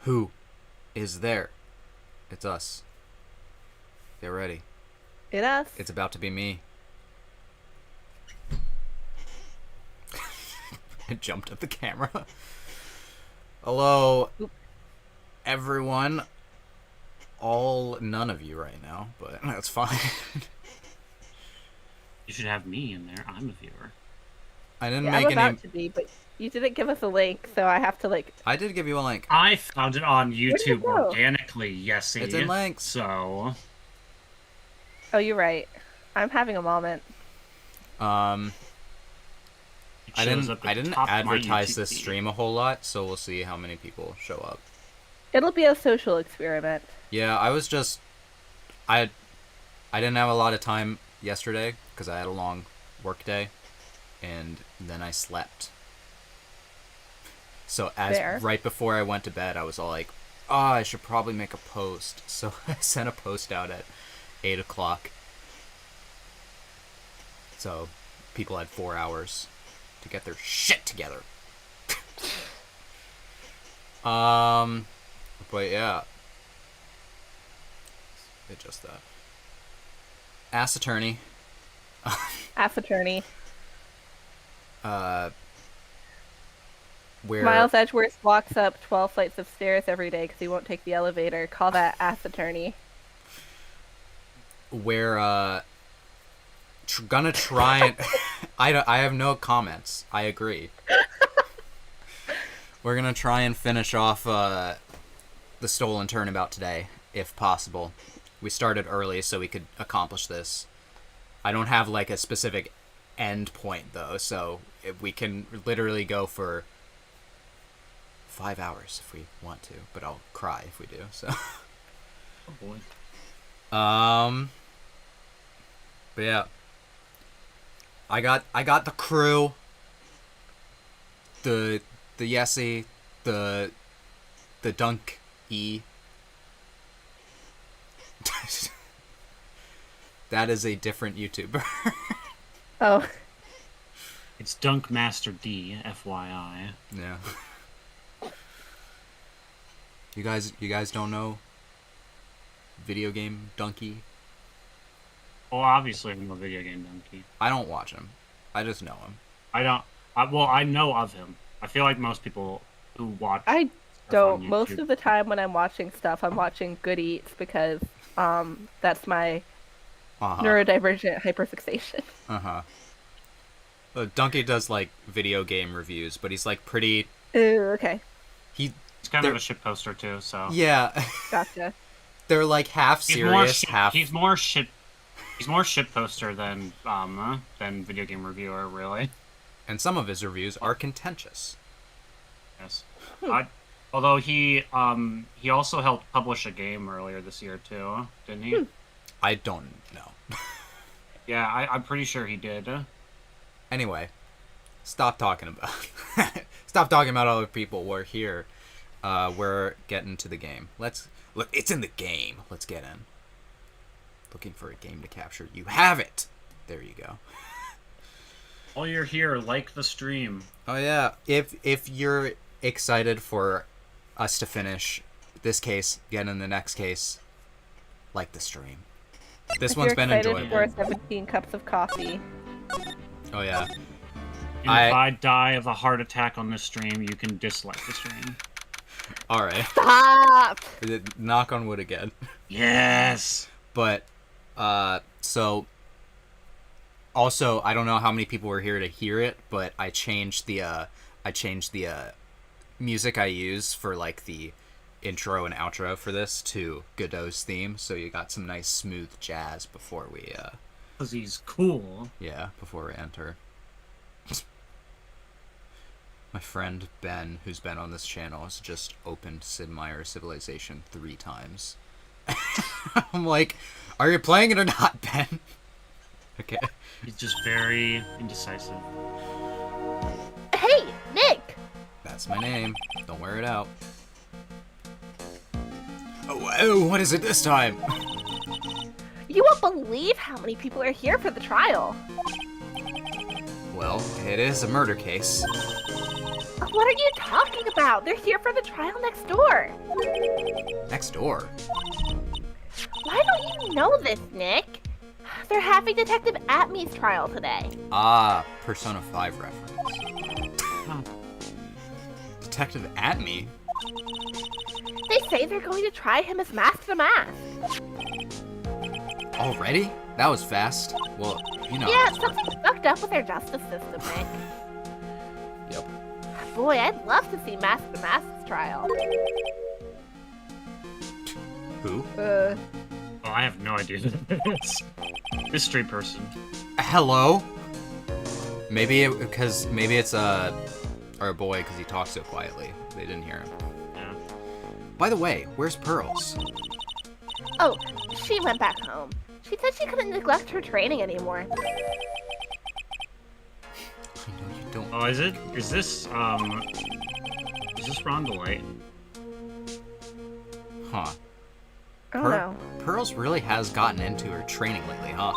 Who is there? It's us. Get ready. It us. It's about to be me. I jumped at the camera. Hello, everyone. None of you right now, but that's fine. You should have me in there. I'm a viewer. I didn't I'm make any. about to be, but you didn't give us a link, so I have to I did give you a link. I found it on did YouTube it go? organically, Yesy. It's in links. So. Oh, you're right. I'm having a moment. I It shows up didn't. at I the didn't top of my advertise YouTube this feed. stream a whole lot, so we'll see how many people show up. It'll be a social experiment. Yeah, I was just. I didn't have a lot of time yesterday because I had a long work day, and then I slept. So Fair. right before I went to bed, I was all like, "Oh, I should probably make a post." So I sent a post out at 8 o'clock. So people had 4 hours to get their shit together. But yeah. Adjust that. Ass attorney. Ass attorney. Where Miles Edgeworth walks up 12 flights of stairs every day because he won't take the elevator. Call that ass attorney. We're gonna try and I have no comments. I agree. We're gonna try and finish off the Stolen Turnabout today, if possible. We started early so we could accomplish this. I don't have like a specific end point though, so we can literally go for 5 hours if we want to, but I'll cry if we do. So. Oh boy. But yeah. I got the crew. The Yesy, the Dunk E. That is a different YouTuber. Oh, It's Dunk Master D, FYI. Yeah. You guys don't know video game Donkey? Well, obviously I'm a video game donkey. I don't watch him. I just know him. I know of him. I feel like most people who watch I stuff don't. on Most YouTube- of the time when I'm watching stuff, I'm watching Good Eats because that's my neurodivergent hyperfixation. Donkey does like video game reviews, but he's like pretty. Okay, He's kind of a shit poster too, so Yeah. gotcha. They're like half he's serious, half. He's more shit poster than video game reviewer, really. And some of his reviews are contentious. Yes. Although he also helped publish a game earlier this year too, didn't he? I don't know. Yeah, I'm pretty sure he did. Anyway, stop talking about other people. We're here. We're getting to the game. Look. It's in the game. Let's get in. Looking for a game to capture. You have it. There you go. While you're here, like the stream. Oh yeah. If you're excited for us to finish this case, get in the next case, like the stream. This one's been enjoyable. For 17 cups of coffee. Oh yeah. And if I die of a heart attack on this stream, you can dislike the stream. All right. Stop. Knock on wood again. Yes. But so also I don't know how many people were here to hear it, but I changed the music I use for like the intro and outro for this to Godot's theme, so you got some nice smooth jazz before we because he's cool. Yeah, before we enter. My friend Ben, who's been on this channel, has just opened Sid Meier's Civilization 3 times. I'm like, are you playing it or not, Ben? Okay. He's just very indecisive. Hey, Nick! That's my name. Don't wear it out. Oh, what is it this time? You won't believe how many people are here for the trial. Well, it is a murder case. What are you talking about? They're here for the trial next door. Next door? Why don't you know this, Nick? They're having Detective Atmy's trial today. Ah, Persona 5 reference. Detective Atmy? They say they're going to try him as Mask the Mask. Already? That was fast. Well, you know. Yeah, something's fucked up with their justice system, Nick. Yep. Boy, I'd love to see Mask the Mask's trial. Who? Oh, I have no idea who that is. Mystery person. Hello? Maybe it's our boy because he talks so quietly. They didn't hear him. Yeah. By the way, where's Pearls? Oh, she went back home. She said she couldn't neglect her training anymore. I know you don't. Oh, is it? Is this Ron Delight? Huh. I don't know. Pearls really has gotten into her training lately, huh?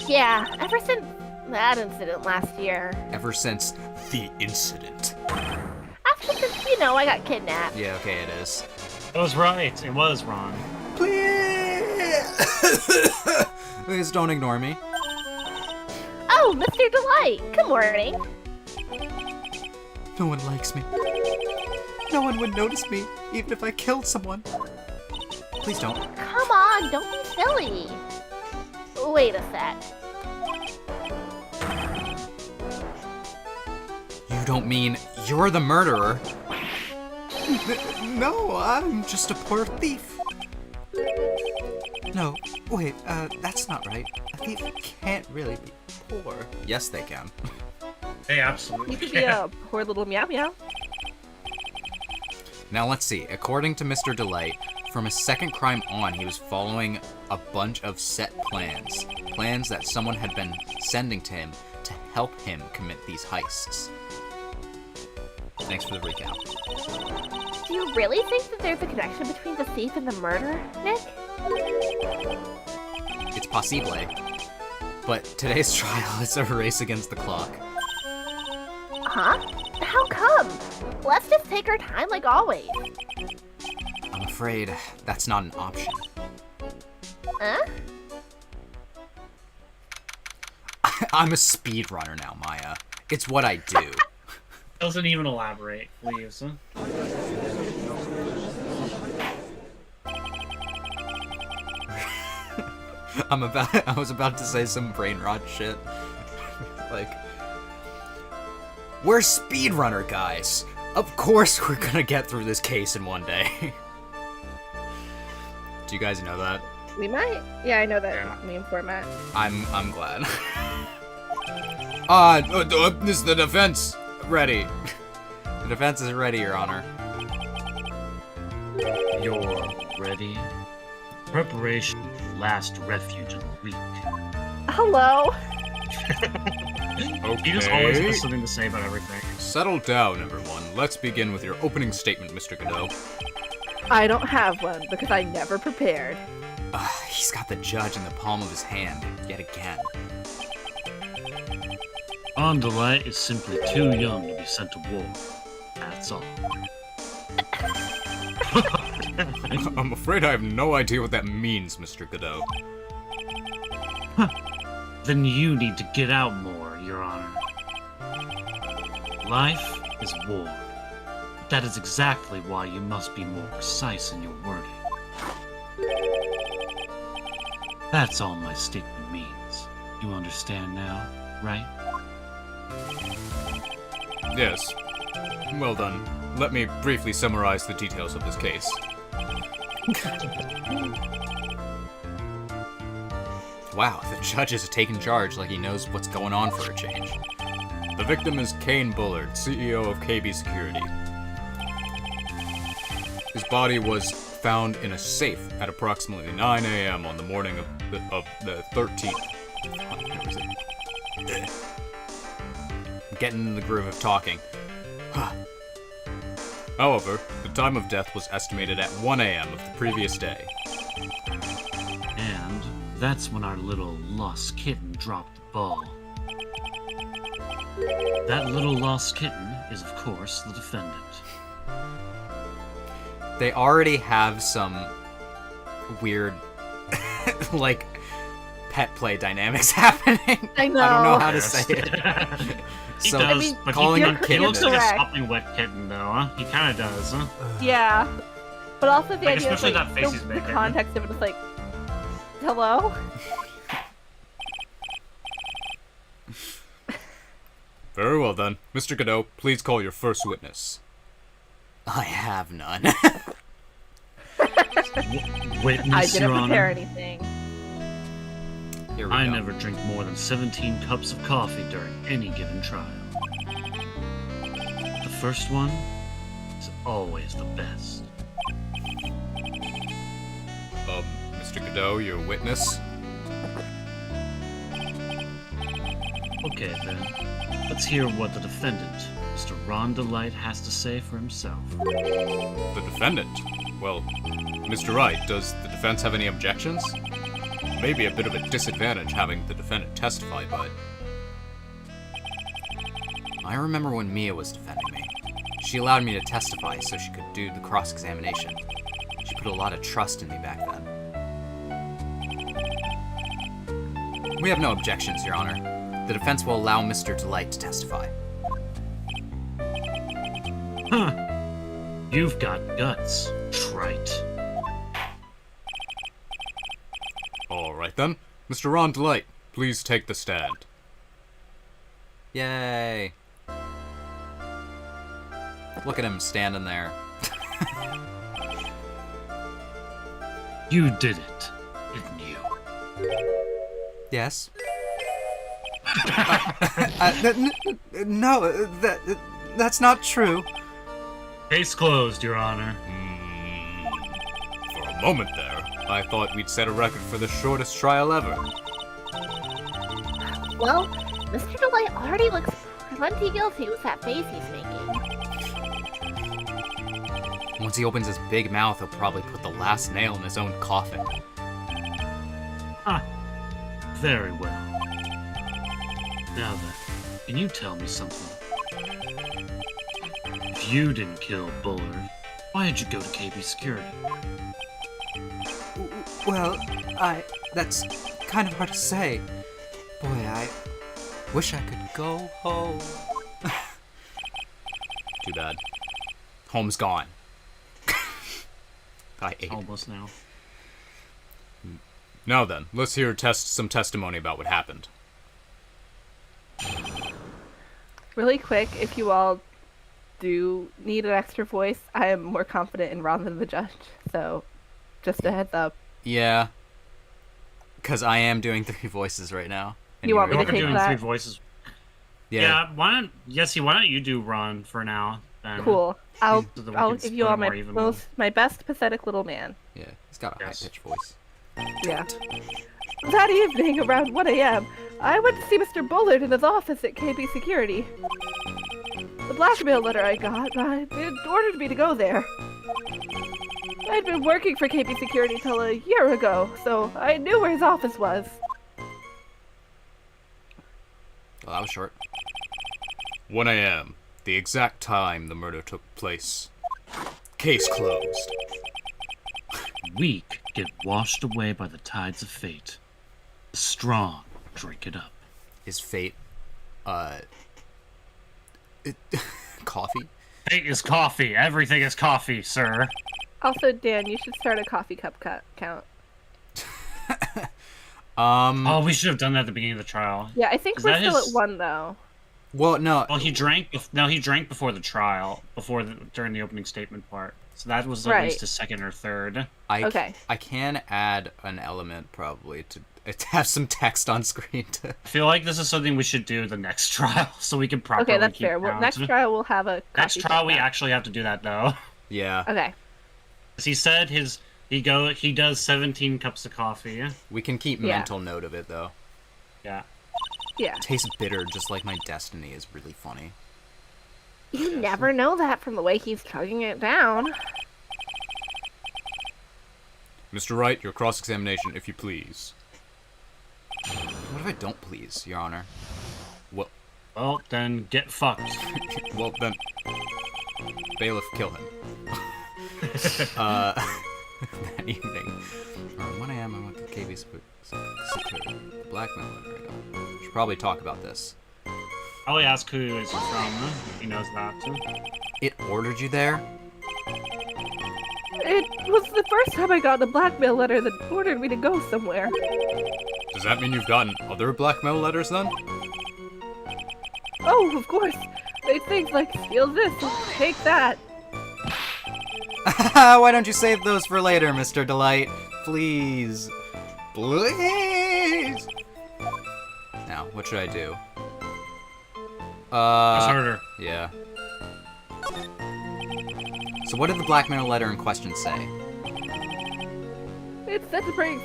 Yeah, ever since that incident last year. Ever since the incident. After since, I got kidnapped. Yeah, okay, it is. That was right. It was Ron. Please don't ignore me. Oh, Mr. Delight. Good morning. No one likes me. No one would notice me, even if I killed someone. Please don't. Come on, don't be silly. Wait a sec. You don't mean you're the murderer? No, I'm just a poor thief. No, wait, that's not right. A thief can't really be poor. Yes, they can. They absolutely You could be a poor little meow meow. Now let's see. According to Mr. Delight, from his second crime on, he was following a bunch of set plans. Plans that someone had been sending to him to help him commit these heists. Thanks for the recap. Do you really think that there's a connection between the thief and the murder, Nick? It's possible. But today's trial is a race against the clock. Huh? How come? Let's just take our time like always. I'm afraid that's not an option. Huh? I'm a speedrunner now, Maya. It's what I do. Doesn't even elaborate, please. I was about to say some brain rot shit. Like, we're speedrunner guys. Of course we're gonna get through this case in one day. Do you guys know that? We might. Yeah, I know that meme format. I'm glad. This is the defense. Ready. The defense is ready, Your Honor. You're ready? Preparation for last refuge of the week. Hello. He just always has something to say about everything. Settle down, everyone. Let's begin with your opening statement, Mr. Godot. I don't have one because I never prepared. He's got the judge in the palm of his hand, yet again. Andalite is simply too young to be sent to war. That's all. I'm afraid I have no idea what that means, Mr. Godot. Then you need to get out more, Your Honor. Life is war. That is exactly why you must be more precise in your wording. That's all my statement means. You understand now, right? Yes. Well done. Let me briefly summarize the details of this case. Wow, the judge has taken charge like he knows what's going on for a change. The victim is Kane Bullard, CEO of KB Security. His body was found in a safe at approximately 9 a.m. on the morning of the 13th. Where was it? I'm getting in the groove of talking. However, the time of death was estimated at 1 a.m. of the previous day. And that's when our little lost kitten dropped the ball. That little lost kitten is, of course, the defendant. They already have some weird, like, pet play dynamics happening. I know. I don't know how to say it. He So, does, I mean, but calling he, him he looks like a correct. sopping wet kitten, though, huh? He kind of does, huh? Yeah. But also the Like, idea of especially like, that face he's the making. context of it is like, hello? Very well then. Mr. Godot, please call your first witness. I have none. Witness, I didn't Your prepare Honor. anything. Here we I go. never drink more than 17 cups of coffee during any given trial. The first one is always the best. Mr. Godot, your witness. Okay then, let's hear what the defendant, Mr. Ron DeLight, has to say for himself. The defendant? Well, Mr. Wright, does the defense have any objections? Maybe a bit of a disadvantage having the defendant testify, but... I remember when Mia was defending me. She allowed me to testify so she could do the cross-examination. She put a lot of trust in me back then. We have no objections, Your Honor. The defense will allow Mr. DeLight to testify. Huh. You've got guts, trite. Alright then. Mr. Ron DeLight, please take the stand. Yay. Look at him standing there. You did it, didn't you? Yes? No, that's not true. Case closed, Your Honor. For a moment there, I thought we'd set a record for the shortest trial ever. Well, Mr. Delight already looks plenty guilty with that face he's making. Once he opens his big mouth, he'll probably put the last nail in his own coffin. Ah, very well. Now then, can you tell me something? If you didn't kill Bullard, why did you go to KB Security? Well, that's kind of hard to say. Boy, I wish I could go home. Too bad. Home's gone. I ate. Almost now. Now then, let's hear some testimony about what happened. Really quick, if you all do need an extra voice, I am more confident in Ron than the judge. So, just a heads up. Yeah. Because I am doing 3 voices right now. And You want me We're to take doing that? 3 voices. Yeah. Yeah, why don't you do Ron for now? then. Cool. So that we I'll can give you split all it more evenly. my best pathetic little man. Yeah, he's got a Yes. high-pitched voice. Yeah. That evening, around 1 a.m., I went to see Mr. Bullard in his office at KB Security. The blackmail letter I got, it ordered me to go there. I'd been working for KB Security till a year ago, so I knew where his office was. Well, that was short. 1 a.m. The exact time the murder took place. Case closed. Weak get washed away by the tides of fate. The strong drink it up. Is fate, coffee? Fate is coffee. Everything is coffee, sir. Also, Dan, you should start a coffee cup count. Oh, we should have done that at the beginning of the trial. Yeah, I think Is we're that still his- at 1, though. Well, no. Well, he drank. No, he drank before the trial, during the opening statement part. So that was at Right. least a second or third. Okay. I can add an element probably to have some text on screen to. I feel like this is something we should do the next trial, so we can properly Okay, that's keep fair. Well, count. next trial we'll have a Next coffee trial cup we count. actually have to do that though. Yeah. Okay. 'Cause he said he does 17 cups of coffee. We can keep Yeah. mental note of it though. Yeah. Yeah. Tastes bitter, just like my destiny is really funny. You never know that from the way he's chugging it down. Mr. Wright, your cross-examination, if you please. What if I don't please, Your Honor? Well, Well, then get fucked. well then, bailiff, kill him. That evening, around 1 a.m., I went to KB's security. The blackmail letter I got. Should probably talk about this. Probably ask who it's from. He knows that too. It ordered you there? It was the first time I got a blackmail letter that ordered me to go somewhere. Does that mean you've gotten other blackmail letters then? Oh, of course. They things like steal this, take that. Why don't you save those for later, Mr. Delight? Please. Please! Now, what should I do? It's harder. Yeah. So what did the blackmail letter in question say? It's set to bring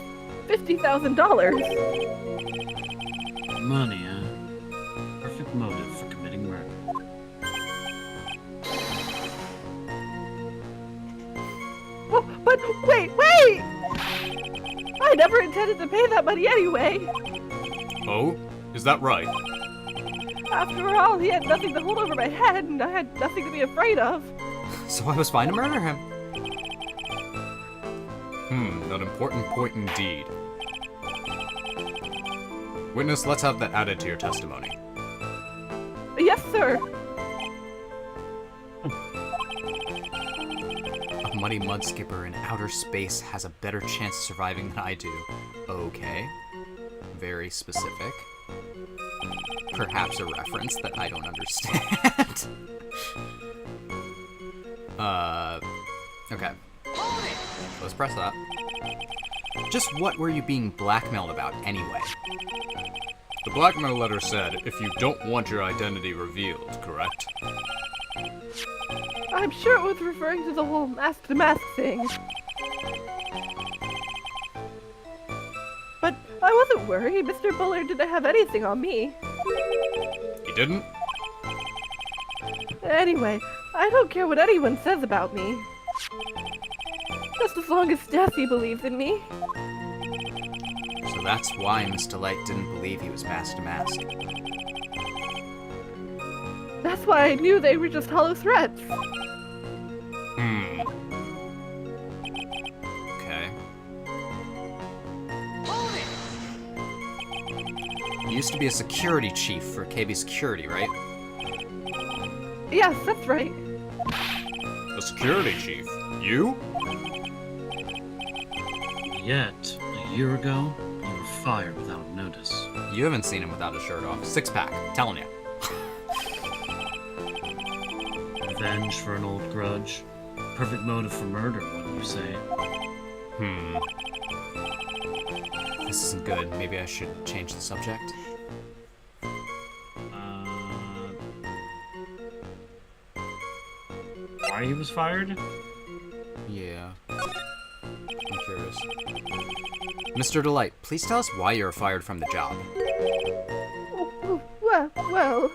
$50,000. Money, huh? Perfect motive for committing murder. Oh, but wait! I never intended to pay that money anyway. Oh? Is that right? After all, he had nothing to hold over my head, and I had nothing to be afraid of. So I was fine to murder him. An important point indeed. Witness, let's have that added to your testimony. Yes, sir. A muddy mud skipper in outer space has a better chance of surviving than I do. Okay. Very specific. Perhaps a reference that I don't understand. Okay. Let's press that. Just what were you being blackmailed about anyway? The blackmail letter said, if you don't want your identity revealed, correct? I'm sure it was referring to the whole mask-to-mask thing. But I wasn't worried. Mr. Bullard didn't have anything on me. He didn't? Anyway, I don't care what anyone says about me. Just as long as Jessie believes in me. So that's why Miss Delight didn't believe he was mask to mask. That's why I knew they were just hollow threats. Okay. You used to be a security chief for KB Security, right? Yes, that's right. A security chief? You? Yet, a year ago, you were fired without notice. You haven't seen him without a shirt off. Six-pack, telling you. Revenge for an old grudge. Perfect motive for murder, wouldn't you say? This isn't good. Maybe I should change the subject. why he was fired? Yeah. I'm curious. Mr. Delight, please tell us why you were fired from the job. Well,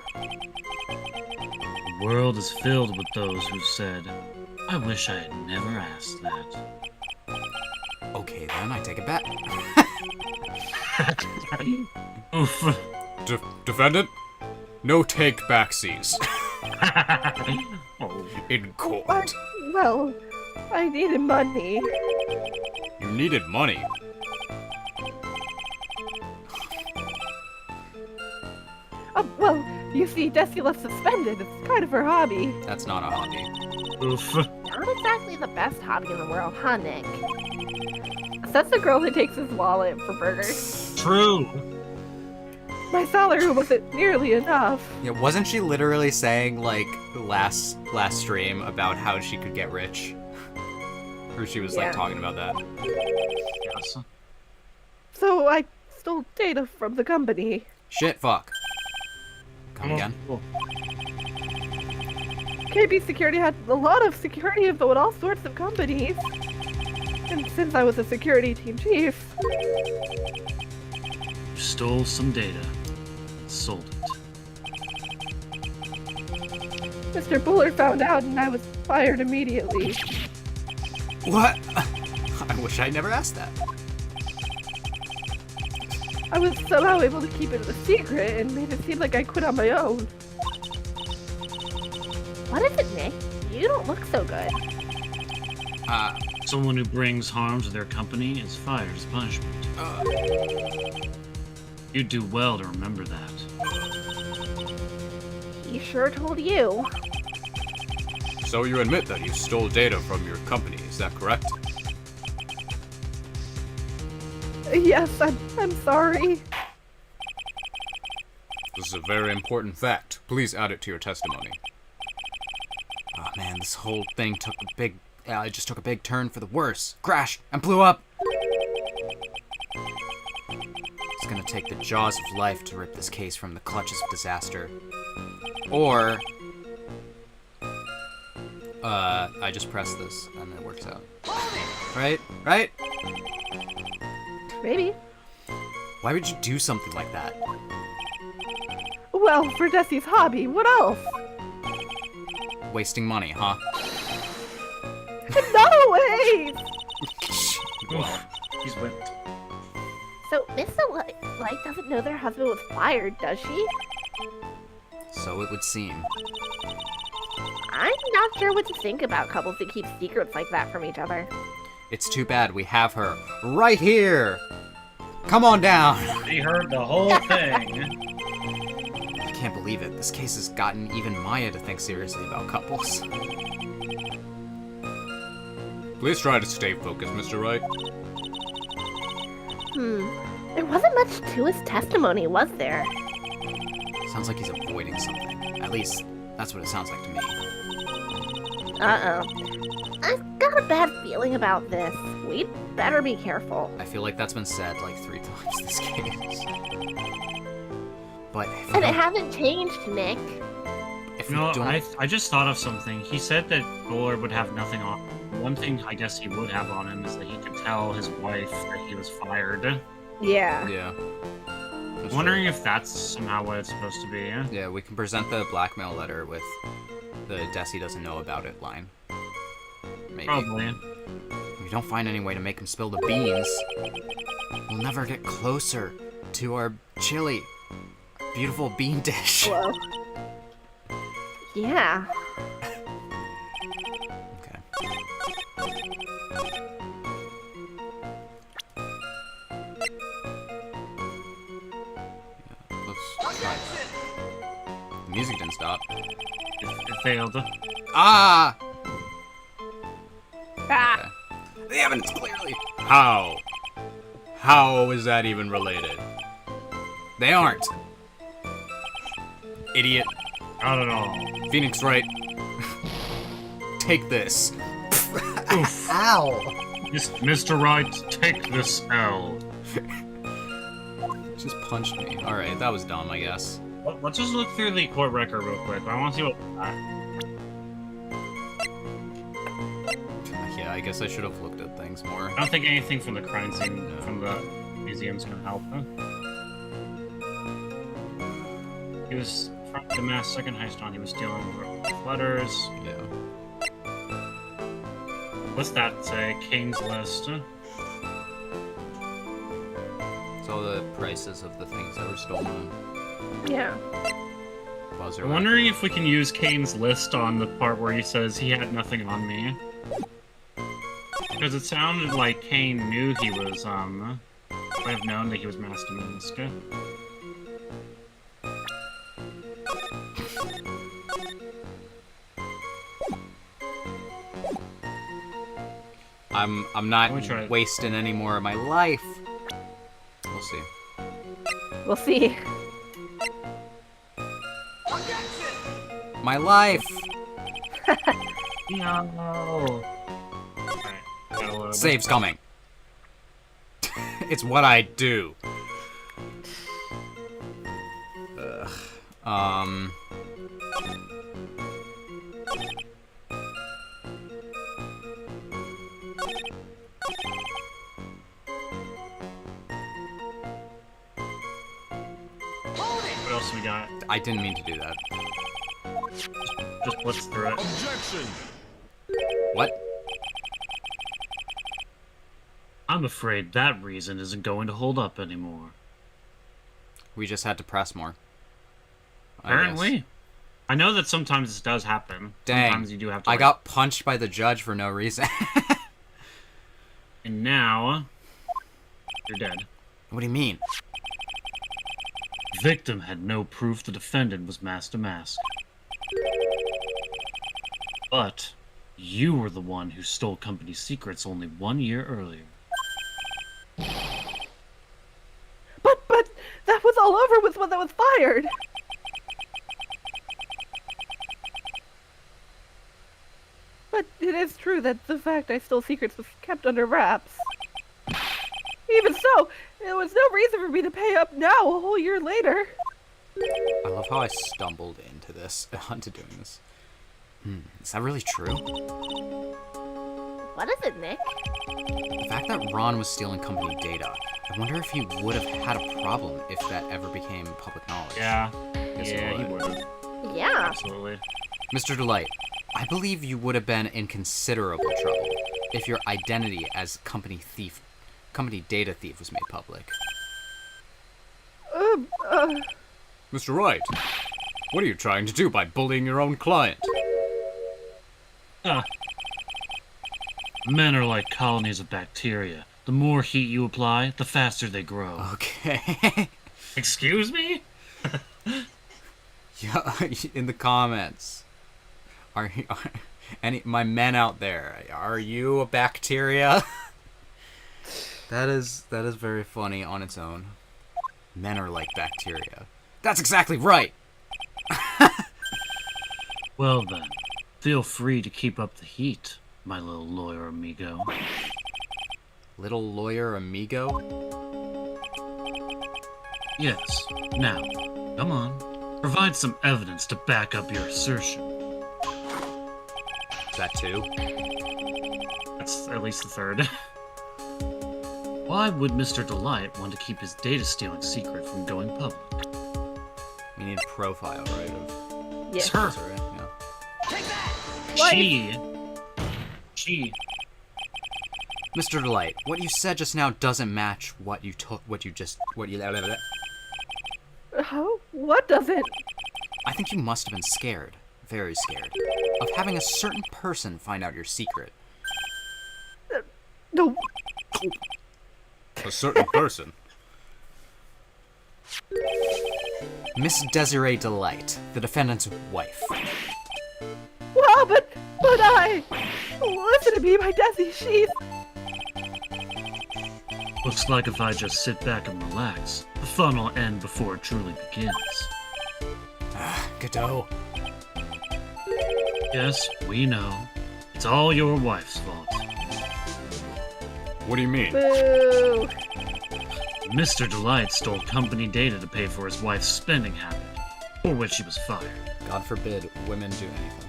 The world is filled with those who've said, I wish I had never asked that. Okay, then I take it back. Oof. Defendant, no take backsies. Oh. In court. well, I needed money. You needed money. Well, you see, Desi left suspended. It's kind of her hobby. That's not a hobby. Oof. Not exactly the best hobby in the world, huh, Nick? That's the girl who takes his wallet for burgers. True. My salary wasn't nearly enough. Yeah, wasn't she literally saying, like, last stream about how she could get rich? Or she was, Yeah. like, talking about that. Yes. So I stole data from the company. Shit, fuck. Come again? Cool. KB Security had a lot of security info at all sorts of companies. And since I was a security team chief, You stole some data. Sold it. Mr. Bullard found out and I was fired immediately. What? I wish I never asked that. I was somehow able to keep it a secret and made it seem like I quit on my own. What is it, Nick? You don't look so good. Someone who brings harm to their company is fired as punishment. You'd do well to remember that. He sure told you. So you admit that you stole data from your company, is that correct? Yes, I'm sorry. This is a very important fact. Please add it to your testimony. Oh man, this whole thing took a big... it just took a big turn for the worse. Crashed and blew up! It's gonna take the jaws of life to rip this case from the clutches of disaster. Or... I just press this and it works out. Right? Right? Maybe. Why would you do something like that? Well, for Desi's hobby, what else? Wasting money, huh? No way! He's whipped. So, Miss Light doesn't know their husband was fired, does she? So it would seem. I'm not sure what to think about couples that keep secrets like that from each other. It's too bad we have her right here! Come on down! He heard the whole thing. I can't believe it. This case has gotten even Maya to think seriously about couples. Please try to stay focused, Mr. Wright. There wasn't much to his testimony, was there? Sounds like he's avoiding something. At least, that's what it sounds like to me. Uh-oh. I've got a bad feeling about this. We'd better be careful. I feel like that's been said like 3 times this case. But if we And it don't- hasn't changed, Nick. if we No, don't... I just thought of something. He said that Bullard would have nothing on. One thing I guess he would have on him is that he could tell his wife that he was fired. Yeah. Yeah. That's Wondering if that's somehow what it's supposed to be. true. Yeah, we can present the blackmail letter with the Desi doesn't know about it line. Maybe. Probably. If we don't find any way to make him spill the beans, we'll never get closer to our chili. Our beautiful bean dish. Well, Yeah. Okay. Yeah, let's try that. The music didn't stop. It failed. Ah! ah, Okay. The evidence clearly. How? How is that even related? They aren't. Idiot. Not at all. Phoenix Wright. Take this. Oof. Ow! Mr. Wright, take this L. Just punched me. Alright, that was dumb, I guess. Let's just look through the court record real quick. I want to see what. I guess I should have looked at things more. I don't think anything from the crime scene from the museum's gonna help. He was from the mass second heist on. He was stealing letters. Yeah. What's that say? Kane's list. It's all the prices of the things that were stolen. Yeah. Buzzer I'm wondering if we can use Kane's list on the part where he says he had nothing on me. Because it sounded like Kane knew he was, might have known that he was Master Mask. I'm not Let me try it. wasting any more of my life. We'll see. We'll see. My life! No. Alright, gotta load. Save's coming. It's what I do. Ugh. What else we got? I didn't mean to do that. Just blitz through it. Objection! What? I'm afraid that reason isn't going to hold up anymore. We just had to press more. I Apparently. guess. I know that sometimes this does happen. Dang. Sometimes you do have to. I like- got punched by the judge for no reason. And now, you're dead. What do you mean? Victim had no proof the defendant was Master Mask. But you were the one who stole company secrets only 1 year earlier. But that was all over with when that was fired. But it is true that the fact I stole secrets was kept under wraps. Even so, there was no reason for me to pay up now a whole year later. I love how I stumbled into this, onto doing this. Is that really true? What is it, Nick? The fact that Ron was stealing company data, I wonder if he would have had a problem if that ever became public knowledge. Yeah. Yes, Yeah, it he would. would have. Yeah. Absolutely. Mr. Delight, I believe you would have been in considerable trouble if your identity as company data thief was made public. Mr. Wright, what are you trying to do by bullying your own client? Men are like colonies of bacteria. The more heat you apply, the faster they grow. Okay. Excuse me? Yeah, in the comments. Are any my men out there? Are you a bacteria? That is very funny on its own. Men are like bacteria. That's exactly right. Well then, feel free to keep up the heat, my little lawyer amigo. Little lawyer amigo. Yes. Now, come on. Provide some evidence to back up your assertion. Is that two? That's at least the third. Why would Mr. Delight want to keep his data stealing secret from going public? We need a profile, right? Of Yes. Her. Sir, yeah. She. Mr. Delight, what you said just now doesn't match what you. Oh, what doesn't? I think you must have been scared, very scared, of having a certain person find out your secret. No. A certain person? Miss Desiree Delight, the defendant's wife. Well, but I... Listen to me, my Desi, she's... Looks like if I just sit back and relax, the fun will end before it truly begins. Godot. Yes, we know. It's all your wife's fault. What do you mean? Boo. Mr. Delight stole company data to pay for his wife's spending habit, for which she was fired. God forbid women do anything.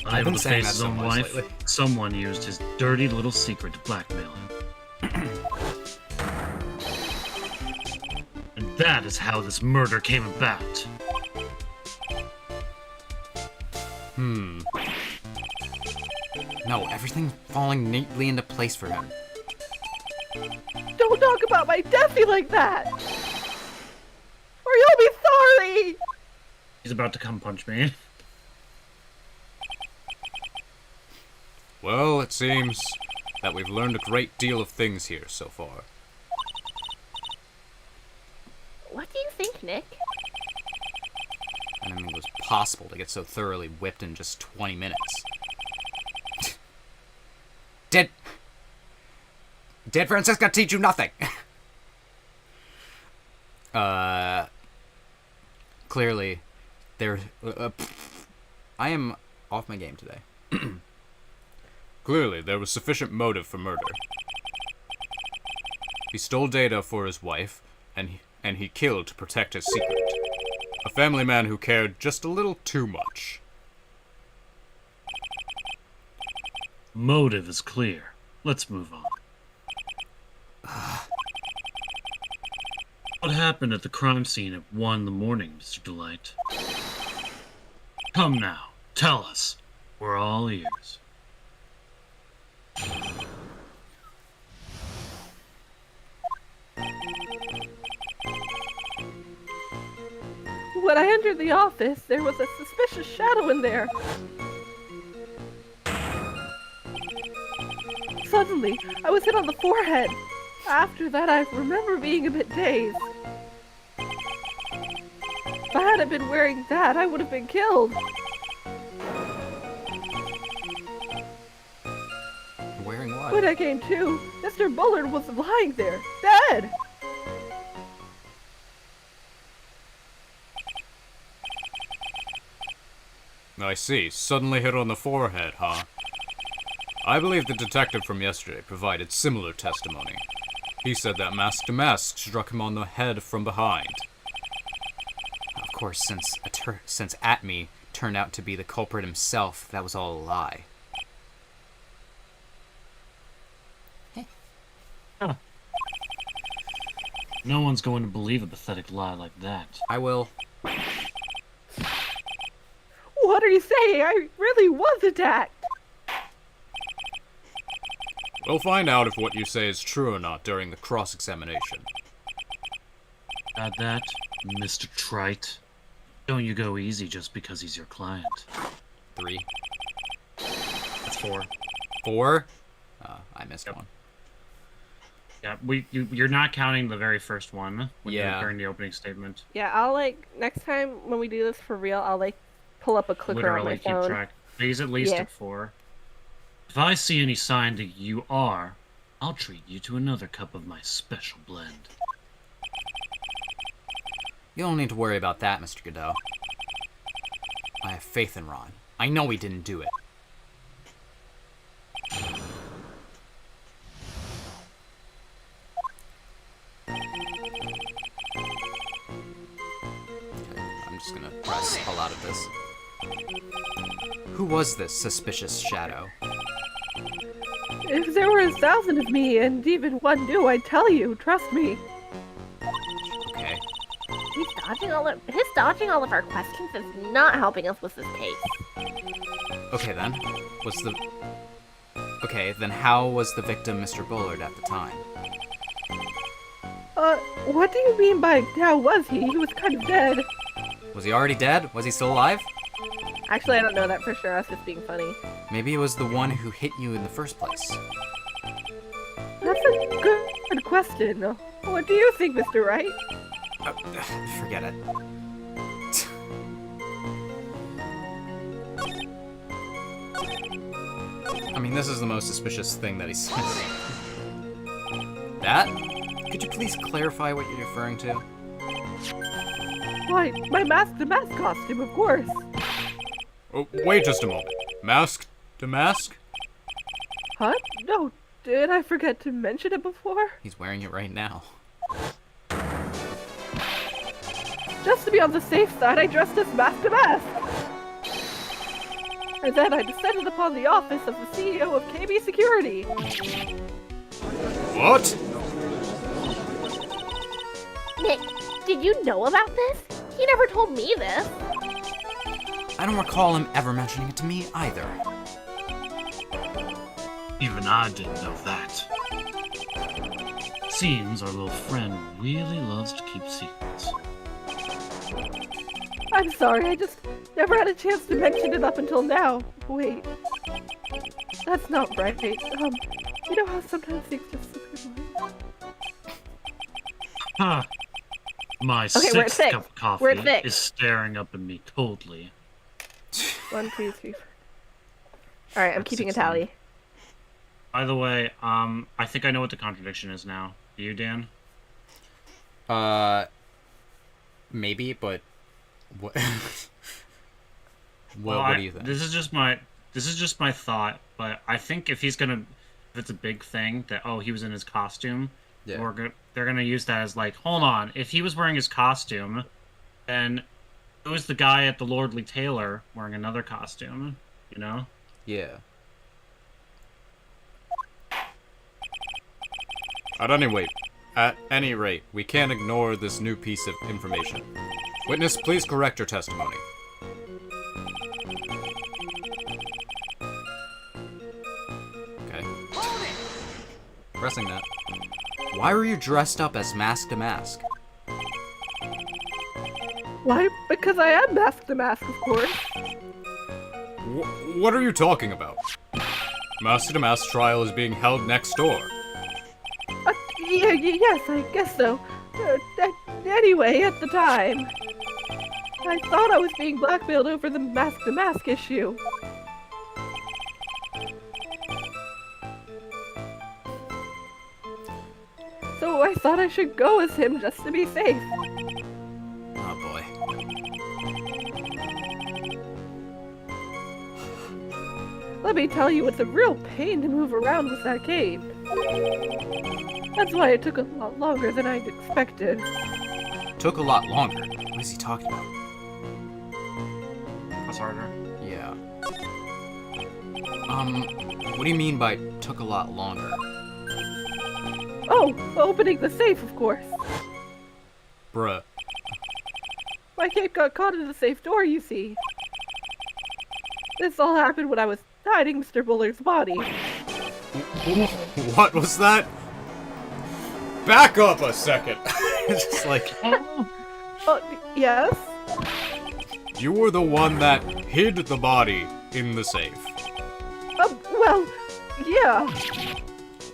I've been able to saying face that his so own much wife. lately. Someone used his dirty little secret to blackmail him. And that is how this murder came about. No, everything's falling neatly into place for him. Don't talk about my Deathie like that! Or you'll be sorry! He's about to come punch me. Well, it seems that we've learned a great deal of things here so far. What do you think, Nick? I didn't think it was possible to get so thoroughly whipped in just 20 minutes. Did Francisca teach you nothing? Clearly, I am off my game today. Clearly, there was sufficient motive for murder. He stole data for his wife, and he killed to protect his secret. A family man who cared just a little too much. Motive is clear. Let's move on. What happened at the crime scene at 1 in the morning, Mr. Delight? Come now, tell us. We're all ears. When I entered the office, there was a suspicious shadow in there. Suddenly, I was hit on the forehead. After that, I remember being a bit dazed. If I hadn't been wearing that, I would have been killed. Wearing what? When I came to, Mr. Bullard was lying there, dead. I see. Suddenly hit on the forehead, huh? I believe the detective from yesterday provided similar testimony. He said that mask to mask struck him on the head from behind. Of course, since Atme turned out to be the culprit himself, that was all a lie. No one's going to believe a pathetic lie like that. I will. What are you saying? I really was attacked. We'll find out if what you say is true or not during the cross-examination. Got that, Mr. Trite? Don't you go easy just because he's your client. 3. That's 4. 4? I missed Yep. one. Yeah, you're not counting the very first one when Yeah. you're during the opening statement. Yeah, I'll next time when we do this for real, I'll pull up a clicker on my Literally keep phone. track. He's at least Yeah. at 4. If I see any sign that you are, I'll treat you to another cup of my special blend. You don't need to worry about that, Mr. Godot. I have faith in Ron. I know he didn't do it. Okay, I'm just gonna press pull out of this. Who was this suspicious shadow? If there were 1,000 of me and even one new, I'd tell you. Trust me. Okay. His dodging all of our questions is not helping us with this case. Okay then. Okay, then how was the victim Mr. Bullard at the time? What do you mean by how was he? He was kind of dead. Was he already dead? Was he still alive? Actually, I don't know that for sure. I was just being funny. Maybe it was the one who hit you in the first place. That's a good question. What do you think, Mr. Wright? Forget it. I mean, this is the most suspicious thing that he says. That? Could you please clarify what you're referring to? Why, my mask to mask costume, of course. Oh, wait just a moment. Mask to mask? Huh? No, did I forget to mention it before? He's wearing it right now. Just to be on the safe side, I dressed as mask to mask. and then I descended upon the office of the CEO of KB Security. What? Nick, did you know about this? He never told me this. I don't recall him ever mentioning it to me either. Even I didn't know that. Seems our little friend really loves to keep secrets. I'm sorry, I just never had a chance to mention it up until now. Wait. That's not right. You know how sometimes things just slip your mind? Huh. My Okay, we're at sixth six. cup of coffee We're at six. is staring up at me coldly. 1, 2, 3, 4. Alright, I'm That's keeping a 16. tally. By the way, I think I know what the contradiction is now. Do you, Dan? Maybe, but what? Well, what do you think? This is just my thought, but I think if it's a big thing that he was in his costume, Yeah. they're gonna use that as like, hold on, if he was wearing his costume, then it was the guy at the Lordly Tailor wearing another costume, you know? Yeah. At any rate, we can't ignore this new piece of information. Witness, please correct your testimony. Okay. Pressing that. Why were you dressed up as Mask to Mask? Why? Because I am Mask to Mask, of course. What are you talking about? Mask to Mask trial is being held next door. Yes, I guess so. Anyway, at the time, I thought I was being blackmailed over the Mask to Mask issue. So I thought I should go as him just to be safe. Oh boy. Let me tell you, it's a real pain to move around with that cape. That's why it took a lot longer than I'd expected. Took a lot longer. What is he talking about? That's harder. Yeah. What do you mean by took a lot longer? Oh, opening the safe, of course. Bruh. My cape got caught in the safe door, you see. This all happened when I was hiding Mr. Buller's body. What was that? Back up a second. Just like, Yes? you were the one that hid the body in the safe. Well, yeah.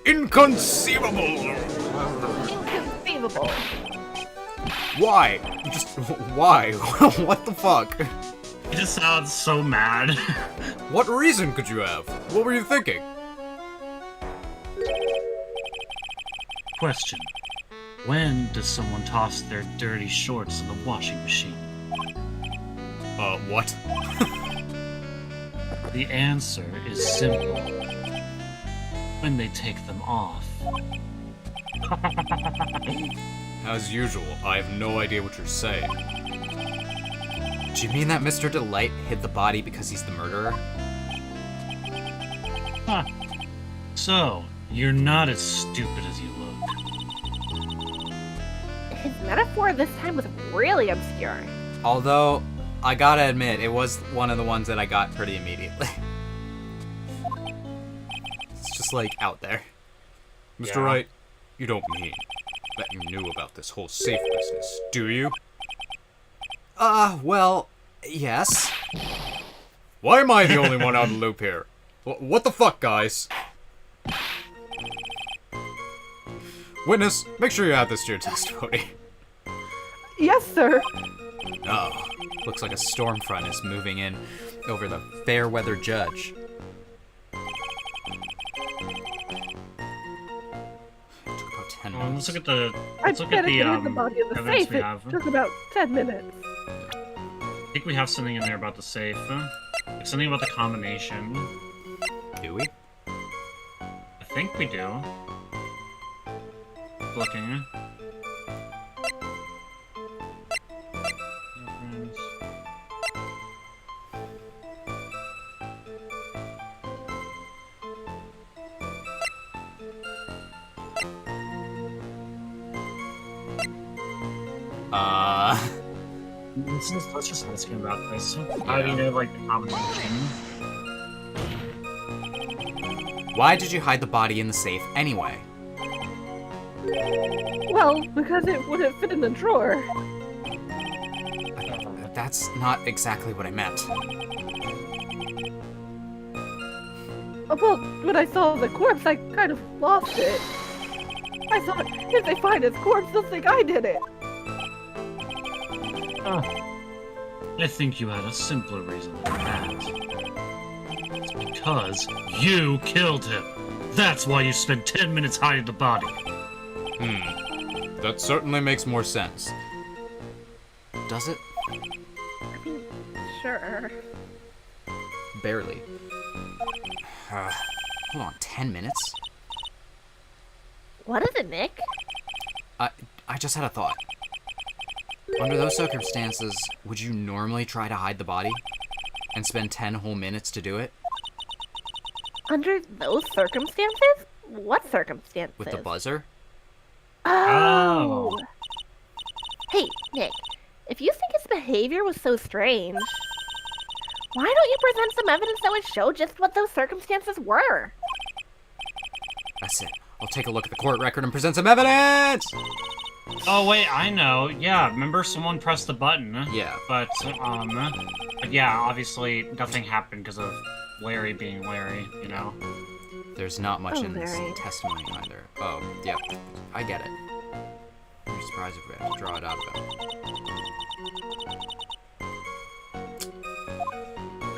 Inconceivable! Inconceivable. Why? Just, why? What the fuck? He just sounds so mad. What reason could you have? What were you thinking? Question. When does someone toss their dirty shorts in the washing machine? What? The answer is simple. When they take them off. As usual, I have no idea what you're saying. Do you mean that Mr. Delight hid the body because he's the murderer? Huh. So, you're not as stupid as you look. His metaphor this time was really obscure. Although, I gotta admit, it was one of the ones that I got pretty immediately. It's just like out there. Mr. Yeah. Wright, you don't mean that you knew about this whole safe business, do you? Well, yes. Why am I the only one out of the loop here? What the fuck, guys? Witness, make sure you add this to your testimony. Yes, sir. Oh, looks like a storm front is moving in over the fair weather judge. It took about 10 minutes. Let's look at the I let's look at bet the it hid the body in the evidence safe. we It have. took about 10 minutes. I think we have something in there about the safe. Like something about the combination. Do we? I think we do. Looking. Let's just ask him about this. How do you know, like, the combination? Why did you hide the body in the safe anyway? Well, because it wouldn't fit in the drawer. That's not exactly what I meant. Well, when I saw the corpse, I kind of lost it. I thought, if they find his corpse, they'll think I did it. I think you had a simpler reason than that. It's because you killed him. That's why you spent 10 minutes hiding the body. That certainly makes more sense. Does it? I mean, sure. Barely. Hold on, 10 minutes? What is it, Nick? I just had a thought. Under those circumstances, would you normally try to hide the body? And spend 10 whole minutes to do it? Under those circumstances? What circumstances? With the buzzer? Oh. Hey, Nick, if you think his behavior was so strange, why don't you present some evidence that would show just what those circumstances were? That's it. I'll take a look at the court record and present some evidence! Oh, wait, I know. Yeah, remember someone pressed the button? Yeah. But yeah, obviously nothing happened because of Larry being Larry, you know? There's not much in this Larry. testimony either. Oh, yeah. I get it. I'm surprised if we have to draw it out of it.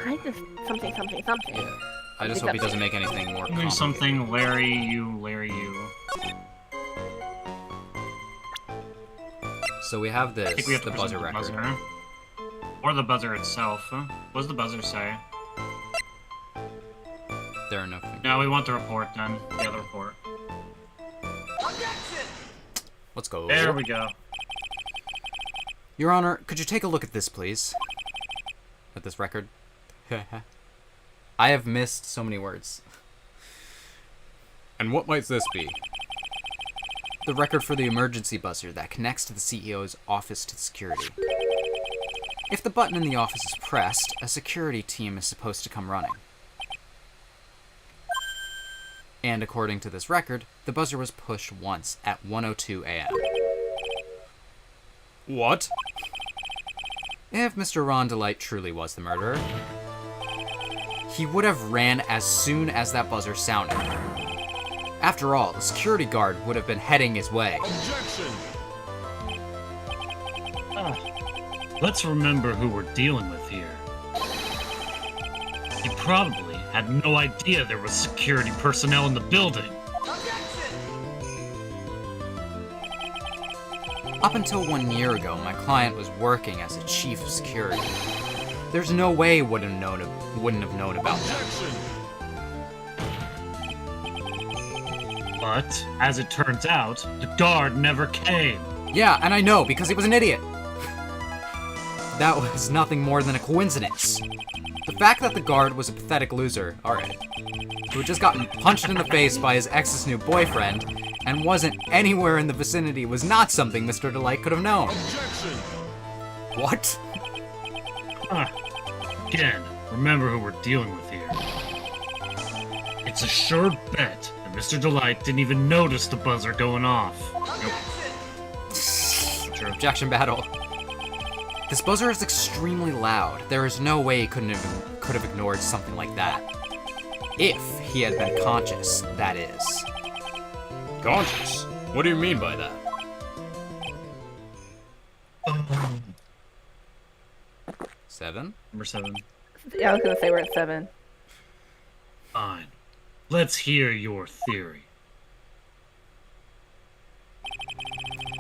I just something. Yeah. I just hope he doesn't make anything more Doing complicated. something Larry, you. So we have I this, think we have to the present buzzer record. buzzer. Or the buzzer itself. What does the buzzer say? There are no... No, we want the report then. The other report. Let's go. There we go. Your Honor, could you take a look at this, please? At this record? I have missed so many words. And what might this be? The record for the emergency buzzer that connects to the CEO's office to security. If the button in the office is pressed, a security team is supposed to come running. And according to this record, the buzzer was pushed once at 1:02 a.m. What? If Mr. Ron Delight truly was the murderer, he would have ran as soon as that buzzer sounded. After all, the security guard would have been heading his way. Let's remember who we're dealing with here. He probably had no idea there was security personnel in the building. Up until 1 year ago, my client was working as a chief of security. There's no way he wouldn't have known about that. But, as it turns out, the guard never came. Yeah, and I know, because he was an idiot. That was nothing more than a coincidence. The fact that the guard was a pathetic loser, alright, who had just gotten punched in the face by his ex's new boyfriend, and wasn't anywhere in the vicinity was not something Mr. Delight could have known. What? Again, remember who we're dealing with here. It's a sure bet that Mr. Delight didn't even notice the buzzer going off. Sure. Objection battle. This buzzer is extremely loud. There is no way he could have ignored something like that. If he had been conscious, that is. Conscious? What do you mean by that? Seven? Number 7. Yeah, I was gonna say we're at 7. Fine. Let's hear your theory.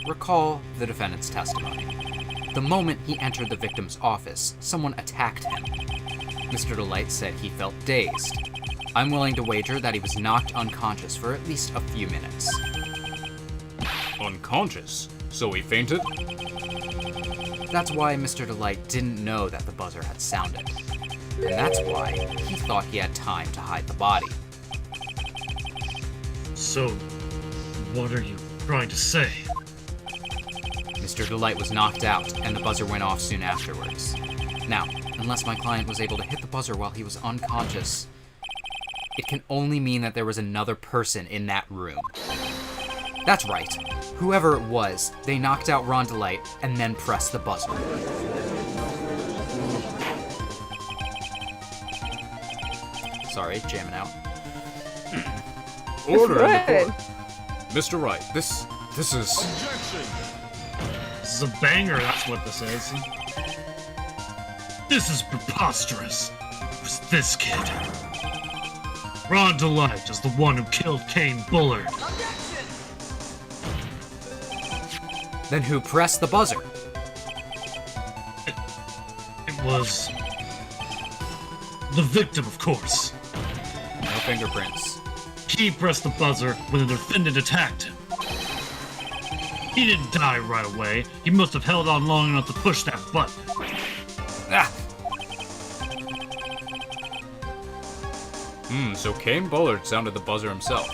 Recall the defendant's testimony. The moment he entered the victim's office, someone attacked him. Mr. Delight said he felt dazed. I'm willing to wager that he was knocked unconscious for at least a few minutes. Unconscious? So he fainted? That's why Mr. Delight didn't know that the buzzer had sounded. And that's why he thought he had time to hide the body. So, what are you trying to say? Mr. Delight was knocked out, and the buzzer went off soon afterwards. Now, unless my client was able to hit the buzzer while he was unconscious, it can only mean that there was another person in that room. That's right. Whoever it was, they knocked out Ron Delight and then pressed the buzzer. Sorry, jamming out. Order in the Good. court. Mr. Wright, this is... This is a banger, that's what this is. This is preposterous. It was this kid. Ron Delight is the one who killed Kane Bullard. Then who pressed the buzzer? It was... the victim, of course. No fingerprints. He pressed the buzzer when the defendant attacked him. He didn't die right away. He must have held on long enough to push that button. Ah! So Kane Bullard sounded the buzzer himself.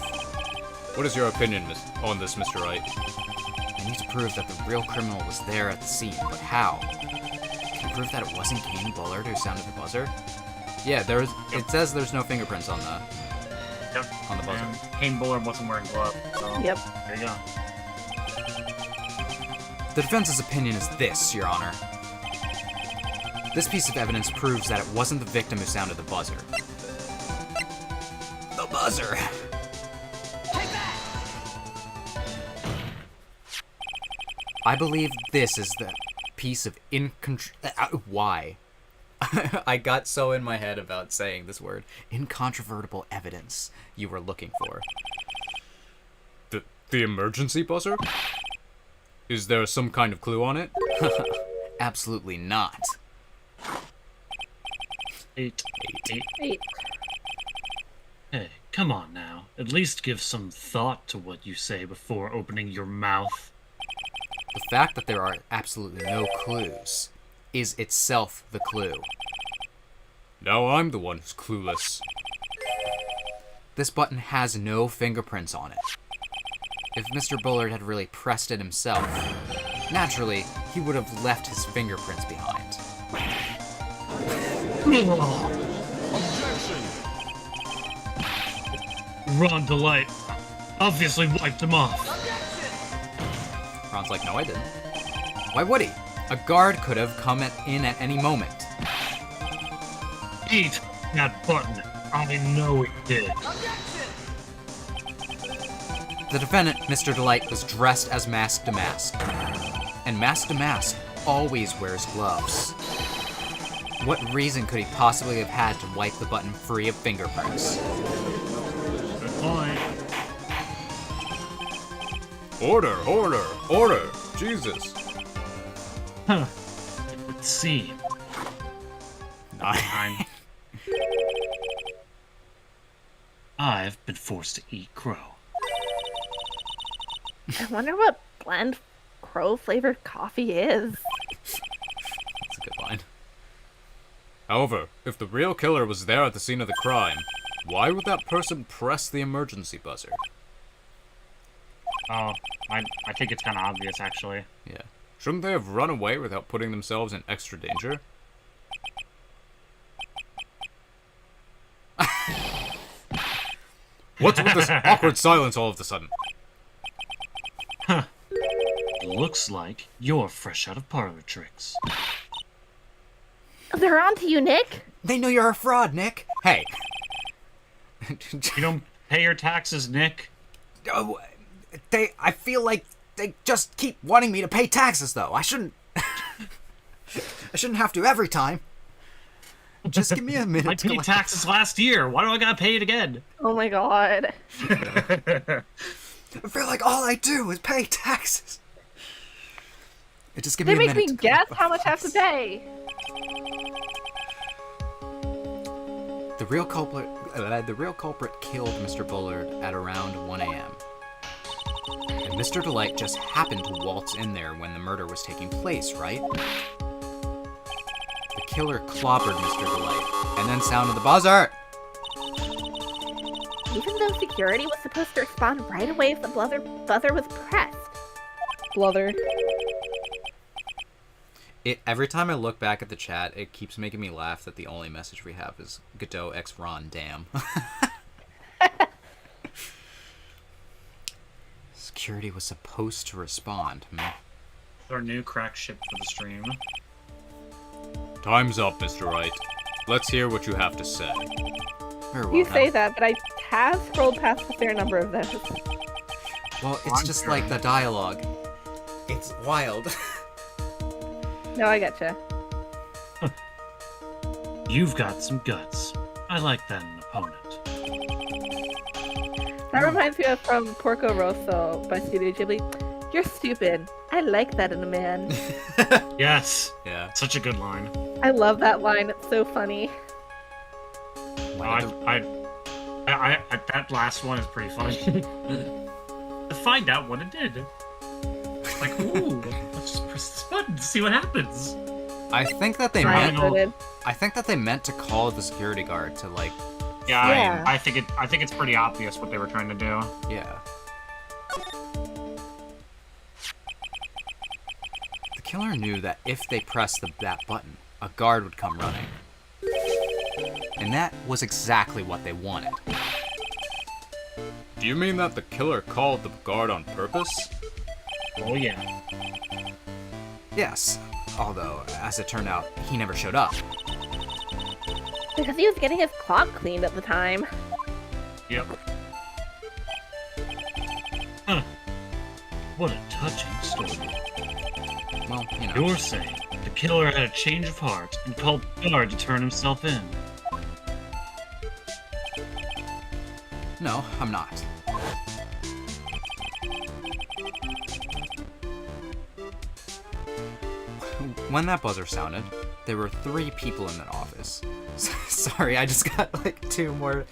What is your opinion on this, Mr. Wright? I need to prove that the real criminal was there at the scene, but how? Can you prove that it wasn't Kane Bullard who sounded the buzzer? Yeah, it says there's no fingerprints on the buzzer. And Kane Bullard wasn't wearing gloves, so Yep. there you go. The defense's opinion is this, Your Honor. This piece of evidence proves that it wasn't the victim who sounded the buzzer. The buzzer! I believe this is the piece of why? I got so in my head about saying this word. Incontrovertible evidence you were looking for. The emergency buzzer? Is there some kind of clue on it? Absolutely not. 8. Eight. Hey, come on now. At least give some thought to what you say before opening your mouth. The fact that there are absolutely no clues is itself the clue. Now I'm the one who's clueless. This button has no fingerprints on it. If Mr. Bullard had really pressed it himself, naturally, he would have left his fingerprints behind. Ron Delight obviously wiped him off. Ron's like, no, I didn't. Why would he? A guard could have come in at any moment. Eat that button. I know it did. The defendant, Mr. Delight, was dressed as Mask to Mask. And Mask to Mask always wears gloves. What reason could he possibly have had to wipe the button free of fingerprints? Good point. Order, order, order! Jesus. Huh. It would seem. 9. I've been forced to eat crow. I wonder what blend crow flavored coffee is. That's a good line. However, if the real killer was there at the scene of the crime, why would that person press the emergency buzzer? Oh, I think it's kind of obvious, actually. Yeah. Shouldn't they have run away without putting themselves in extra danger? What's with this awkward silence all of a sudden? Looks like you're fresh out of parlor tricks. They're on to you, Nick. They know you're a fraud, Nick. Hey. You don't pay your taxes, Nick. Oh, I feel like they just keep wanting me to pay taxes, though. I shouldn't have to every time. Just give me a minute I to paid collect- taxes last year. Why do I gotta pay it again? Oh my god. I feel like all I do is pay taxes. Just give They me a make minute me to guess collect how much I have to pay. The real culprit killed Mr. Bullard at around 1 a.m. And Mr. Delight just happened to waltz in there when the murder was taking place, right? The killer clobbered Mr. Delight and then sounded the buzzer! Even though security was supposed to respond right away if the buzzer was pressed. Blother. Every time I look back at the chat, it keeps making me laugh that the only message we have is Godot x Ron, damn. Security was supposed to respond. Our new crack ship for the stream. Time's up, Mr. Wright. Let's hear what you have to say. Very well, You now. say that, but I have scrolled past a fair number of those. Well, it's I'm just sure. like the dialogue. It's wild. No, I getcha. You've got some guts. I like that in an opponent. That reminds me of from Porco Rosso by Studio Ghibli. You're stupid. I like that in a man. Yes, Yeah. such a good line. I love that line. It's so funny. That last one is pretty funny. To find out what it did. Like, ooh, let's just press this button to see what happens. I think that they Right. meant. Voted. I think that they meant to call the security guard to like. Yeah, Yeah. I think it's pretty obvious what they were trying to do. Yeah. The killer knew that if they pressed that button, a guard would come running. And that was exactly what they wanted. Do you mean that the killer called the guard on purpose? Oh yeah. Yes. Although, as it turned out, he never showed up. Because he was getting his clock cleaned at the time. Yep. Huh. What a touching story. Well, you know. You're saying the killer had a change of heart and called the guard to turn himself in. No, I'm not. When that buzzer sounded, there were 3 people in that office. Sorry, I just got like 2 more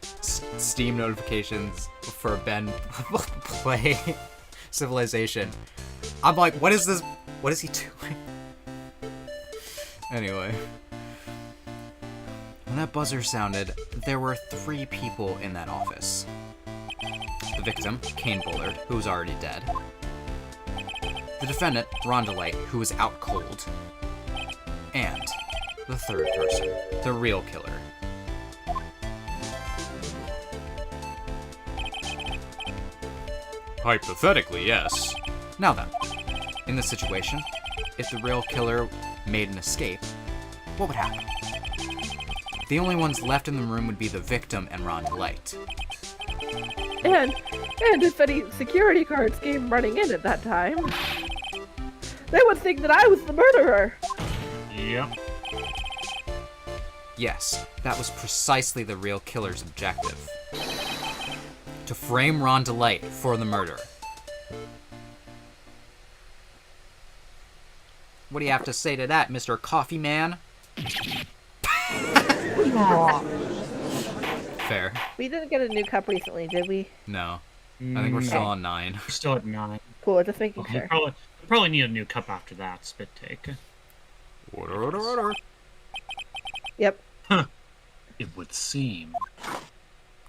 Steam notifications for Ben play Civilization. I'm like, what is this? What is he doing? Anyway. When that buzzer sounded, there were 3 people in that office. The victim, Kane Bullard, who was already dead. The defendant, Rhonda Light, who was out cold. And the 3rd person, the real killer. Hypothetically, yes. Now then, in this situation, if the real killer made an escape, what would happen? The only ones left in the room would be the victim and Rhonda Light. And if any security guards came running in at that time, they would think that I was the murderer. Yep. Yes, that was precisely the real killer's objective. To frame Rhonda Light for the murder. What do you have to say to that, Mr. Coffee Man? Fair. We didn't get a new cup recently, did we? No. I think we're still on 9. We're still at 9. Cool, just making We sure. probably need a new cup after that spit take. Order, order, order. Yep, It would seem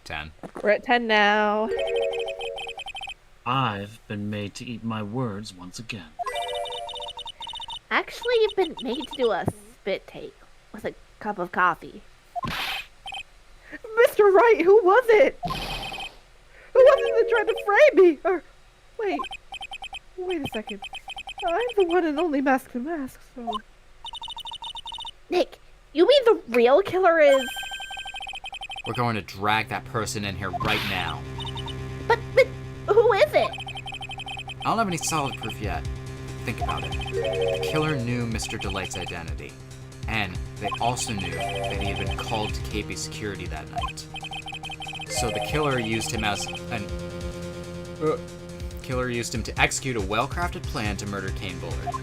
10. we're at 10 now. I've been made to eat my words once again. Actually, you've been made to do a spit take with a cup of coffee. Mr. Wright, who was it? Who was it that tried to frame me? Or, wait a second. I'm the one and only Mask the Mask, so... Nick, you mean the real killer is... We're going to drag that person in here right now. But who is it? I don't have any solid proof yet. Think about it. The killer knew Mr. Delight's identity. And they also knew that he had been called to KP security that night. So the killer used him as an... Killer used him to execute a well-crafted plan to murder Kane Bullard.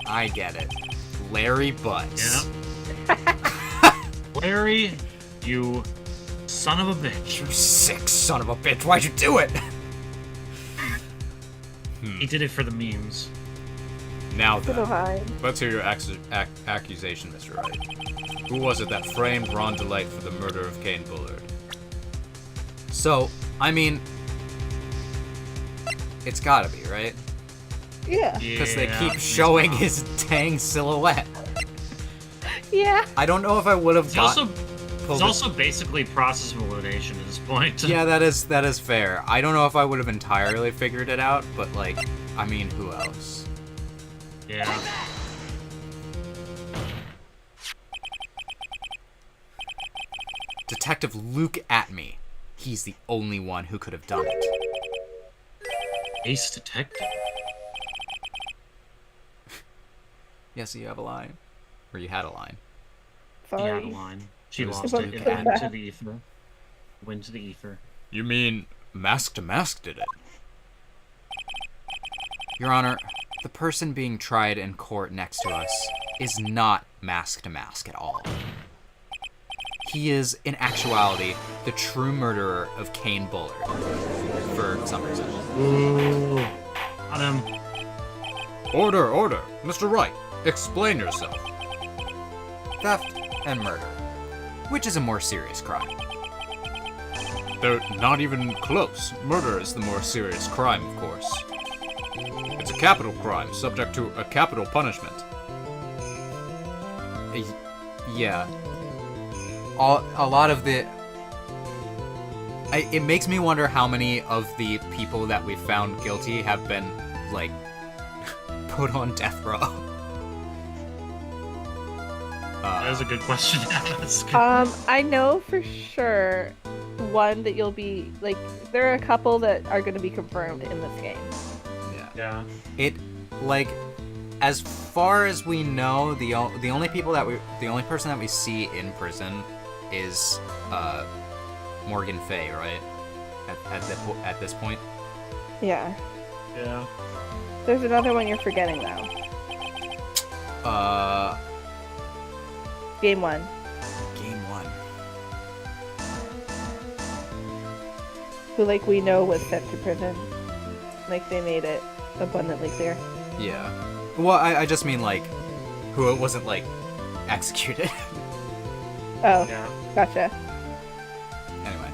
I get it. Larry Butts. Larry, you son of a bitch. You sick son of a bitch, why'd you do it? He did it for the memes. Now So then, high. let's hear your accusation, Mr. Wright. Who was it that framed Rhonda Light for the murder of Kane Bullard? So, I mean... It's gotta be, right? Yeah. Because they keep he's showing wrong. his dang silhouette. Yeah. I don't know if I would have He's also, pulled he's it- also basically process of elimination at this point. Yeah, that is fair. I don't know if I would have entirely figured it out, but like, I mean, who else? Yeah. Detective Luke Atme. He's the only one who could have done it. Ace detective. Yes, you have a line. Or you had a line. He had a Sorry. line. She It was lost Luke it. It Atme. went to the ether. Went to the ether. You mean Mask to Mask did it? Your Honor, the person being tried in court next to us is not Mask to Mask at all. He is, in actuality, the true murderer of Kane Bullard. For some reason. Ooh. Got him. Order, order. Mr. Wright, explain yourself. Theft and murder. Which is a more serious crime? They're not even close. Murder is the more serious crime, of course. It's a capital crime, subject to a capital punishment. Yeah. A lot of the... it makes me wonder how many of the people that we found guilty have been, like, put on death row. That is a good question to ask. I know for sure one that you'll be like. There are a couple that are going to be confirmed in this game. Yeah. Yeah. It, like, as far as we know, the only person that we see in prison is Morgan Fay, right? At this point. Yeah. Yeah. There's another one you're forgetting though. Game 1. Game 1. Who like we know was sent to prison. Like they made it abundantly clear. Yeah. Well, I just mean, like, who it wasn't, like, executed. Oh, Yeah. gotcha. Anyway.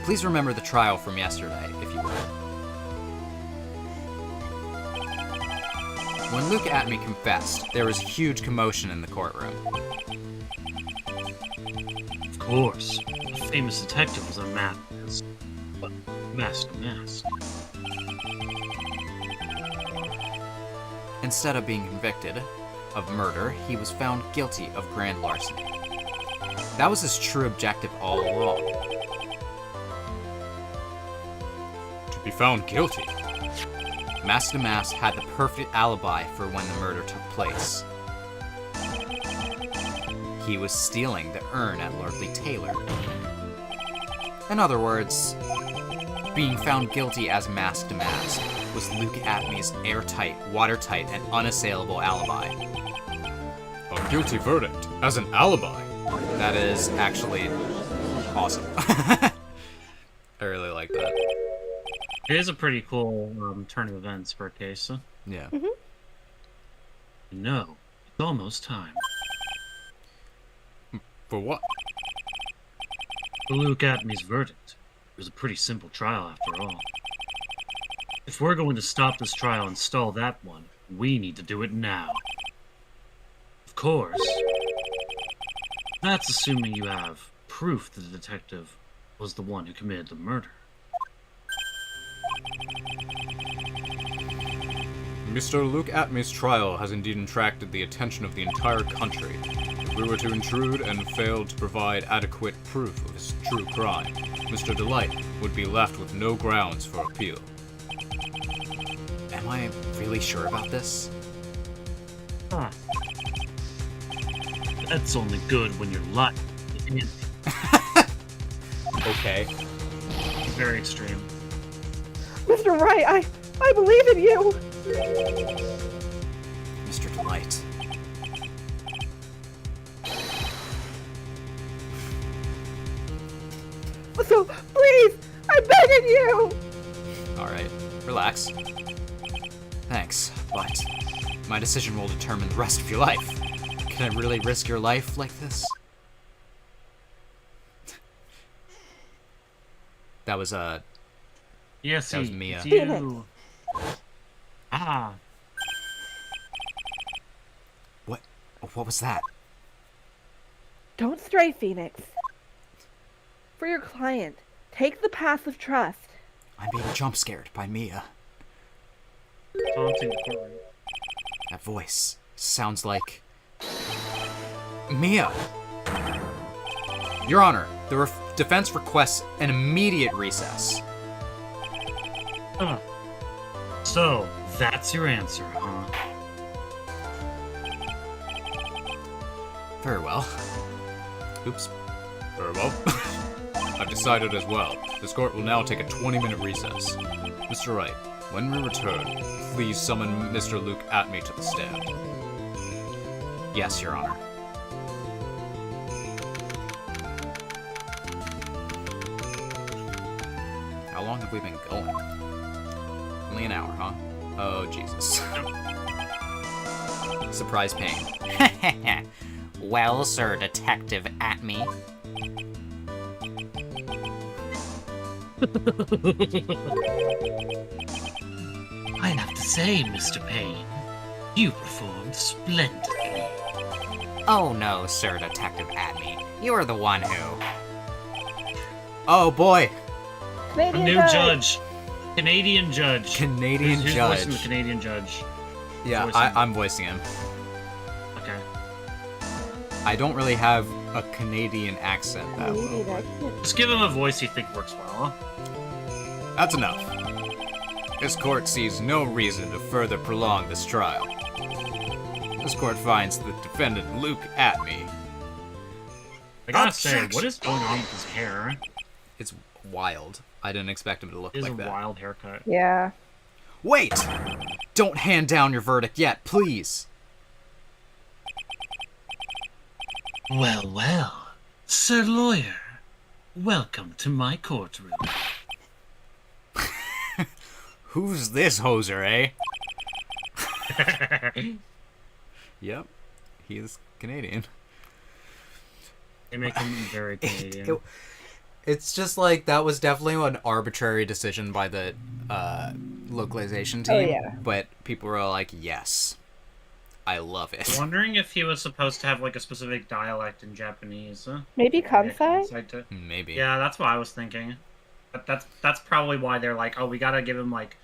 Please remember the trial from yesterday, if you will. When Luke Atme confessed, there was huge commotion in the courtroom. Of course. The famous detective was a mask to mask. Instead of being convicted of murder, he was found guilty of grand larceny. That was his true objective all along. To be found guilty. Mask to Mask had the perfect alibi for when the murder took place. He was stealing the urn at Lordly Taylor. In other words, being found guilty as Mask to Mask was Luke Atme's airtight, watertight, and unassailable alibi. A guilty verdict as an alibi. That is actually awesome. I really like that. It is a pretty cool turn of events for a case. Yeah. No, it's almost time. For what? For Luke Atme's verdict. It was a pretty simple trial after all. If we're going to stop this trial and stall that one, we need to do it now. Of course. That's assuming you have proof that the detective was the one who committed the murder. Mr. Luke Atme's trial has indeed attracted the attention of the entire country. If we were to intrude and fail to provide adequate proof of his true crime, Mr. Delight would be left with no grounds for appeal. Am I really sure about this? Huh. That's only good when you're lying. Okay. Very extreme. Mr. Wright, I believe in you. Mr. Delight. So please, I'm begging you. Alright, relax. Thanks, but my decision will determine the rest of your life. Can I really risk your life like this? That was, Yes, That was Mia. it's you. Ah, What was that? Don't stray, Phoenix. For your client, take the path of trust. I'm being jump scared by Mia. taunting the courtroom. That voice sounds like Mia. Your Honor, the defense requests an immediate recess. So, that's your answer, huh? Very well. Oops. Very well. I've decided as well. This court will now take a 20-minute recess. Mr. Wright, when we return, please summon Mr. Luke Atme to the stand. Yes, Your Honor. How long have we been going? Only an hour, huh? Oh, Jesus. Surprise pain. Well, Sir Detective Atme. I have to say, Mr. Payne, you performed splendidly. Oh no, Sir Detective Atme. You are the one who... Oh boy! A Canadian new judge. judge. Canadian judge. Canadian Who's judge. voicing the Canadian judge? Yeah, voicing him? I'm voicing him. Okay. I don't really have a Canadian accent that Canadian well. accent. Just give him a voice you think works well. That's enough. This court sees no reason to further prolong this trial. This court finds the defendant Luke Atme. I gotta say, Objection. what is going on with his hair? It's wild. I didn't expect him to look It is like a that. wild haircut. Yeah. Wait! Don't hand down your verdict yet, please! Well, well, Sir Lawyer, welcome to my courtroom. Who's this hoser, eh? Yep. He is Canadian. They make him very Canadian. It's just like, that was definitely an arbitrary decision by the localization team. Oh, yeah. But people were like, yes. I love it. Wondering if he was supposed to have like a specific dialect in Japanese. Maybe Yeah, Kansai? Kansai too. Maybe. Yeah, that's what I was thinking. That's probably why they're like, oh, we gotta give him like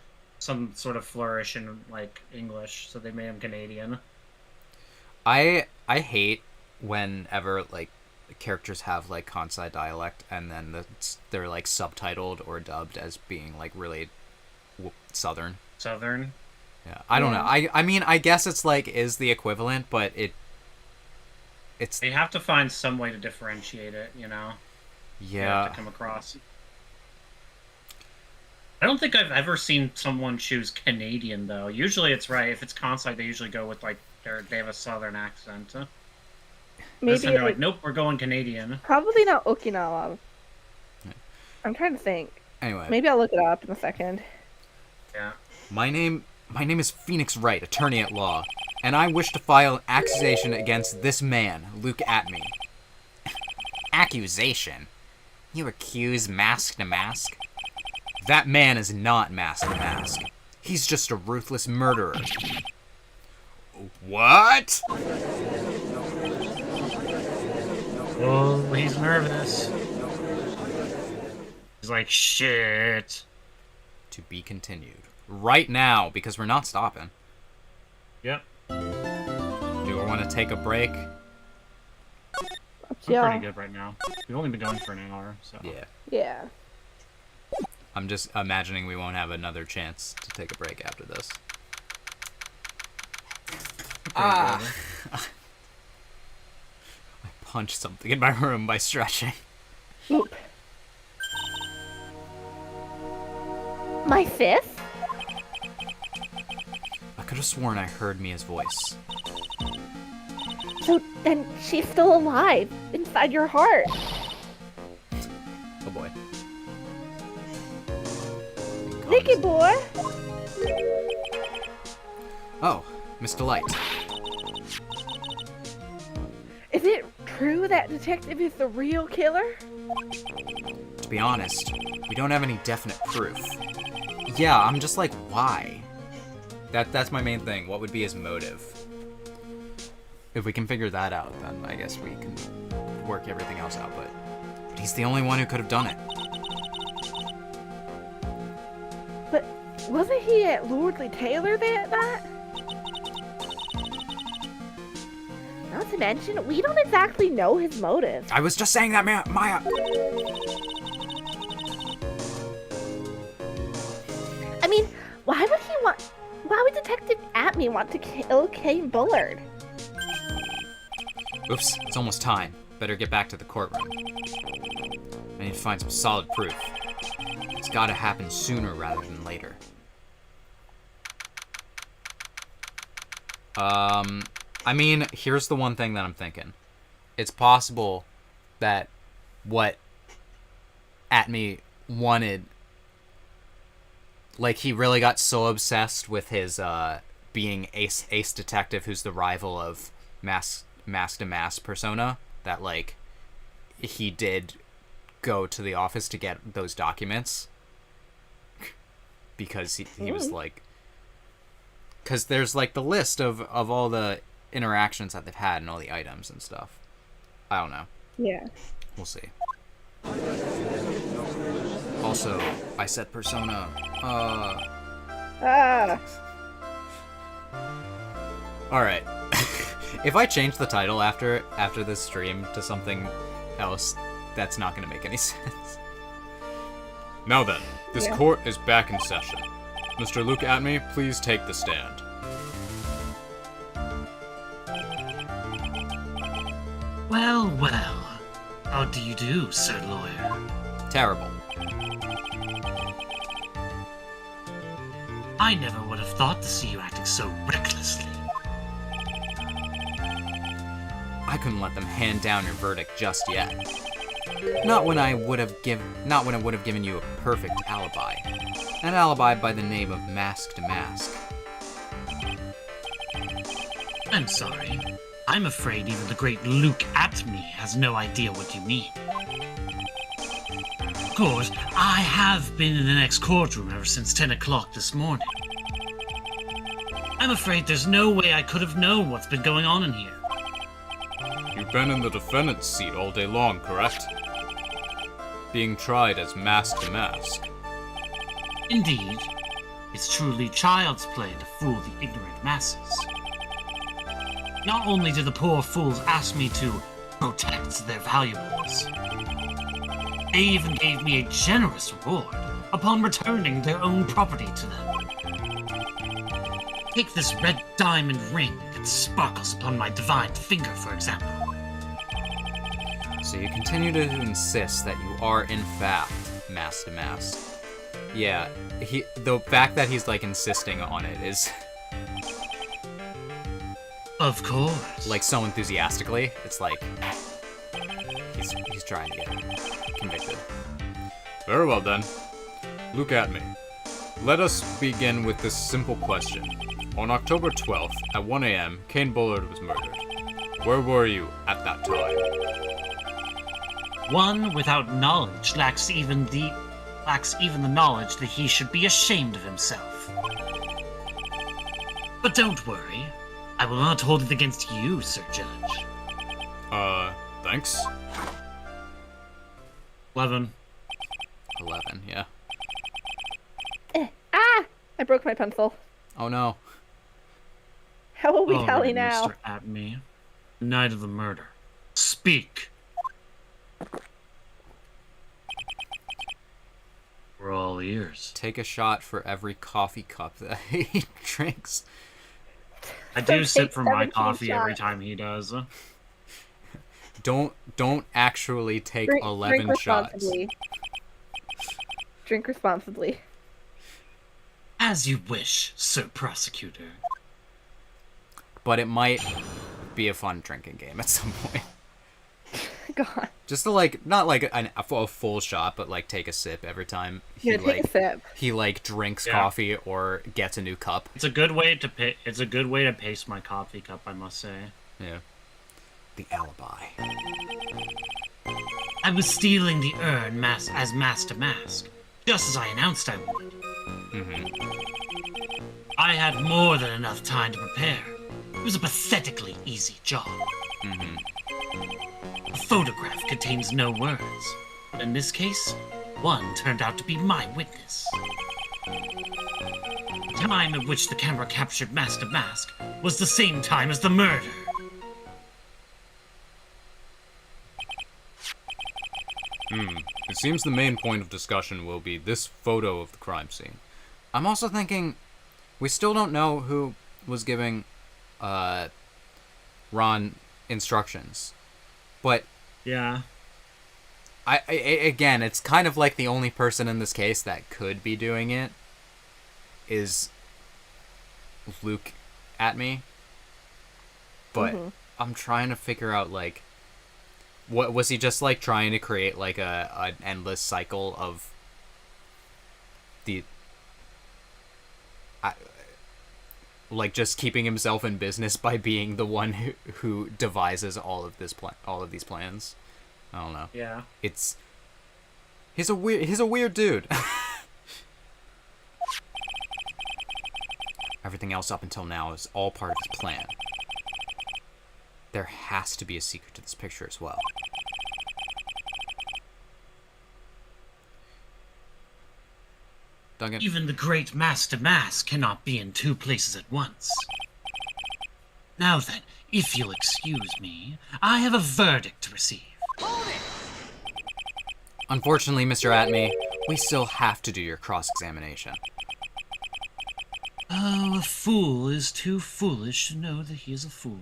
some sort of flourish in like English, so they made him Canadian. I hate whenever like characters have like Kansai dialect and then they're like subtitled or dubbed as being like really southern. Southern. Yeah, I don't know. I mean, I guess it's like is the equivalent, but it's They have to find some way to differentiate it, you know. You have yeah. to come across. I don't think I've ever seen someone choose Canadian though. Usually it's right. If it's Kansai, they usually go with like they have a southern accent. This Maybe time they're like, nope, we're going Canadian. probably not Okinawa. I'm trying to think. Anyway, Maybe I'll look it up in a second. Yeah. my name is Phoenix Wright, attorney at law, and I wish to file an accusation against this man, Luke Atme. Accusation? You accuse Mask to Mask? That man is not Mask to Mask. He's just a ruthless murderer. What? Oh, he's nervous. He's like, shit. To be continued. Right now, because we're not stopping. Yep. Do we want to take a break? I'm Yeah. pretty good right now. We've only been going for an hour, so. Yeah. Yeah. I'm just imagining we won't have another chance to take a break after this. Ah. I punched something in my room by stretching. Oop. My fifth? I could have sworn I heard Mia's voice. So then she's still alive inside your heart. Oh boy. Nicky boy! Oh, Miss Delight. Is it true that detective is the real killer? To be honest, we don't have any definite proof. Yeah, I'm just like, why? That's my main thing. What would be his motive? If we can figure that out, then I guess we can work everything else out, but he's the only one who could have done it. But wasn't he at Lordly Taylor that night? Not to mention, we don't exactly know his motive. I was just saying that, Maya. I mean, why would Detective Atme want to kill Kane Bullard? Oops, it's almost time. Better get back to the courtroom. I need to find some solid proof. It's gotta happen sooner rather than later. I mean, here's the one thing that I'm thinking. It's possible that what Atme wanted, like, he really got so obsessed with his being ace detective, who's the rival of mask to mask persona, that, like, he did go to the office to get those documents because he was like, because there's like the list of all the interactions that they've had and all the items and stuff. I don't know. Yeah. We'll see. Also, I said persona. Alright. If I change the title after this stream to something else, that's not going to make any sense. Now then, this court is back in session. Mr. Luke Atme, please take the stand. Well, well. How do you do, Sir Lawyer? Terrible. I never would have thought to see you acting so recklessly. I couldn't let them hand down your verdict just yet. Not when I would have given you a perfect alibi. An alibi by the name of Mask to Mask. I'm sorry. I'm afraid even the great Luke Atme has no idea what you mean. Of course, I have been in the next courtroom ever since 10 o'clock this morning. I'm afraid there's no way I could have known what's been going on in here. You've been in the defendant's seat all day long, correct? Being tried as mask to mask. Indeed, it's truly child's play to fool the ignorant masses. Not only did the poor fools ask me to protect their valuables, they even gave me a generous reward upon returning their own property to them. Take this red diamond ring that sparkles upon my divine finger, for example. So you continue to insist that you are, in fact, Mask to Mask. Yeah, the fact that he's, like, insisting on it is... Of course. like, so enthusiastically. It's like... He's trying to get convicted. Very well then. Look at me. Let us begin with this simple question. On October 12th, at 1 a.m., Kane Bullard was murdered. Where were you at that time? One without knowledge lacks even the knowledge that he should be ashamed of himself. But don't worry. I will not hold it against you, Sir Judge. Thanks. 11. 11, yeah. I broke my pencil. Oh no. How will we All tally right, now? Mr. Atme. The night of the murder. Speak. We're all ears. Take a shot for every coffee cup that he drinks. I do sip from my 17 coffee every shots. time he does. Don't actually take 11 drink shots. responsibly. Drink responsibly. As you wish, Sir Prosecutor. But it might be a fun drinking game at some point. God. Just to, like, not like a full shot, but like take a sip every time he Yeah, take a sip. he like drinks Yeah. coffee or gets a new cup. It's a good way to It's a good way to pace my coffee cup, I must say. Yeah. The alibi. I was stealing the urn as mask to mask, just as I announced I would. Mm-hmm. I I had more than enough time to prepare. It was a pathetically easy job. A photograph contains no words. But in this case, one turned out to be my witness. The time at which the camera captured Master Mask was the same time as the murder. It seems the main point of discussion will be this photo of the crime scene. I'm also thinking we still don't know who was giving Ron instructions. But Yeah. again, it's kind of like the only person in this case that could be doing it is Luke at me. But I'm trying to figure out, like, what was he just like trying to create like an endless cycle of the like just keeping himself in business by being the one who devises all of these plans. I don't know. Yeah. He's a weird dude. Everything else up until now is all part of his plan. There has to be a secret to this picture as well. Duncan? Even the great Master Mask cannot be in two places at once. Now then, if you'll excuse me, I have a verdict to receive. Unfortunately, Mr. Atme, we still have to do your cross-examination. Oh, a fool is too foolish to know that he is a fool.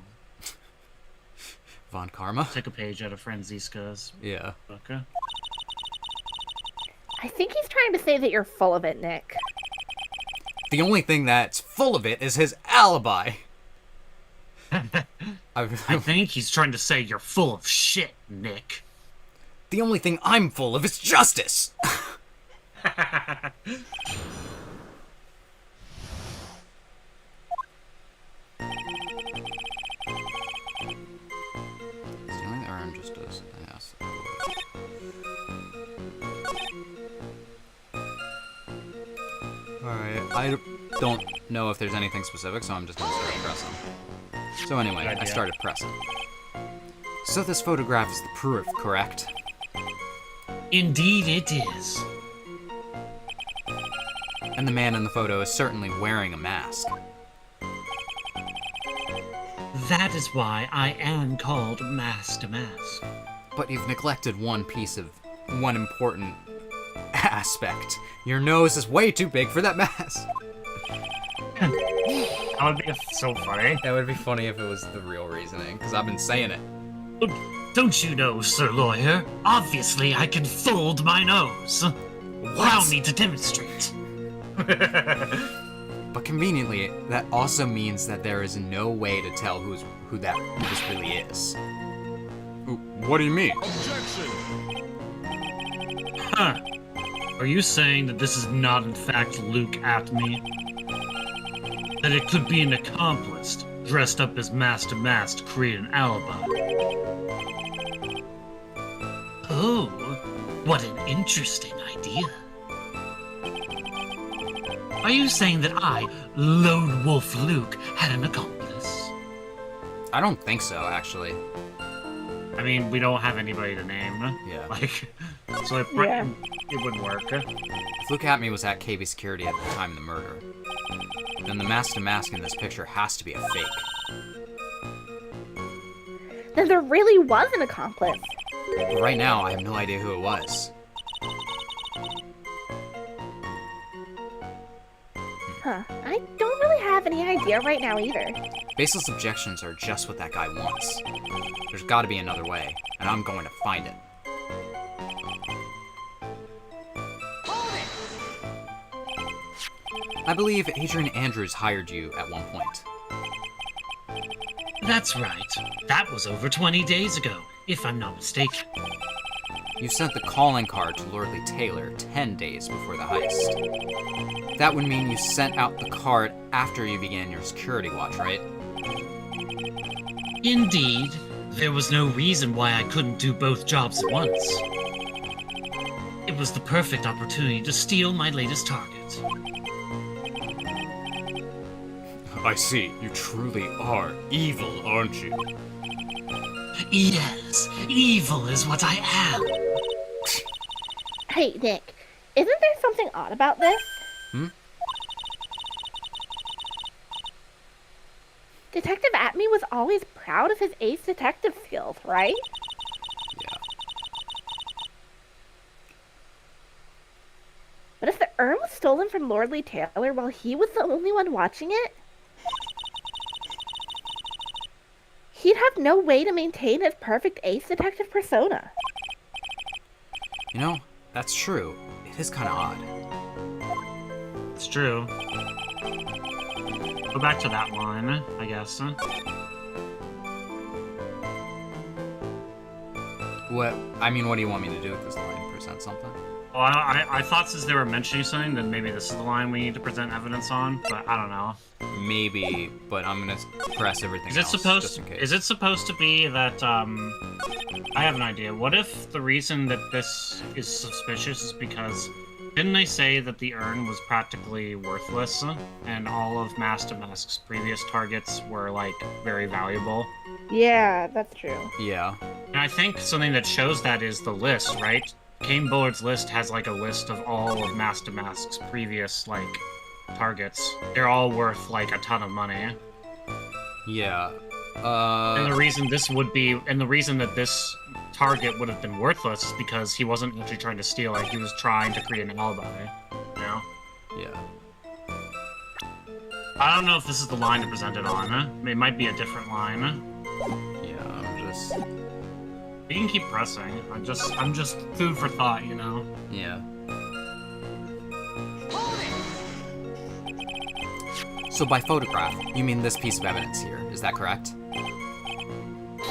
Von Karma? Take a page out of Franziska's Yeah. book. I think he's trying to say that you're full of it, Nick. The only thing that's full of it is his alibi. I think he's trying to say you're full of shit, Nick. The only thing I'm full of is justice. Stealing the urn just does. Yes. Alright, I don't know if there's anything specific, so I'm just gonna start pressing. So anyway, Good I idea. started pressing. So this photograph is the proof, correct? Indeed it is. And the man in the photo is certainly wearing a mask. That is why I am called Master Mask. But you've neglected one important aspect. Your nose is way too big for that mask. That would be so funny. That would be funny if it was the real reasoning, because I've been saying it. Don't you know, Sir Lawyer? Obviously, I can fold my nose. Allow me to demonstrate. But conveniently, that also means that there is no way to tell who this really is. What do you mean? Huh. Are you saying that this is not in fact Luke Atme? That it could be an accomplice dressed up as Master Mask to create an alibi? Oh, what an interesting idea. Are you saying that I, Lone Wolf Luke, had an accomplice? I don't think so, actually. I mean, we don't have anybody to name. Yeah. Like, so it wouldn't work. If Luke Atme was at KB Security at the time of the murder, then the Master Mask in this picture has to be a fake. Then there really was an accomplice. But right now, I have no idea who it was. Huh. I don't really have any idea right now either. Baseless objections are just what that guy wants. There's gotta be another way, and I'm going to find it. I believe Adrian Andrews hired you at one point. That's right. That was over 20 days ago, if I'm not mistaken. You sent the calling card to Lordly Taylor 10 days before the heist. That would mean you sent out the card after you began your security watch, right? Indeed, there was no reason why I couldn't do both jobs at once. It was the perfect opportunity to steal my latest target. I see. You truly are evil, aren't you? Yes, evil is what I am. Hey, Nick, isn't there something odd about this? Detective Atme was always proud of his ace detective skills, right? Yeah. But if the urn was stolen from Lordly Taylor while he was the only one watching it, he'd have no way to maintain his perfect ace detective persona. You know, that's true. It is kind of odd. It's true. Go back to that line, I guess. What do you want me to do with this line? Present something? Well, I thought since they were mentioning something, then maybe this is the line we need to present evidence on, but I don't know. Maybe, but I'm gonna press everything Is it else just in case. Is it supposed to be that, I have an idea. What if the reason that this is suspicious is because didn't they say that the urn was practically worthless and all of Master Mask's previous targets were, like, very valuable? Yeah, that's true. Yeah. And I think something that shows that is the list, right? Kane Bullard's list has, like, a list of all of Master Mask's previous, like, targets. They're all worth, like, a ton of money. Yeah. And the reason that this target would have been worthless is because he wasn't actually trying to steal it, he was trying to create an alibi, you know? Yeah. I don't know if this is the line to present it on. It might be a different line. Yeah, I'm just... You can keep pressing. I'm just food for thought, you know? Yeah. So by photograph, you mean this piece of evidence here, is that correct?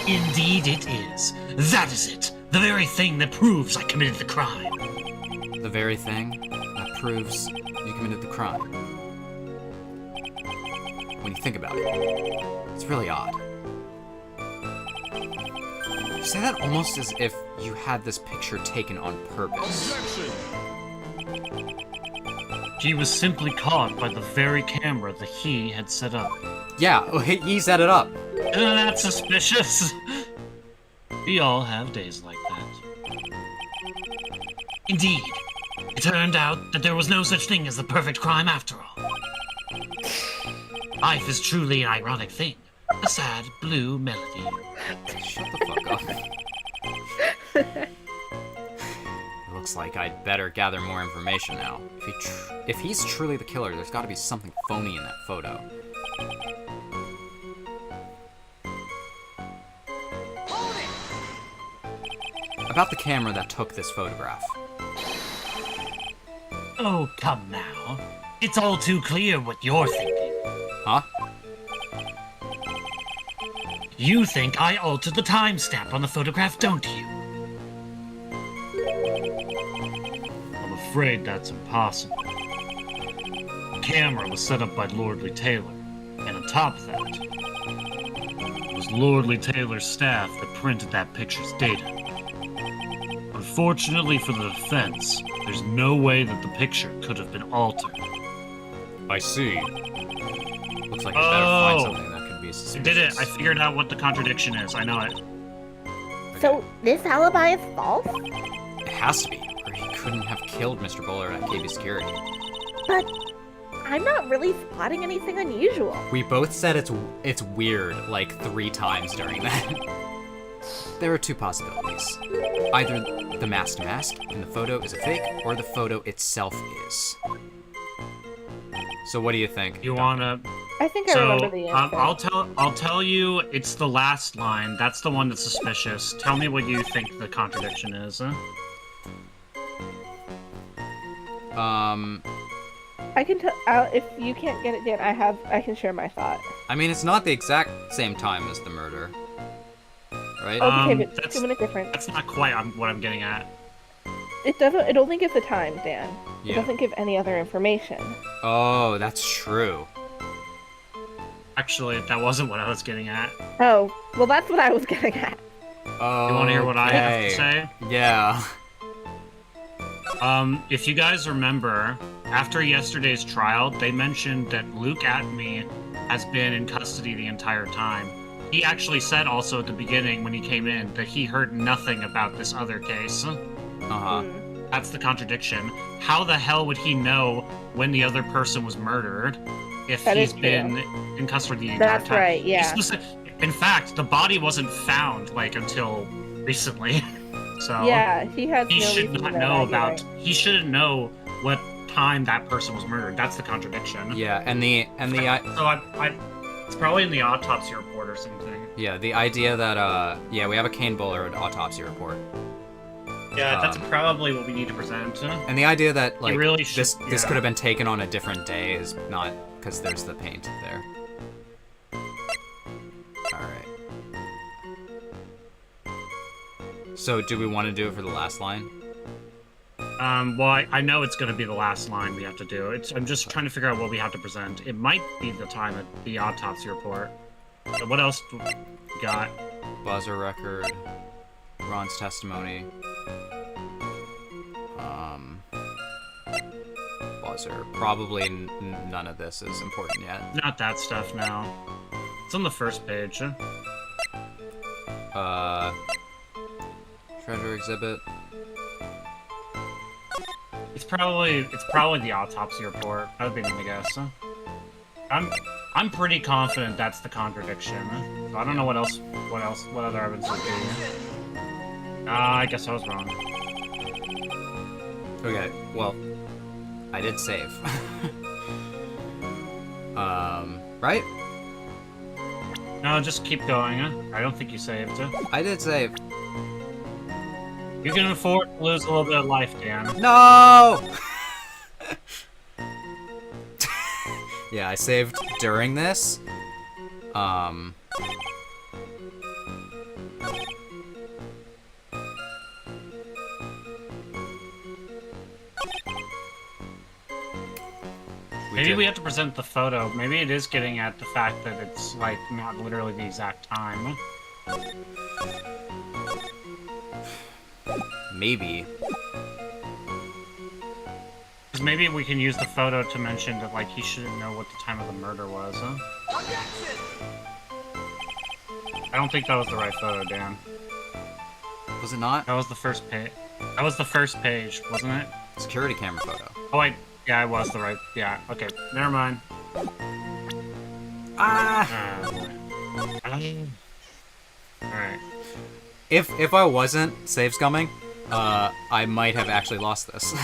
Indeed it is. That is it. The very thing that proves I committed the crime. The very thing that proves you committed the crime. When you think about it, it's really odd. You say that almost as if you had this picture taken on purpose. He was simply caught by the very camera that he had set up. Yeah, he set it up. Isn't that suspicious? We all have days like that. Indeed. It turned out that there was no such thing as the perfect crime after all. Life is truly an ironic thing. A sad blue melody. Shut the fuck up. It looks like I'd better gather more information now. If he's truly the killer, there's gotta be something phony in that photo. About the camera that took this photograph. Oh, come now. It's all too clear what you're thinking. Huh? You think I altered the timestamp on the photograph, don't you? I'm afraid that's impossible. The camera was set up by Lordly Taylor, and on top of that, it was Lordly Taylor's staff that printed that picture's data. Unfortunately for the defense, there's no way that the picture could have been altered. I see. Looks like I better find something that could be I suspicious. did it. I figured out what the contradiction is. I know it. So, this alibi is false? It has to be, or he couldn't have killed Mr. Bullard at KB Security. But I'm not really spotting anything unusual. We both said it's weird like 3 times during that. There are 2 possibilities. Either the masked mask in the photo is a fake, or the photo itself is. So what do you think? You wanna? I think I So remember the answer. I'll tell you. It's the last line. That's the one that's suspicious. Tell me what you think the contradiction is. I can tell if you can't get it, Dan. I can share my thought. I mean, it's not the exact same time as the murder, right? Okay, but that's- 2 minutes different. That's not quite what I'm getting at. It doesn't. It only gives the time, Dan. It Yeah. doesn't give any other information. Oh, that's true. Actually, that wasn't what I was getting at. Oh, well, that's what I was getting at. Oh. You want to hear what I have to say? Yeah. If you guys remember, after yesterday's trial, they mentioned that Luke Atme has been in custody the entire time. He actually said also at the beginning when he came in that he heard nothing about this other case. Uh-huh. That's the contradiction. How the hell would he know when the other person was murdered if That he's is true. been in custody the entire That's time? right, yeah. In fact, the body wasn't found like until recently. So Yeah, he has he no should reason not to know argue, about. right? He shouldn't know what time that person was murdered. That's the contradiction. Yeah, and the So it's probably in the autopsy report or something. yeah, the idea that yeah, we have a Kane Bullard autopsy report. Yeah, that's Um, probably what we need to present. And the idea that like really should- this yeah. could have been taken on a different day is not because there's the paint there. All right. So do we want to do it for the last line? Well, I know it's going to be the last line we have to do. I'm just trying to figure out what we have to present. It might be the time of the autopsy report. So what else do we got? Buzzer record, Ron's testimony. Buzzer. Probably none of this is important yet. Not that stuff now. It's on the first page. Treasure exhibit. It's probably the autopsy report. That would be my guess. I'm pretty confident that's the contradiction. So I don't know what other evidence would be. I guess I was wrong. Okay, well, I did save. Right? No, just keep going. I don't think you saved. I did save. You can afford to lose a little bit of life, Dan. No! Yeah, I saved during this. Maybe we have to present the photo. Maybe it is getting at the fact that it's, like, not literally the exact time. Maybe. Because maybe we can use the photo to mention that, like, he shouldn't know what the time of the murder was, I don't think that was the right photo, Dan. Was it not? That was the first page. That was the first page, wasn't it? Security camera photo. Oh, wait. Yeah, it was the right... Yeah, okay. Never mind. Ah! Alright. If I wasn't save scumming, I might have actually lost this.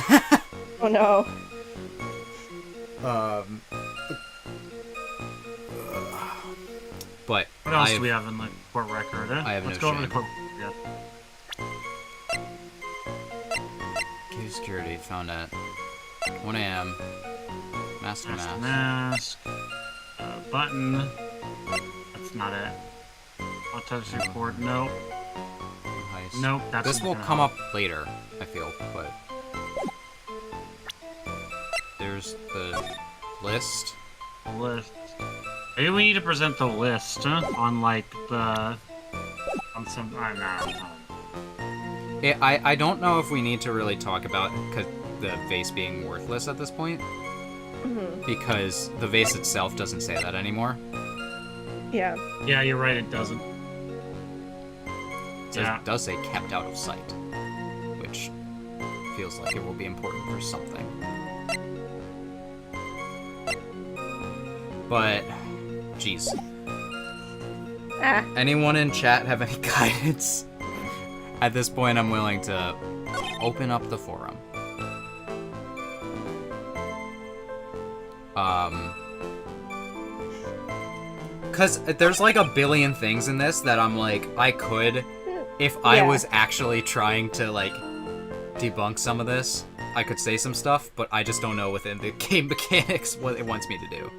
Oh no. But What else do we have in the court record? I have Let's no go over the shame. court record. Key security found at 1 a.m. Mask to mask. Mask. Button. That's not it. Autopsy report. Nope. Heist. Nope. That's This will not come up later, I feel, but there's the list. the list. Maybe we need to present the list on like the on some. I don't know. I don't know if we need to really talk about the vase being worthless at this point, because the vase itself doesn't say that anymore. Yeah. Yeah, you're right. It doesn't. It does say kept out of sight, which feels like it will be important for something. But, jeez. Ah. Anyone in chat have any guidance? At this point, I'm willing to open up the forum. Because there's like a billion things in this that I'm like, I could, if I Yeah. was actually trying to like debunk some of this, I could say some stuff, but I just don't know within the game mechanics what it wants me to do.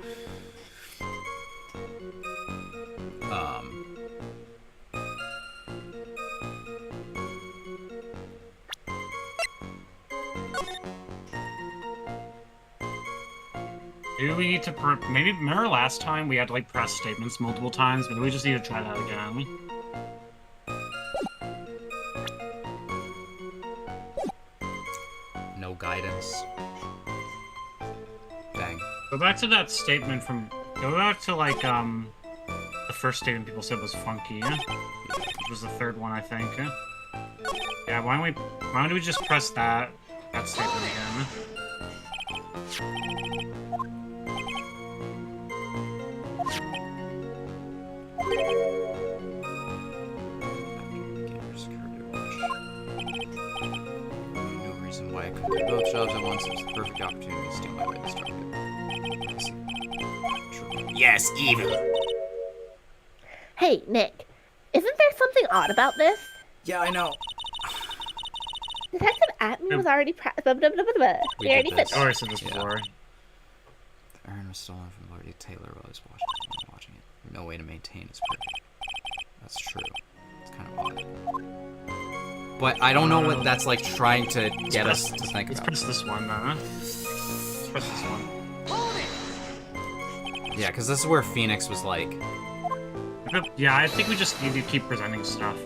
Maybe we need to. Maybe remember last time we had to like press statements multiple times. Maybe we just need to try that again. No guidance. Go back to that statement from. Go back to like the first statement people said was funky. Which was the third one, I think. Yeah. Why don't we just press that statement again? No reason why I couldn't do both jobs at once. It's the perfect opportunity to steal my latest target. True. Yes, evil. Hey, Nick. Isn't there something odd about this? Yeah, I know. Detective Atme was already blah, blah, blah, blah, blah. We We already did said this. I already said this Yeah. before. The urn was stolen from Lord Taylor while he was watching it. No way to maintain his perfect. That's true. It's kind of odd. But I don't know what that's like trying to get us to think Let's about. press this one, Let's press this one. Yeah, because this is where Phoenix was like, Yeah, I think we just need to keep presenting stuff.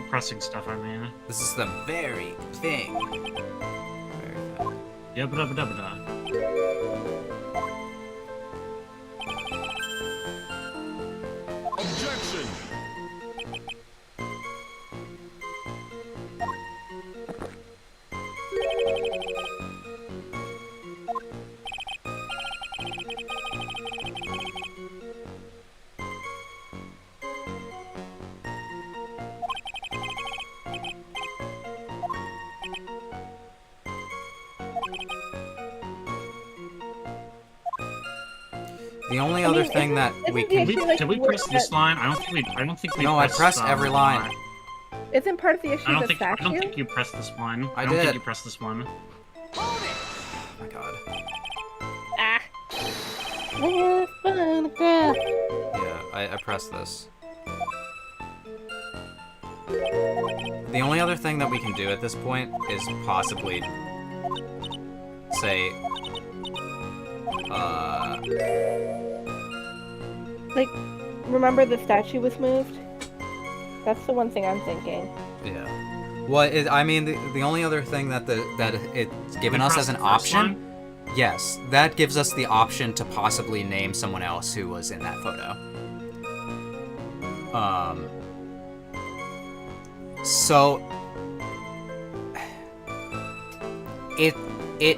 Pressing stuff, I mean. this is the very thing. Very thing. Yeah, blah. Objection! The only other thing that we isn't the can. issue, like, Did we with press this line? I don't think we. No, I pressed, pressed every line. Isn't part of the issue I don't the think. I statue? don't think you pressed this one. I don't did. think you pressed this one. Oh my god. Ah. Yeah, I pressed this. The only other thing that we can do at this point is possibly say, Like, remember the statue was moved? That's the one thing I'm thinking. yeah. Well, I mean, the only other thing that it's given We us press pressed as an the first option, line? yes, that gives us the option to possibly name someone else who was in that photo. So it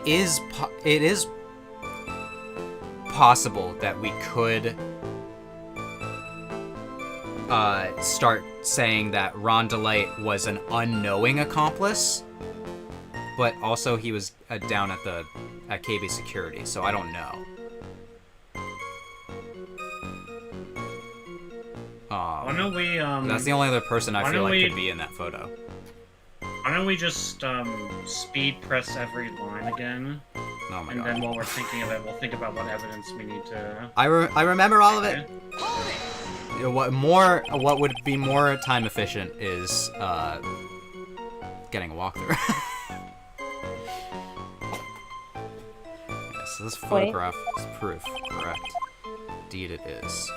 is possible that we could start saying that Ron Delight was an unknowing accomplice, but also he was down at KB Security, so I don't know. Why don't we That's the only other person I why feel don't like we- could be in that photo. Why don't we just speed press every line again, Oh my and god. then while we're thinking of it, we'll think about what evidence we need to. I remember all of it. Okay. You know, what would be more time efficient is getting a walkthrough. Yeah, so this photograph is proof, correct? Indeed it is.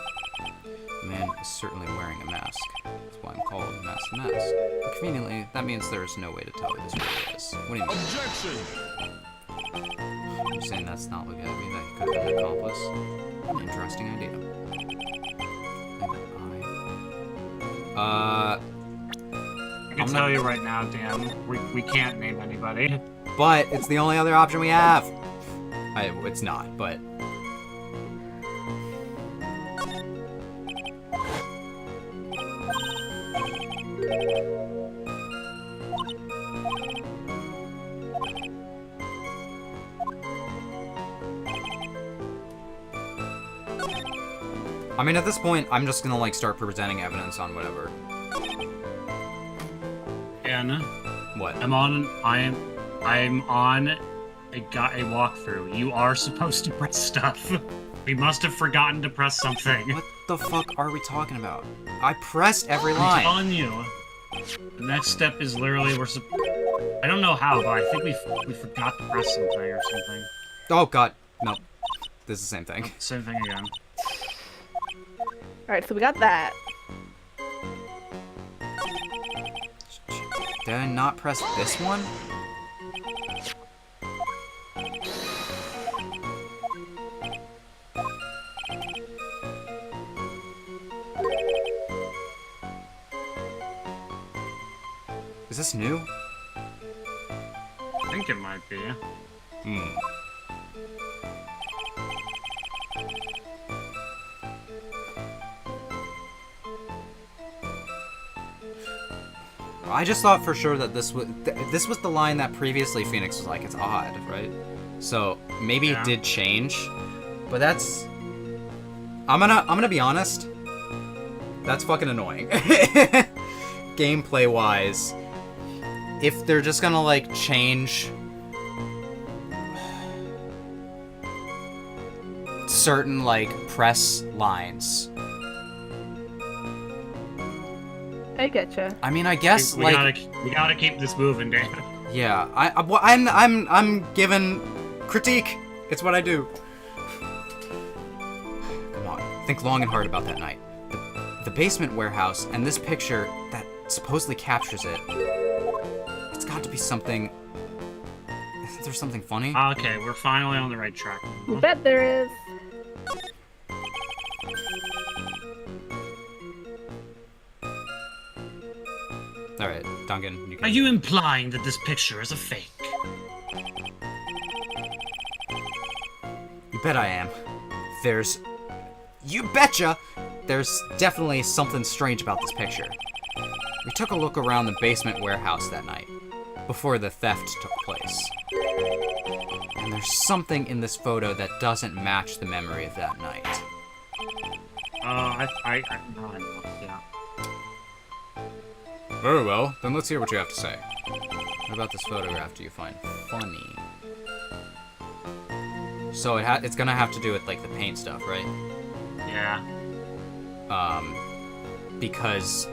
The man is certainly wearing a mask. That's why I'm called Mask the Mask. But conveniently, that means there is no way to tell who this really is. What do you mean? Objection! You're saying that's not legitimate, that he could have been an accomplice? An interesting idea. I can I'm tell not- you right now, Dan, we can't name anybody. But it's the only other option we have. It's not, but I mean, at this point, I'm just gonna like start presenting evidence on whatever. Dan, What? I'm on a walkthrough. You are supposed to press stuff. We must have forgotten to press something. What the fuck are we talking about? I pressed every I'm line. telling you. The next step is literally I don't know how, but I think we forgot to press something or something. Oh god, no. This is the same thing. Same thing again. Alright, so we got that. Did I not press this one? Is this new? I think it might be. I just thought for sure that this was the line that previously Phoenix was like, it's odd, right? So maybe it did change, but that's. I'm gonna be honest. That's fucking annoying. Gameplay wise, if they're just gonna like change certain like press lines. I getcha. I mean, I guess We gotta keep this moving, Dan. yeah. I'm given critique. It's what I do. Come on, think long and hard about that night. The basement warehouse and this picture that supposedly captures it. It's got to be something. Isn't there something funny? Okay, we're finally on the right track. You bet there is. All right, Duncan. You can... Are you implying that this picture is a fake? You bet I am. You betcha! There's definitely something strange about this picture. We took a look around the basement warehouse that night, before the theft took place. And there's something in this photo that doesn't match the memory of that night. I know, yeah. Very well, then let's hear what you have to say. What about this photograph do you find funny? So it's gonna have to do with, like, the paint stuff, right? Yeah. Because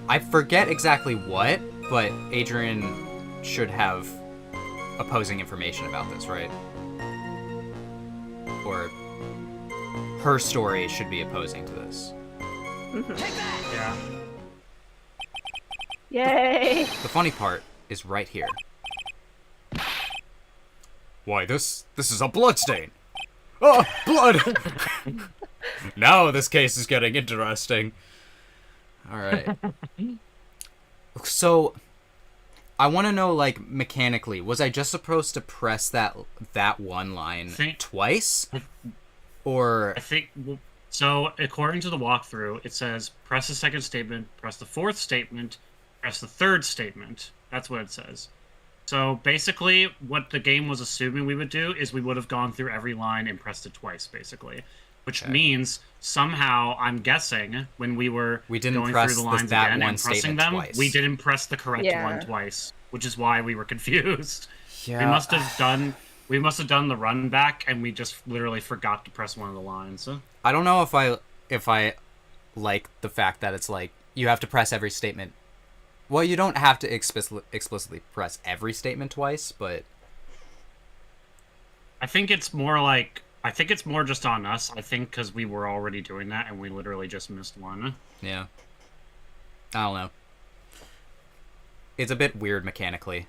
I forget exactly what, but Adrian should have opposing information about this, right? Or her story should be opposing to this. Yeah. Yay! The funny part is right here. Why, this is a bloodstain! Oh, blood! Now this case is getting interesting. Alright. So, I want to know, like, mechanically, was I just supposed to press that one line twice? Or... I think... So, according to the walkthrough, it says, press the second statement, press the fourth statement, press the third statement. That's what it says. So, basically, what the game was assuming we would do is we would have gone through every line and pressed it twice, basically. Which means, somehow, I'm guessing, when we didn't going press through the lines that again one and pressing statement them, twice. we didn't press the correct one twice. Which is why we were confused. Yeah. We must have done the run back, and we just literally forgot to press one of the lines. I don't know if I like the fact that it's like you have to press every statement. Well, you don't have to explicitly press every statement twice, but I think it's more just on us. I think because we were already doing that, and we literally just missed one. yeah. I don't know. It's a bit weird mechanically.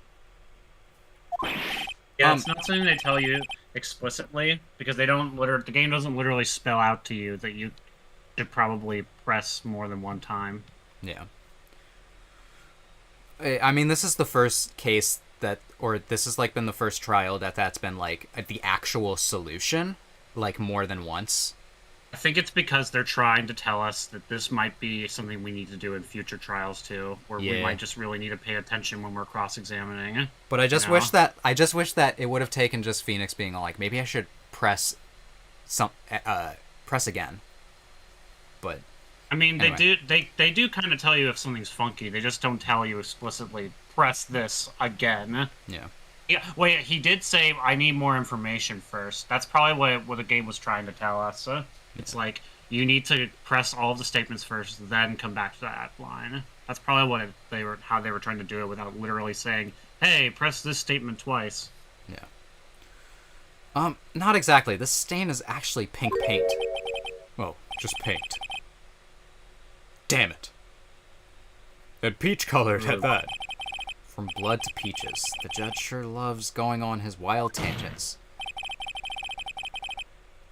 Yeah, it's not something they tell you explicitly because they don't the game doesn't literally spell out to you that you should probably press more than one time. Yeah. I mean, this is the first case this has like been the first trial that's been like the actual solution, like more than once. I think it's because they're trying to tell us that this might be something we need to do in future trials too, where we might just really need to pay attention when we're cross-examining. But I just wish that it would have taken just Phoenix being like, maybe I should press again. But I mean, anyway. they do kind of tell you if something's funky. They just don't tell you explicitly press this again. Yeah. Yeah. Wait, he did say I need more information first. That's probably what the game was trying to tell us. It's like you need to press all of the statements first, then come back to that line. That's probably how they were trying to do it without literally saying, "Hey, press this statement twice." Yeah. Not exactly. This stain is actually pink paint. Well, just paint. Damn it. And peach-colored at that. From blood to peaches, the judge sure loves going on his wild tangents.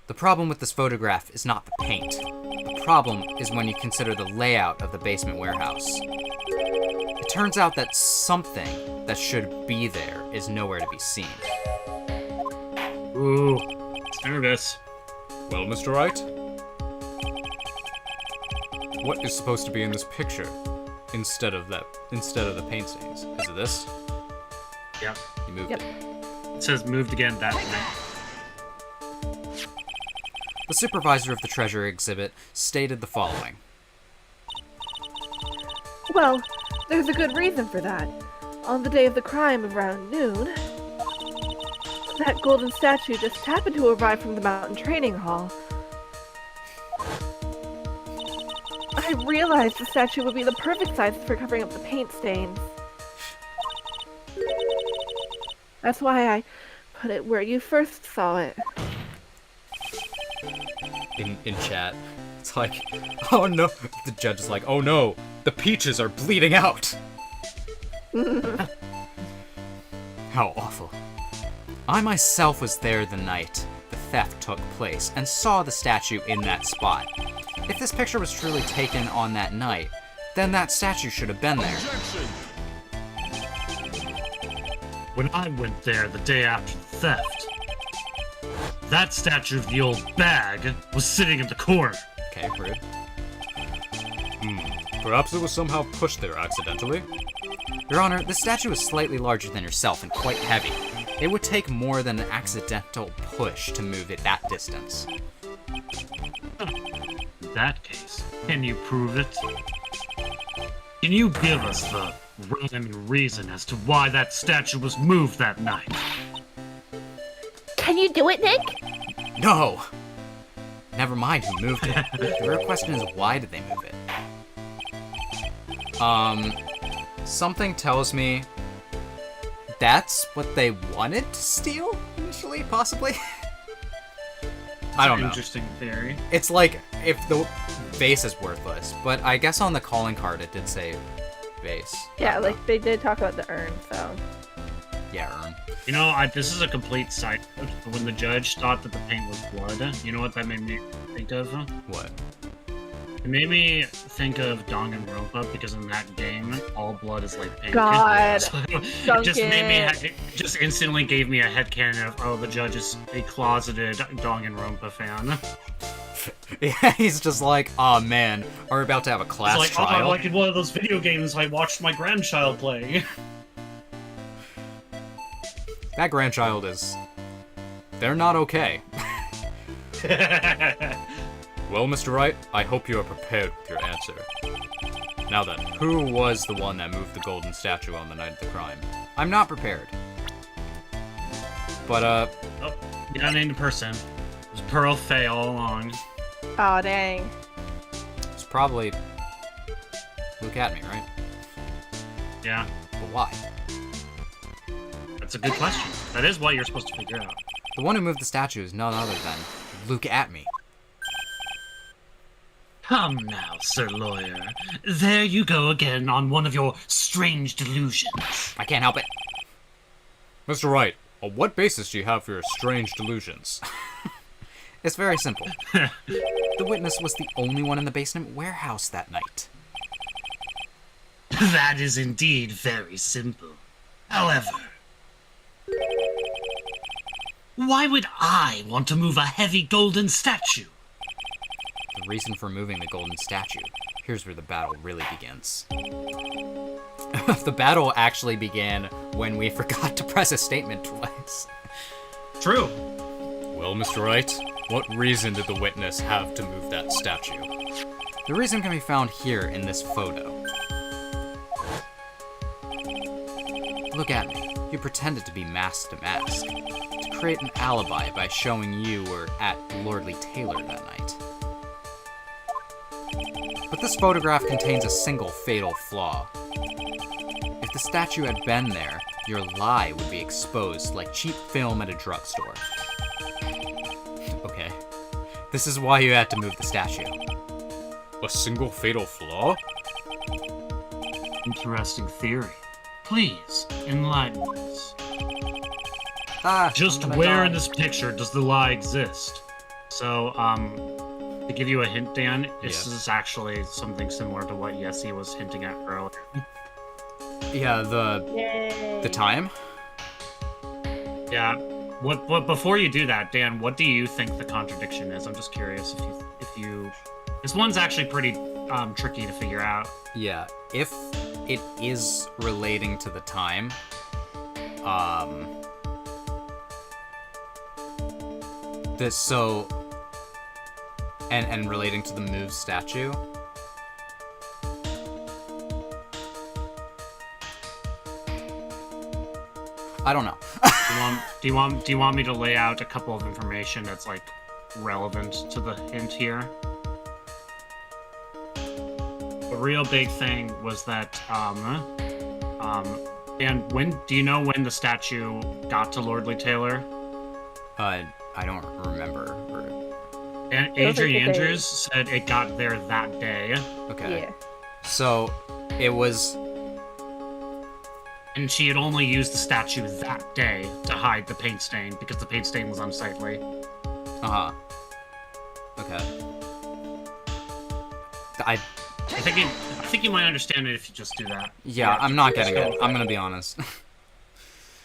The problem with this photograph is not the paint. The problem is when you consider the layout of the basement warehouse. It turns out that something that should be there is nowhere to be seen. Ooh, it's nervous. Well, Mr. Wright? What is supposed to be in this picture instead of the paint stains? Is it this? Yep. You moved Yep. it. It says moved again that night. The supervisor of the treasure exhibit stated the following. Well, there's a good reason for that. On the day of the crime around noon, that golden statue just happened to arrive from the mountain training hall. I realized the statue would be the perfect size for covering up the paint stains. That's why I put it where you first saw it. In chat, it's like, oh no, the judge is like, oh no, the peaches are bleeding out. How awful. I myself was there the night the theft took place and saw the statue in that spot. If this picture was truly taken on that night, then that statue should have been there. When I went there the day after the theft, that statue of the old bag was sitting in the corner. Okay, rude. Perhaps it was somehow pushed there accidentally. Your Honor, the statue is slightly larger than yourself and quite heavy. It would take more than an accidental push to move it that distance. In that case, can you prove it? Can you give us the rhyme and reason as to why that statue was moved that night? Can you do it, Nick? No! Never mind who moved it. The real question is, why did they move it? Something tells me that's what they wanted to steal initially, possibly? I don't know. Interesting theory. It's like, if the vase is worthless, but I guess on the calling card it did say vase. Yeah, like they did talk about the urn, so. Yeah, urn. You know, this is a complete side note. When the judge thought that the paint was blood, you know what that made me think of? What? It made me think of Danganronpa because in that game, all blood is like pink. God. So it Dunk just made me, it. it just instantly gave me a headcanon of, oh, the judge is a closeted Danganronpa fan. Yeah, he's just like, oh man, we're about to have a class It's like, trial. oh, like in one of those video games I watched my grandchild play. That grandchild is... They're not okay. Well, Mr. Wright, I hope you are prepared with your answer. Now then, who was the one that moved the golden statue on the night of the crime? I'm not prepared. But, Oh, you got named a person. It was Pearl Fey all along. Aw, dang. It's probably Luke at me, right? Yeah, But why? that's a good question. That is what you're supposed to figure out. The one who moved the statue is none other than Luke at me. Come now, Sir Lawyer. There you go again on one of your strange delusions. I can't help it. Mr. Wright, on what basis do you have for your strange delusions? It's very simple. The witness was the only one in the basement warehouse that night. That is indeed very simple. However, why would I want to move a heavy golden statue? The reason for moving the golden statue. Here's where the battle really begins. The battle actually began when we forgot to press a statement twice. True. Well, Mr. Wright, what reason did the witness have to move that statue? The reason can be found here in this photo. Look at me. You pretended to be mask to mask, to create an alibi by showing you were at Lordly Taylor that night. But this photograph contains a single fatal flaw. If the statue had been there, your lie would be exposed like cheap film at a drugstore. Okay. This is why you had to move the statue. A single fatal flaw? Interesting theory. Please, enlighten us. Just I'm gonna where die. in this picture does the lie exist? So, to give you a hint, Dan, this Yeah. is actually something similar to what Yessie was hinting at earlier. Yeah, the time? Yeah. What before you do that, Dan, what do you think the contradiction is? I'm just curious if you this one's actually pretty tricky to figure out. Yeah, if it is relating to the time, this so and relating to the move statue. I don't know. Do you want me to lay out a couple of information that's like relevant to the hint here? The real big thing was that and when do you know when the statue got to Lordly Taylor? I don't remember. And It was like Adrian the day. Andrews said it got there that day, Okay. Yeah. So it was and she had only used the statue that day to hide the paint stain because the paint stain was unsightly. Okay. I I think you might understand it if you just do that. yeah, I'm not getting it. I'm gonna be honest.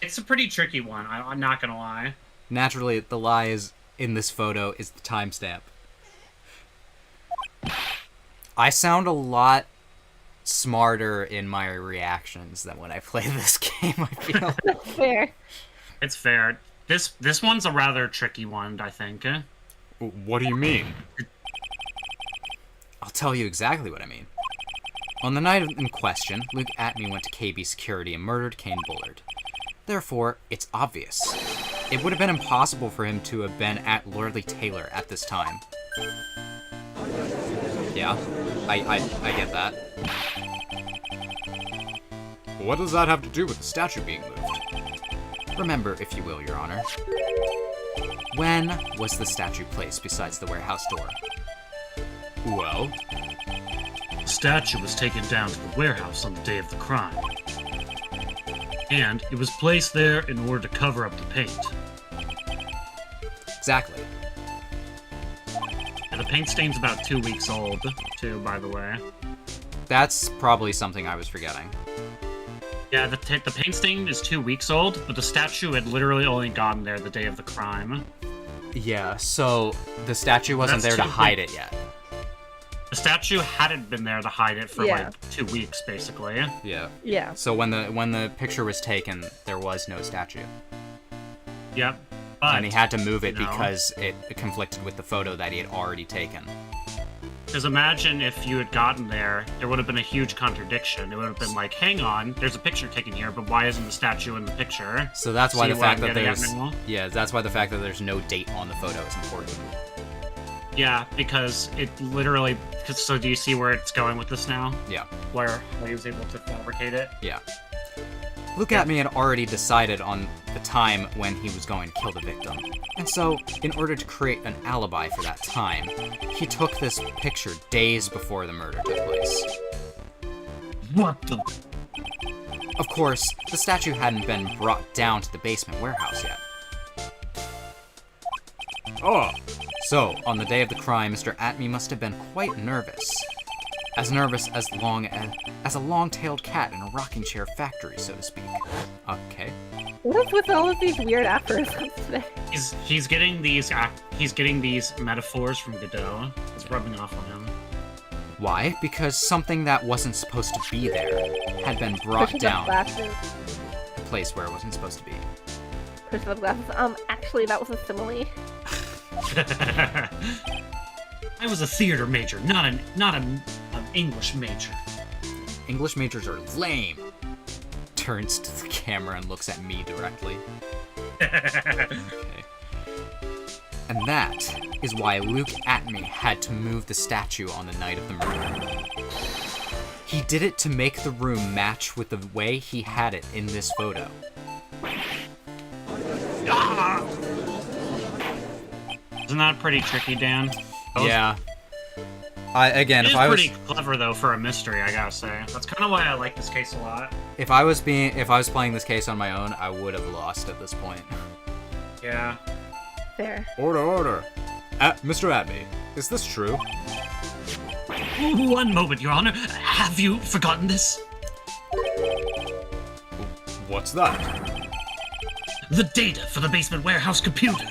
It's a pretty tricky one. I'm not gonna lie. Naturally, the lie is in this photo is the timestamp. I sound a lot smarter in my reactions than when I play this game, I feel. Fair. It's fair. This one's a rather tricky one, I think. What do you mean? I'll tell you exactly what I mean. On the night in question, Luke Atney went to KB Security and murdered Kane Bullard. Therefore, it's obvious. It would have been impossible for him to have been at Lordly Taylor at this time. Yeah, I get that. What does that have to do with the statue being moved? Remember, if you will, Your Honor. When was the statue placed besides the warehouse door? Well, The statue was taken down to the warehouse on the day of the crime. And it was placed there in order to cover up the paint. Exactly. And the paint stain's about 2 weeks old, too, by the way. That's probably something I was forgetting. Yeah, the paint stain is 2 weeks old, but the statue had literally only gotten there the day of the crime. Yeah, so the statue wasn't That's there to too hide big. it yet. The statue hadn't been there to hide it for Yeah. like 2 weeks, basically. Yeah. Yeah. So when the picture was taken, there was no statue. Yep. But, And he had to move it you know, because it conflicted with the photo that he had already taken. Because imagine if you had gotten there, there would have been a huge contradiction. It would have been like, hang on, there's a picture taken here, but why isn't the statue in the picture? So that's why See the what fact I'm that getting at, there's Manuel? that's why the fact that there's no date on the photo is important. Yeah, because it literally... So do you see where it's going with this now? Yeah. Where he was able to fabricate it? Yeah. Luke Atney had already decided on the time when he was going to kill the victim. And so, in order to create an alibi for that time, he took this picture days before the murder took place. What the? Of course, the statue hadn't been brought down to the basement warehouse yet. oh, So, on the day of the crime, Mr. Atney must have been quite nervous. As nervous as a long-tailed cat in a rocking chair factory, so to speak. Okay. What is with all of these weird aphorisms today? He's getting these metaphors from Godot. It's rubbing off on him. Why? Because something that wasn't supposed to be there had been brought Pushing up down glasses. a place where it wasn't supposed to be. Pushing up glasses. Actually, that was a simile. I was a theater major, not an English major. English majors are lame. Turns to the camera and looks at me directly. Okay. And that is why Luke Atney had to move the statue on the night of the murder. He did it to make the room match with the way he had it in this photo. Isn't that pretty tricky, Dan? Yeah. It If is I was pretty clever though for a mystery, I gotta say. That's kind of why I like this case a lot. if I was playing this case on my own, I would have lost at this point. Yeah. There. order. Mr. Atney, is this true? One moment, Your Honor. Have you forgotten this? What's that? The data for the basement warehouse computer.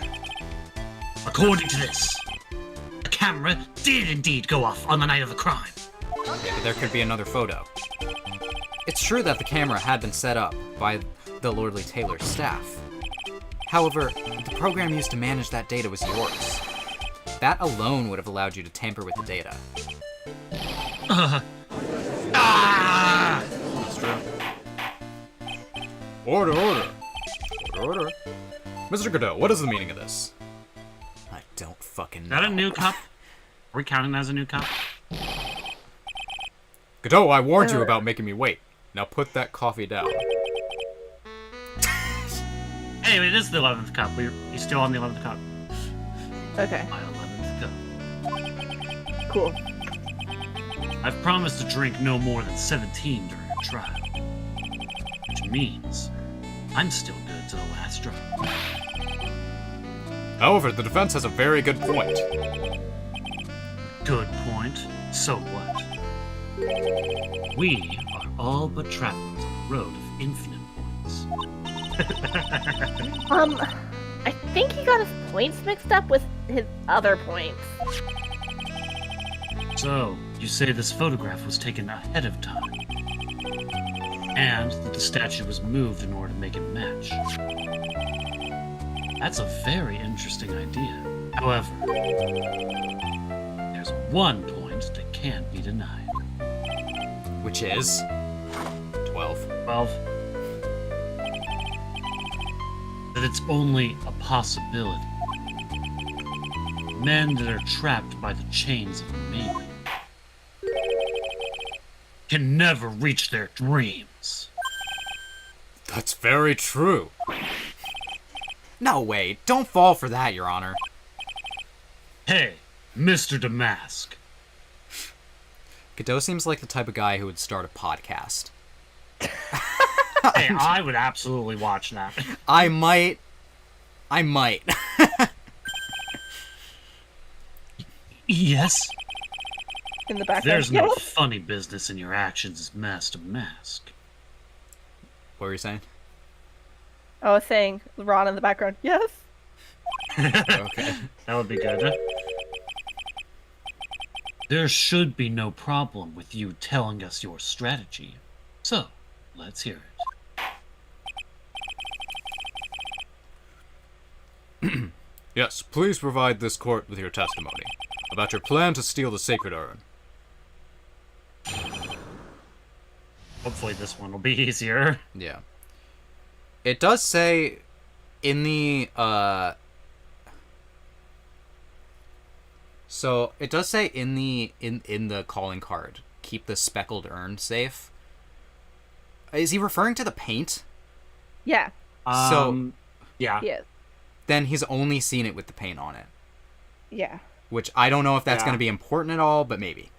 According to this, the camera did indeed go off on the night of the crime. Okay, but there could be another photo. It's true that the camera had been set up by the Lordly Taylor's staff. However, the program used to manage that data was yours. That alone would have allowed you to tamper with the data. That's true. Order, order. Order, order. Mr. Godot, what is the meaning of this? I don't fucking Is know. that a new cup? Are we counting that as a new cup? Godot, I warned you about making me wait. Now put that coffee down. Anyway, it is the 11th cup. He's still on the 11th cup. Okay, My 11th cup. cool. I've promised to drink no more than 17 during the trial. Which means I'm still good to the last drop. However, the defense has a very good point. Good point. So what? We are all but travelers on the road of infinite points. I think he got his points mixed up with his other points. So, you say this photograph was taken ahead of time, and that the statue was moved in order to make it match. That's a very interesting idea. However, there's one point that can't be denied. Which is 12. 12. That it's only a possibility. Men that are trapped by the chains of maybe can never reach their dreams. That's very true. No way. Don't fall for that, Your Honor. Hey, Mr. Damask. Godot seems like the type of guy who would start a podcast. Hey, I would absolutely watch that. I might. Yes? In the background. There's no Yes. funny business in your actions as Master Mask. What were you saying? I was saying Ron in the background. Yes. Okay. That would be good. There should be no problem with you telling us your strategy. So, let's hear it. Yes, please provide this court with your testimony about your plan to steal the sacred urn. Hopefully this one will be easier. Yeah. It does say in the so it does say in the calling card, keep the speckled urn safe. Is he referring to the paint? Yeah. Yeah. Yes. Then he's only seen it with the paint on it. Yeah. Which I don't know if that's Yeah. going to be important at all, but maybe.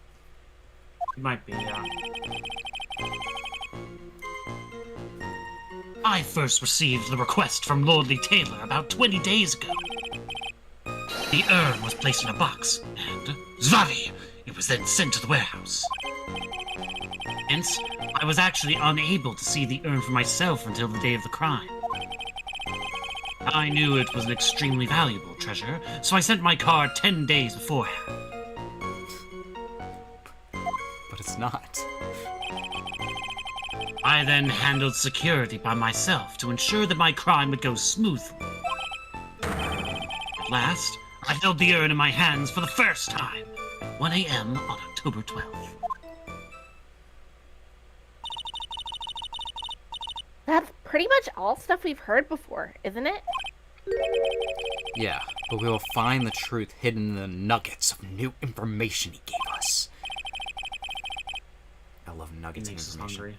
It might be, yeah. I first received the request from Lordly Taylor about 20 days ago. The urn was placed in a box, and Zvari! It was then sent to the warehouse. Hence, I was actually unable to see the urn for myself until the day of the crime. I knew it was an extremely valuable treasure, so I sent my card 10 days beforehand. But it's not. I then handled security by myself to ensure that my crime would go smoothly. At last, I held the urn in my hands for the first time, at 1 a.m. on October 12th. That's pretty much all stuff we've heard before, isn't it? Yeah, but we will find the truth hidden in the nuggets of new information he gave us. I love He nuggets of makes us information.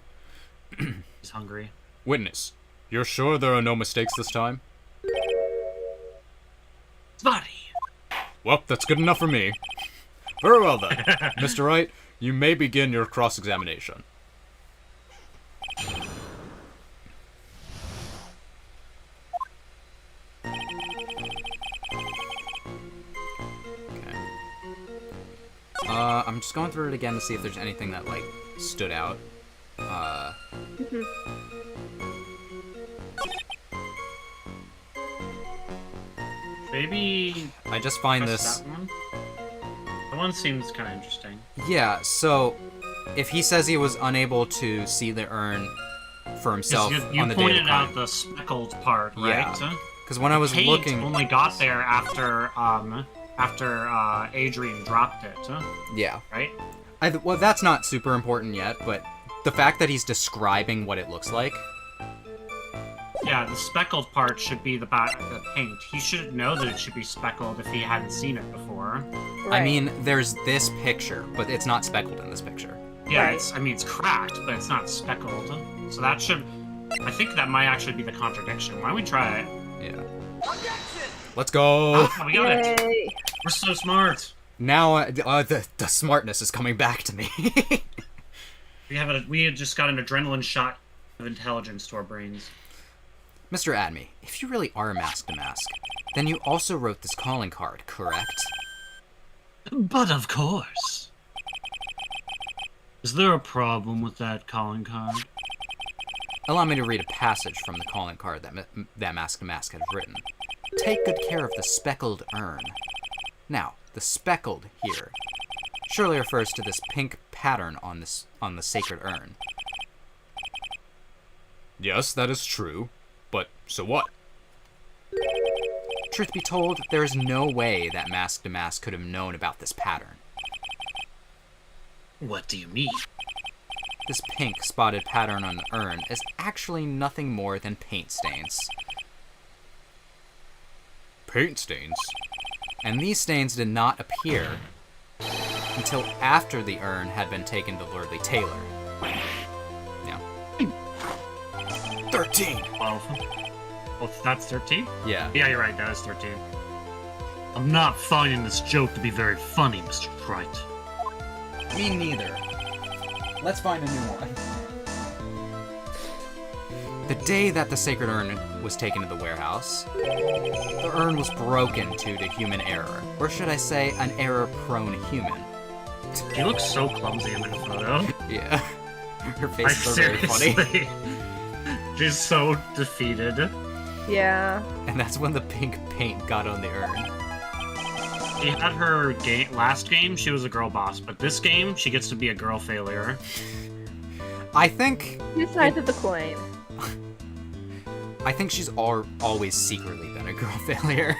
hungry. He's hungry. Witness, you're sure there are no mistakes this time? Zvari! Well, that's good enough for me. Very well then. Mr. Wright, you may begin your cross-examination. Okay. I'm just going through it again to see if there's anything that, like, stood out. Maybe I just find press this. that one. That one seems kind of interesting. Yeah, so if he says he was unable to see the urn for himself You on the day of the pointed out crime. the speckled part, Yeah. right? Because when I was Kate looking. only got there after Adrian dropped it, Yeah. right? Well, that's not super important yet, but the fact that he's describing what it looks like. Yeah, the speckled part should be the paint. He should know that it should be speckled if he hadn't seen it before. I mean, there's this picture, but it's not speckled in this picture. Yeah, Right. it's cracked, but it's not speckled. So that should... I think that might actually be the contradiction. Why don't we try it? Yeah. Let's go! Ah, we got it! Yay. We're so smart! Now, the smartness is coming back to me. We had just got an adrenaline shot of intelligence to our brains. Mr. Adme, if you really are Mask to Mask, then you also wrote this calling card, correct? But of course. Is there a problem with that calling card? Allow me to read a passage from the calling card that Mask to Mask has written. Take good care of the speckled urn. Now, the speckled here surely refers to this pink pattern on the sacred urn. Yes, that is true. But so what? Truth be told, there is no way that Mask to Mask could have known about this pattern. What do you mean? This pink spotted pattern on the urn is actually nothing more than paint stains. Paint stains? And these stains did not appear until after the urn had been taken to Lordly Taylor. Yeah. 13! 12. Oh, that's 13? Yeah. Yeah, you're right, that is 13. I'm not finding this joke to be very funny, Mr. Trite. Me neither. Let's find a new one. The day that the sacred urn was taken to the warehouse, the urn was broken due to human error. Or should I say, an error-prone human. He looks so clumsy in that photo. Yeah. Her Like, faces are very funny. seriously. She's so defeated. Yeah. And that's when the pink paint got on the urn. She had her last game, she was a girl boss, but this game, she gets to be a girl failure. I think Two sides of the coin. she's always secretly been a girl failure.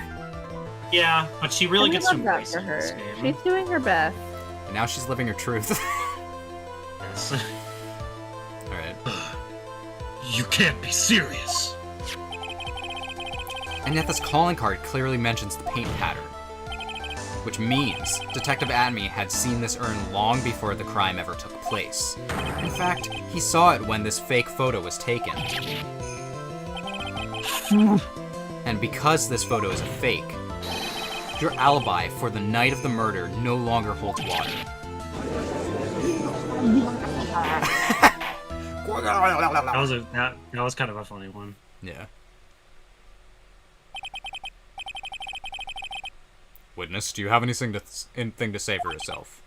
Yeah, but she really And we gets to love that embrace for it in her. this game. She's doing her best. And now she's living her truth. Yes. Alright. You can't be serious. And yet this calling card clearly mentions the paint pattern. Which means Detective Adme had seen this urn long before the crime ever took place. In fact, he saw it when this fake photo was taken. And because this photo is a fake, your alibi for the night of the murder no longer holds water. That was kind of a funny one. Yeah. Witness, do you have anything to say for yourself?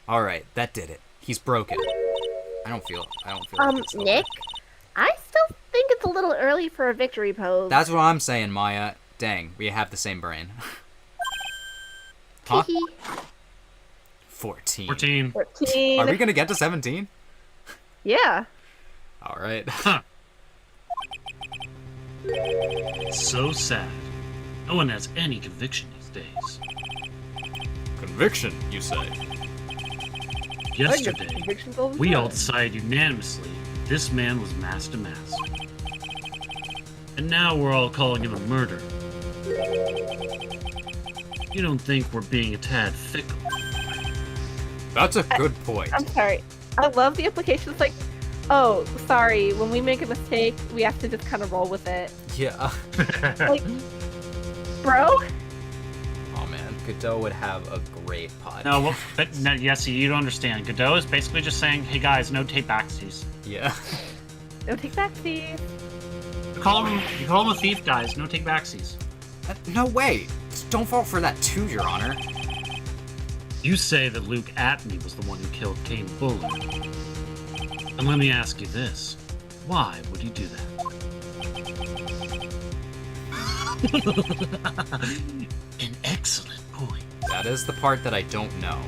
Alright, that did it. He's broken. I don't feel like it's over. Nick, I still think it's a little early for a victory pose. That's what I'm saying, Maya. Dang, we have the same brain. Huh? 14. 14. 14. Are we gonna get to 17? Yeah. Alright. So sad. No one has any conviction these days. Conviction, you say? Yesterday, Convictions all the we time. all decided unanimously this man was Mask to Mask. And now we're all calling him a murderer. You don't think we're being a tad fickle? That's a good point. I'm sorry. I love the implication. It's like, oh, sorry. When we make a mistake, we have to just kind of roll with it. Yeah. Like, bro? Oh man, Godot would have a great pod. No, well, but no, yes, you don't understand. Godot is basically just saying, hey guys, no tape backsies. Yeah. No take back seat. You call him a thief, guys, no take backsies. No way. Don't fall for that too, Your Honor. You say that Luke Atney was the one who killed Kane Bullard. And let me ask you this. Why would he do that? An excellent point. That is the part that I don't know.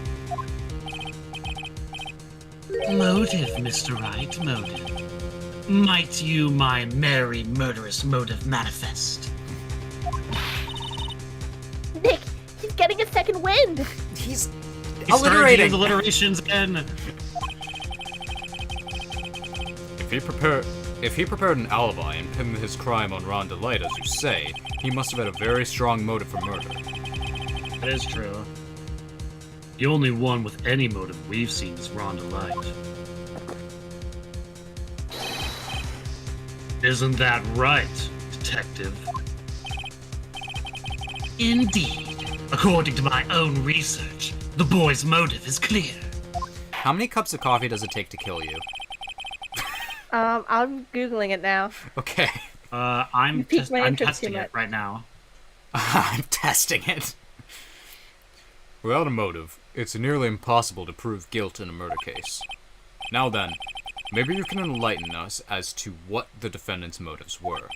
Motive, Mr. Wright, motive. Might you my merry murderous motive manifest? Nick, he's getting a second wind. He's He started to alliterating. use alliterations again. If he prepared an alibi and pinned his crime on Ron Delight, as you say, he must have had a very strong motive for murder. That is true. The only one with any motive we've seen is Rhonda Light. Isn't that right, detective? Indeed. According to my own research, the boy's motive is clear. How many cups of coffee does it take to kill you? I'm Googling it now. Okay. I'm piqued my interest testing too it much. right now. I'm testing it. Without a motive, it's nearly impossible to prove guilt in a murder case. Now then, maybe you can enlighten us as to what the defendant's motives were.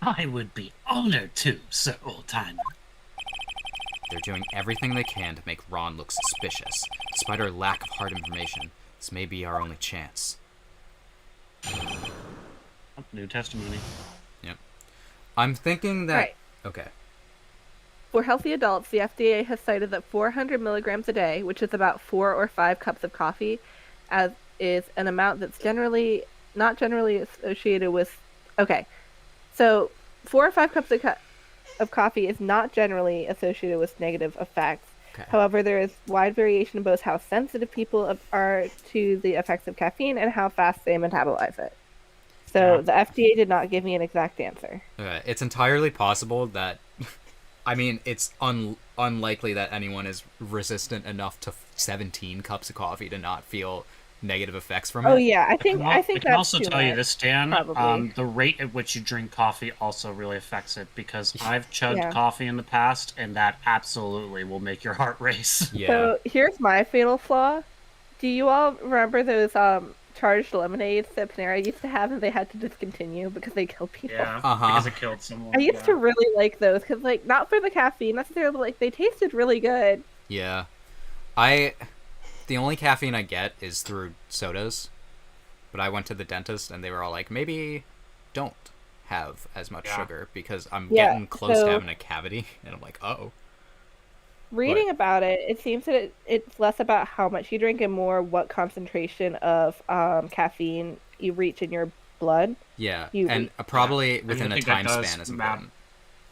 I would be honored to, Sir Oldtimer. They're doing everything they can to make Ron look suspicious. Despite our lack of hard information, this may be our only chance. Oh, new testimony. Yep. I'm thinking that... Right. Okay. For healthy adults, the FDA has cited that 400 milligrams a day, which is about 4 or 5 cups of coffee, is an amount that's not generally associated with... Okay. So, 4 or 5 cups of coffee is not generally associated with negative effects. Okay. However, there is wide variation in both how sensitive people are to the effects of caffeine and how fast they metabolize it. So, Yeah. the FDA did not give me an exact answer. Okay. It's entirely possible that... I mean, it's unlikely that anyone is resistant enough to 17 cups of coffee to not feel negative effects from it. Oh yeah, I think I that's can also too tell you much, this, Dan. probably. The rate at which you drink coffee also really affects it because I've chugged Yeah. coffee in the past, and that absolutely will make your heart race. Yeah. So here's my fatal flaw. Do you all remember those charged lemonades that Panera used to have and they had to discontinue because they killed people? Yeah, Uh-huh. because it killed someone. I used yeah. to really like those because, like, not for the caffeine necessarily, but like they tasted really good. Yeah. The only caffeine I get is through sodas. But I went to the dentist and they were all like, maybe don't have as much Yeah. sugar because I'm Yeah, getting close so- to having a cavity. And I'm like, uh-oh. Reading about it, it seems that it's less about how much you drink and more what concentration of caffeine you reach in your blood. Yeah. You- And probably And within I a think that time does span is map- important.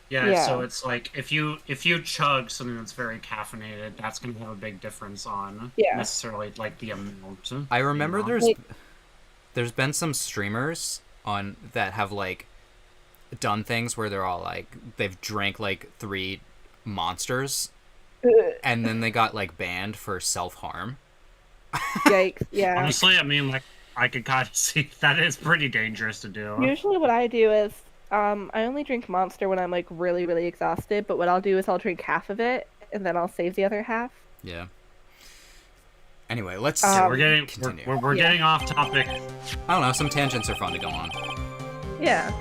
Yeah, so Yeah. it's like if you chug something that's very caffeinated, that's going to have a big difference on Yeah. necessarily like the amount. I remember you know? there's Like- there's been some streamers on that have like done things where they're all like they've drank like 3 monsters and then they got like banned for self-harm. Yikes! Yeah. Honestly, I mean, like I could kind of see that is pretty dangerous to do. Usually what I do is I only drink Monster when I'm like really, really exhausted, but what I'll do is I'll drink half of it and then I'll save the other half. Yeah. Anyway, let's We're getting continue. we're Yeah. getting off topic. I don't know, some tangents are fun to go on. Yeah.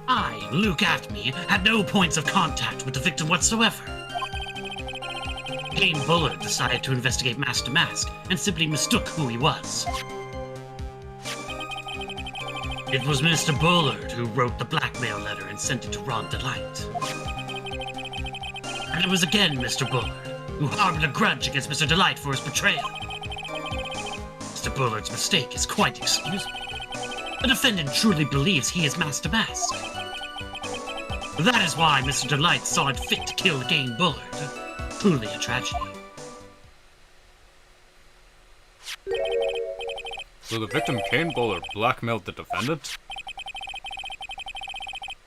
I, Luke Atme, had no points of contact with the victim whatsoever. Kane Bullard decided to investigate Master Mask and simply mistook who he was. It was Mr. Bullard who wrote the blackmail letter and sent it to Ron Delight. And it was again Mr. Bullard who harbored a grudge against Mr. Delight for his betrayal. Mr. Bullard's mistake is quite excusable. The defendant truly believes he is Master Mask. That is why Mr. Delight saw it fit to kill Kane Bullard. Truly a tragedy. So the victim, Kane Bullard, blackmailed the defendant?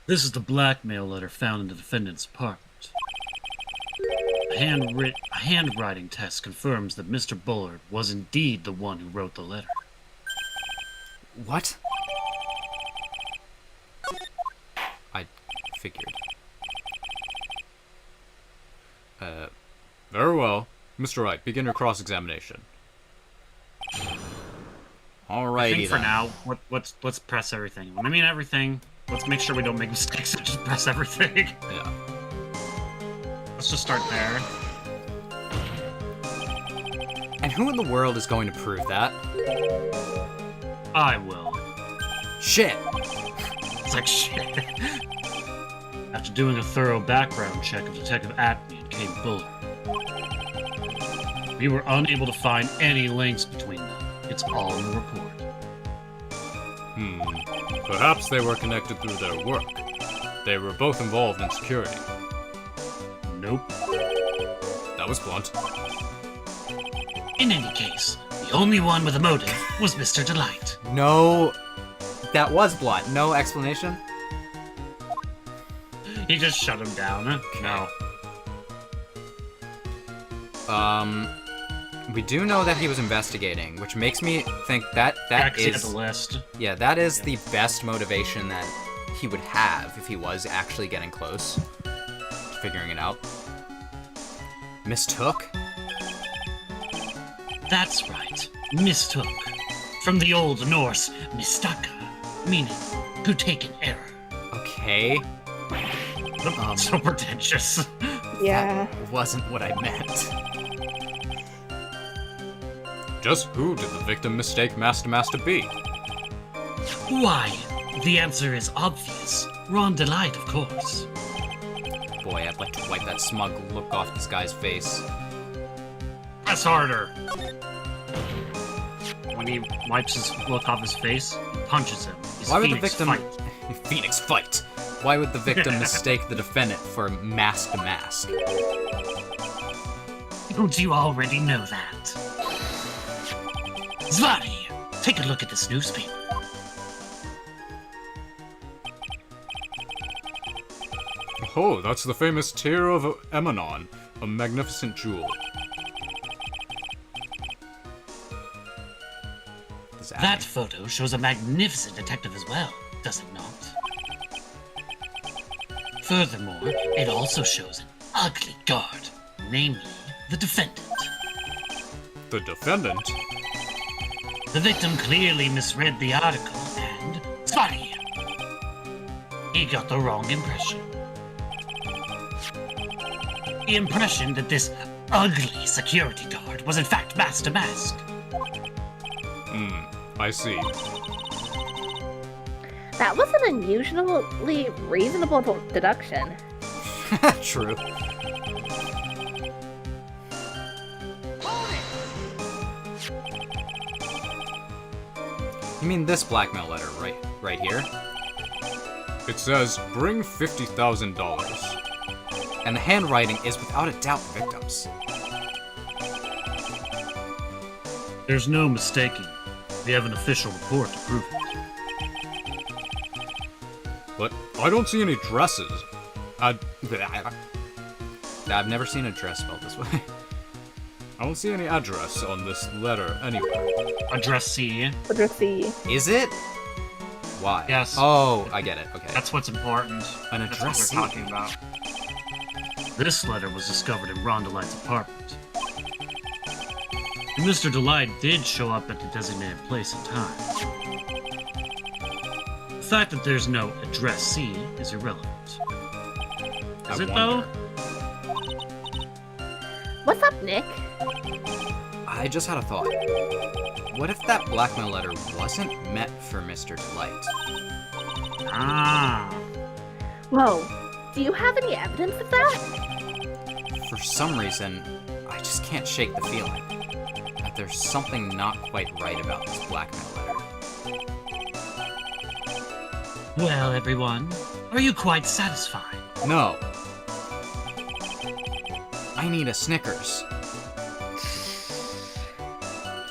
This is the blackmail letter found in the defendant's apartment. A handwriting test confirms that Mr. Bullard was indeed the one who wrote the letter. What? I figured. Very well. Mr. Wright, begin your cross-examination. Alrighty I think for then. now, let's press everything. I mean, everything Let's make sure we don't make mistakes and just press everything. Yeah. Let's just start there. And who in the world is going to prove that? I will. Shit! It's like shit. After doing a thorough background check of Detective Atney and Kate Bullard, we were unable to find any links between them. It's all in the report. Perhaps they were connected through their work. They were both involved in security. Nope. That was blunt. In any case, the only one with a motive was Mr. Delight. No. That was blunt. No explanation? He just shut him down. No. We do know that he was investigating, which makes me think that Actually, is at the list. yeah, that is the best motivation that he would have if he was actually getting close to figuring it out. Mistook? That's right, mistook. From the Old Norse mistaka, meaning to take an error. Okay. So pretentious. Yeah. That wasn't what I meant. Just who did the victim mistake Master to be? Why? The answer is obvious. Ron Delight, of course. Boy, I'd like to wipe that smug look off this guy's face. Press harder. When he wipes his look off his face, he punches him. His Why would the Phoenix victim... fight. Phoenix fight! Why would the victim mistake the defendant for mask to mask? Don't you already know that? Zvari, take a look at this newspaper. Oh, that's the famous Tear of Emanon, a magnificent jewel. That photo shows a magnificent detective as well, does it not? Furthermore, it also shows an ugly guard, namely the defendant. The defendant? The victim clearly misread the article and, sorry, he got the wrong impression. The impression that this ugly security guard was in fact Master Mask. I see. That was an unusually reasonable deduction. True. You mean this blackmail letter right here? It says, bring $50,000. And the handwriting is without a doubt the victim's. There's no mistaking. We have an official report to prove it. But I don't see any dresses. I've never seen a dress spelled this way. I don't see any address on this letter anywhere. Addressee. Let's see. Is it? Why? Yes. Oh, I get it. Okay. That's what's important. An That's what addressee. we're talking about. This letter was discovered in Ron Delight's apartment. And Mr. Delight did show up at the designated place and time. The fact that there's no addressee is irrelevant. Is it though? What's up, Nick? I just had a thought. What if that blackmail letter wasn't meant for Mr. Delight? Ah. Whoa. Do you have any evidence of that? For some reason, I just can't shake the feeling that there's something not quite right about this blackmail letter. Well, everyone, are you quite satisfied? No. I need a Snickers.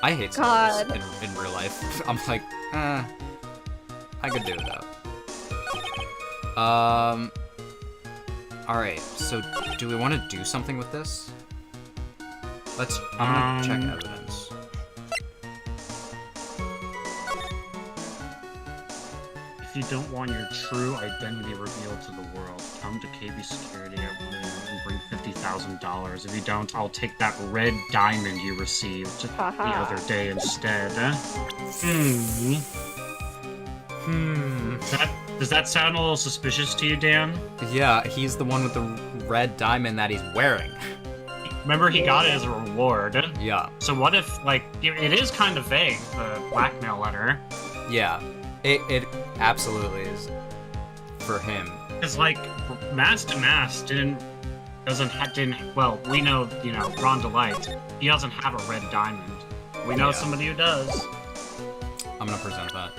I hate Snickers in real life. I'm like, I could do that. Alright, so do we want to do something with this? I'm gonna check evidence. If you don't want your true identity revealed to the world, come to KB Security at 1 a.m. and bring $50,000. If you don't, I'll take that red diamond you received the other day instead. Does that sound a little suspicious to you, Dan? Yeah, he's the one with the red diamond that he's wearing. Remember, he got it as a reward. Yeah. So what if, like, it is kind of vague, the blackmail letter. Yeah. It absolutely is for him. Because, like, Mass to Mass well, we know, Ron Delight, he doesn't have a red diamond. We know somebody who does. I'm gonna present that.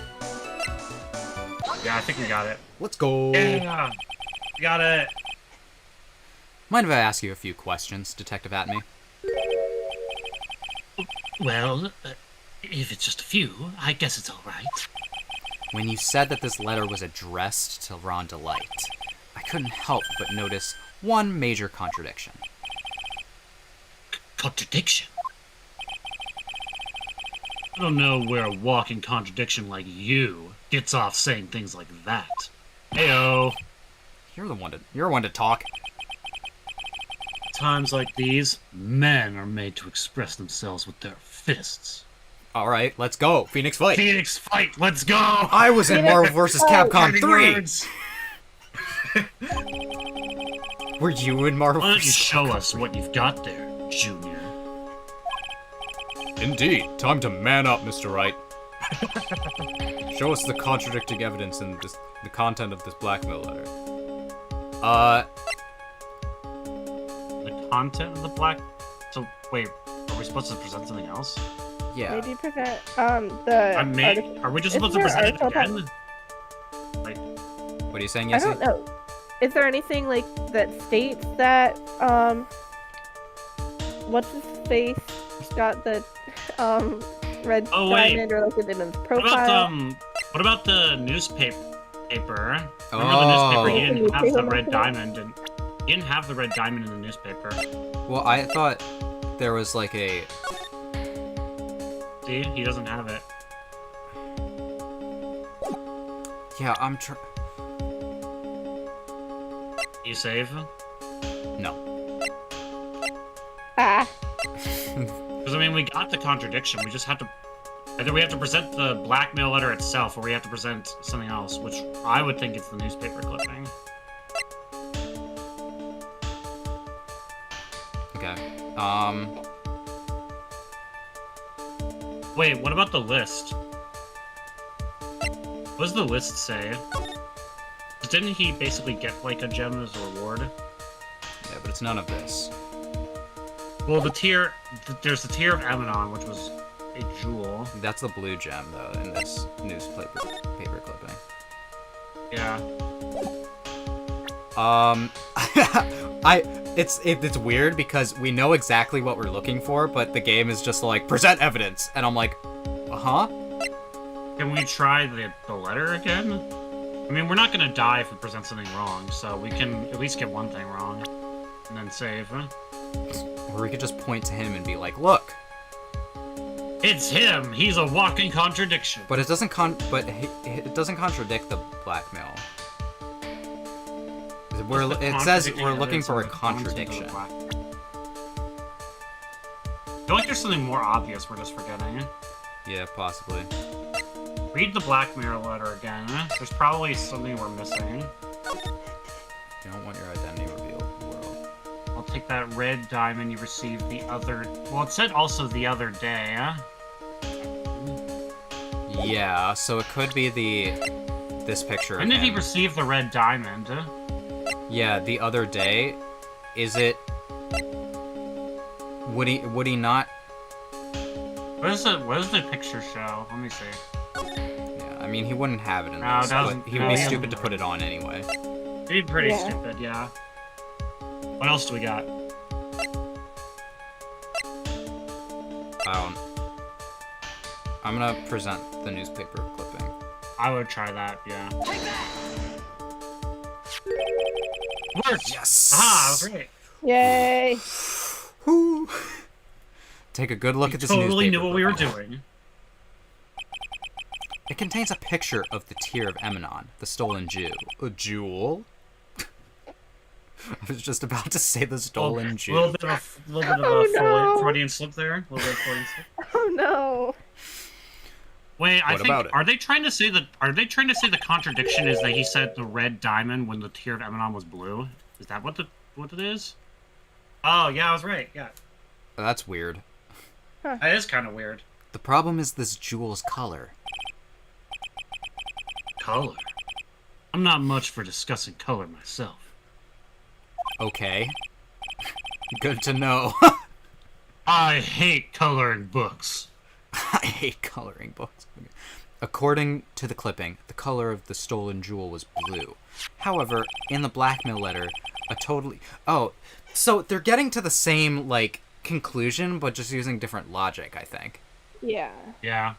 Yeah, I think we got it. Let's go. Yeah, we got it. Mind if I ask you a few questions, Detective Atme? Well, if it's just a few, I guess it's all right. When you said that this letter was addressed to Ron Delight, I couldn't help but notice one major contradiction. Contradiction? I don't know where a walking contradiction like you gets off saying things like that. Heyo. You're one to talk. Times like these, men are made to express themselves with their fists. All right, let's go. Phoenix fight. Phoenix fight, let's go! I was in Marvel vs. Capcom 3. Words. Were you in Marvel Why don't you vs. show us what you've got there, Junior? Indeed. Time to man up, Mr. Wright. Show us the contradicting evidence in the content of this blackmail letter. The content of the black... So, wait, are we supposed to present something else? Yeah. Maybe present the. Are we just Isn't supposed to there present it article again? Like, What are you saying, I Yessie? don't know. Is there anything like that states that what's his face got the red Oh, wait. diamond or like in his what profile? about the newspaper? Remember the Oh. newspaper? He didn't have the Newspaper? red diamond, and he didn't have the red diamond in the newspaper. Well, I thought there was like a... See, he doesn't have it. Yeah, You save? No. Ah, Because I mean, we got the contradiction. We just have to. Either we have to present the blackmail letter itself, or we have to present something else, which I would think it's the newspaper clipping. Okay. Wait, what about the list? What does the list say? 'Cause didn't he basically get like a gem as a reward? Yeah, but it's none of this. Well, there's the tier of Amanon, which was a jewel. That's the blue gem, though, in this newspaper clipping. Yeah. It's weird because we know exactly what we're looking for, but the game is just like, present evidence, and I'm like, uh-huh? Can we try the letter again? I mean, we're not gonna die if we present something wrong, so we can at least get one thing wrong, and then save. Or we could just point to him and be like, look. It's him! He's a walking contradiction! But it doesn't it doesn't contradict the blackmail. It says we're looking for a contradiction. I feel like there's something more obvious we're just forgetting. Yeah, possibly. Read the blackmail letter again. There's probably something we're missing. You don't want your identity revealed, world. I'll take that red diamond you received the other... Well, it said also the other day. Yeah, so it could be this picture. When did he again. receive the red diamond? Yeah, the other day. Is it? Would he not? What does the picture show? Let me see. Yeah, I mean he wouldn't have it in No, this, it doesn't- but he would no, be he stupid to doesn't. put it on anyway. It'd be pretty Yeah. stupid, yeah. What else do we got? I'm gonna present the newspaper clipping. I would try that, yeah. Worked! Yes. Ah, I was right. yay! Whew. Take a good look at this Totally newspaper knew what we were clipping. doing. It contains a picture of the tear of Emanon, the stolen jewel. I was just about to say the stolen A jewel. little bit of Oh, no. Freudian slip there. A little bit of Freudian slip. Oh no! Wait, I What think about it? are they trying to say the contradiction is that he said the red diamond when the tear of Emanon was blue? Is that what it is? Oh, yeah, I was right. Yeah. That's weird. That is kind of weird. The problem is this jewel's color. Color? I'm not much for discussing color myself. Okay. Good to know. I hate coloring books. I hate coloring books. According to the clipping, the color of the stolen jewel was blue. However, in the blackmail letter, so they're getting to the same, like, conclusion, but just using different logic, I think. Yeah. Yeah.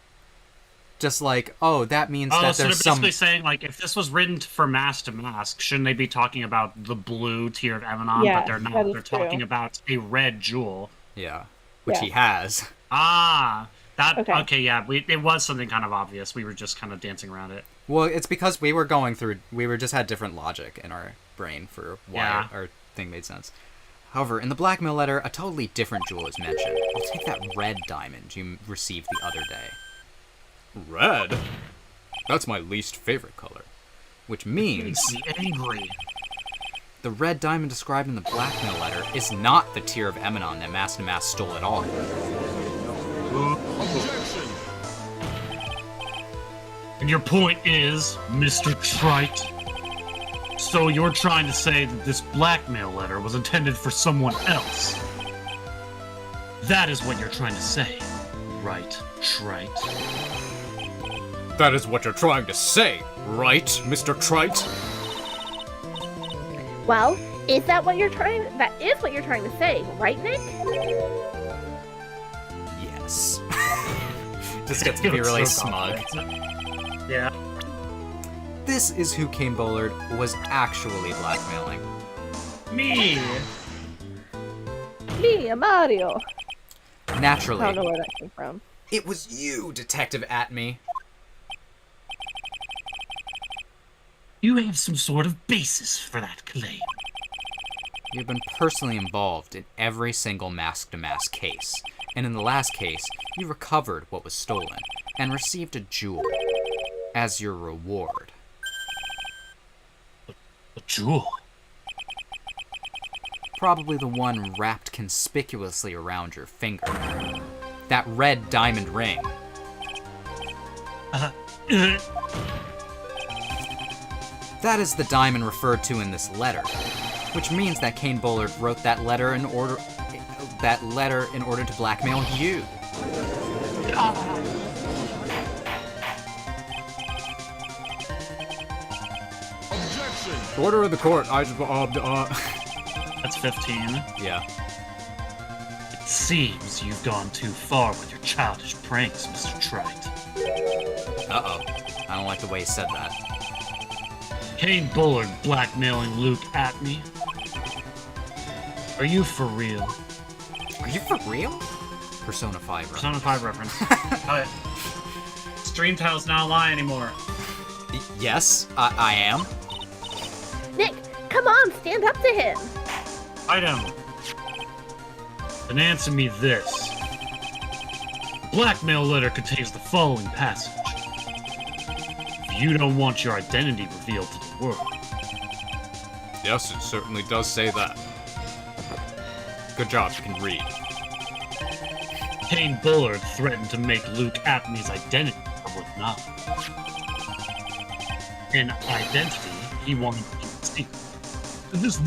Just like, that means Oh, that so they're there's basically saying, like, if this was written for Mask to Mask, shouldn't they be talking about the blue tear of Emanon? Yes, But they're not. that is They're talking true. about a red jewel. Yeah. Which Yeah. he has. Ah, that Okay. okay. Yeah, it was something kind of obvious. We were just kind of dancing around it. Well, it's because we were just had different logic in our brain for why Yeah. our thing made sense. However, in the blackmail letter, a totally different jewel is mentioned. I'll take that red diamond you received the other day. Red? That's my least favorite color. Which means Makes me angry. the red diamond described in the blackmail letter is not the tear of Emanon that Mask to Mask stole at all. And your point is, Mr. Trite? So you're trying to say that this blackmail letter was intended for someone else? That is what you're trying to say, right, Trite? That is what you're trying to say, right, Mr. Trite? Well, is that what you're trying? That is what you're trying to say, right, Nick? Yes. Just gets to be really smug. Yeah. This is who Kane Bullard was actually blackmailing. Me. Me, a Mario. I don't know Naturally, where that came from. it was you, Detective Atme. You have some sort of basis for that claim. You've been personally involved in every single Mask to Mask case, and in the last case, you recovered what was stolen and received a jewel as your reward. A jewel? Probably the one wrapped conspicuously around your finger. That red diamond ring. That is the diamond referred to in this letter, which means that Kane Bullard wrote that letter in order to blackmail you. Order of the court. That's 15. Yeah. It seems you've gone too far with your childish pranks, Mr. Trite. Uh-oh. I don't like the way he said that. Kane Bullard blackmailing Luke at me? Are you for real? Are you for real? Persona 5, right? Persona 5 reference. Stream tile's not a lie anymore. Yes, I am. Nick, come on, stand up to him. Item. Then answer me this. The blackmail letter contains the following passage. If you don't want your identity revealed to the world, Yes, it certainly does say that. Good job, you can read. Kane Bullard threatened to make Luke Apney's identity public knowledge. An identity he wanted to keep secret.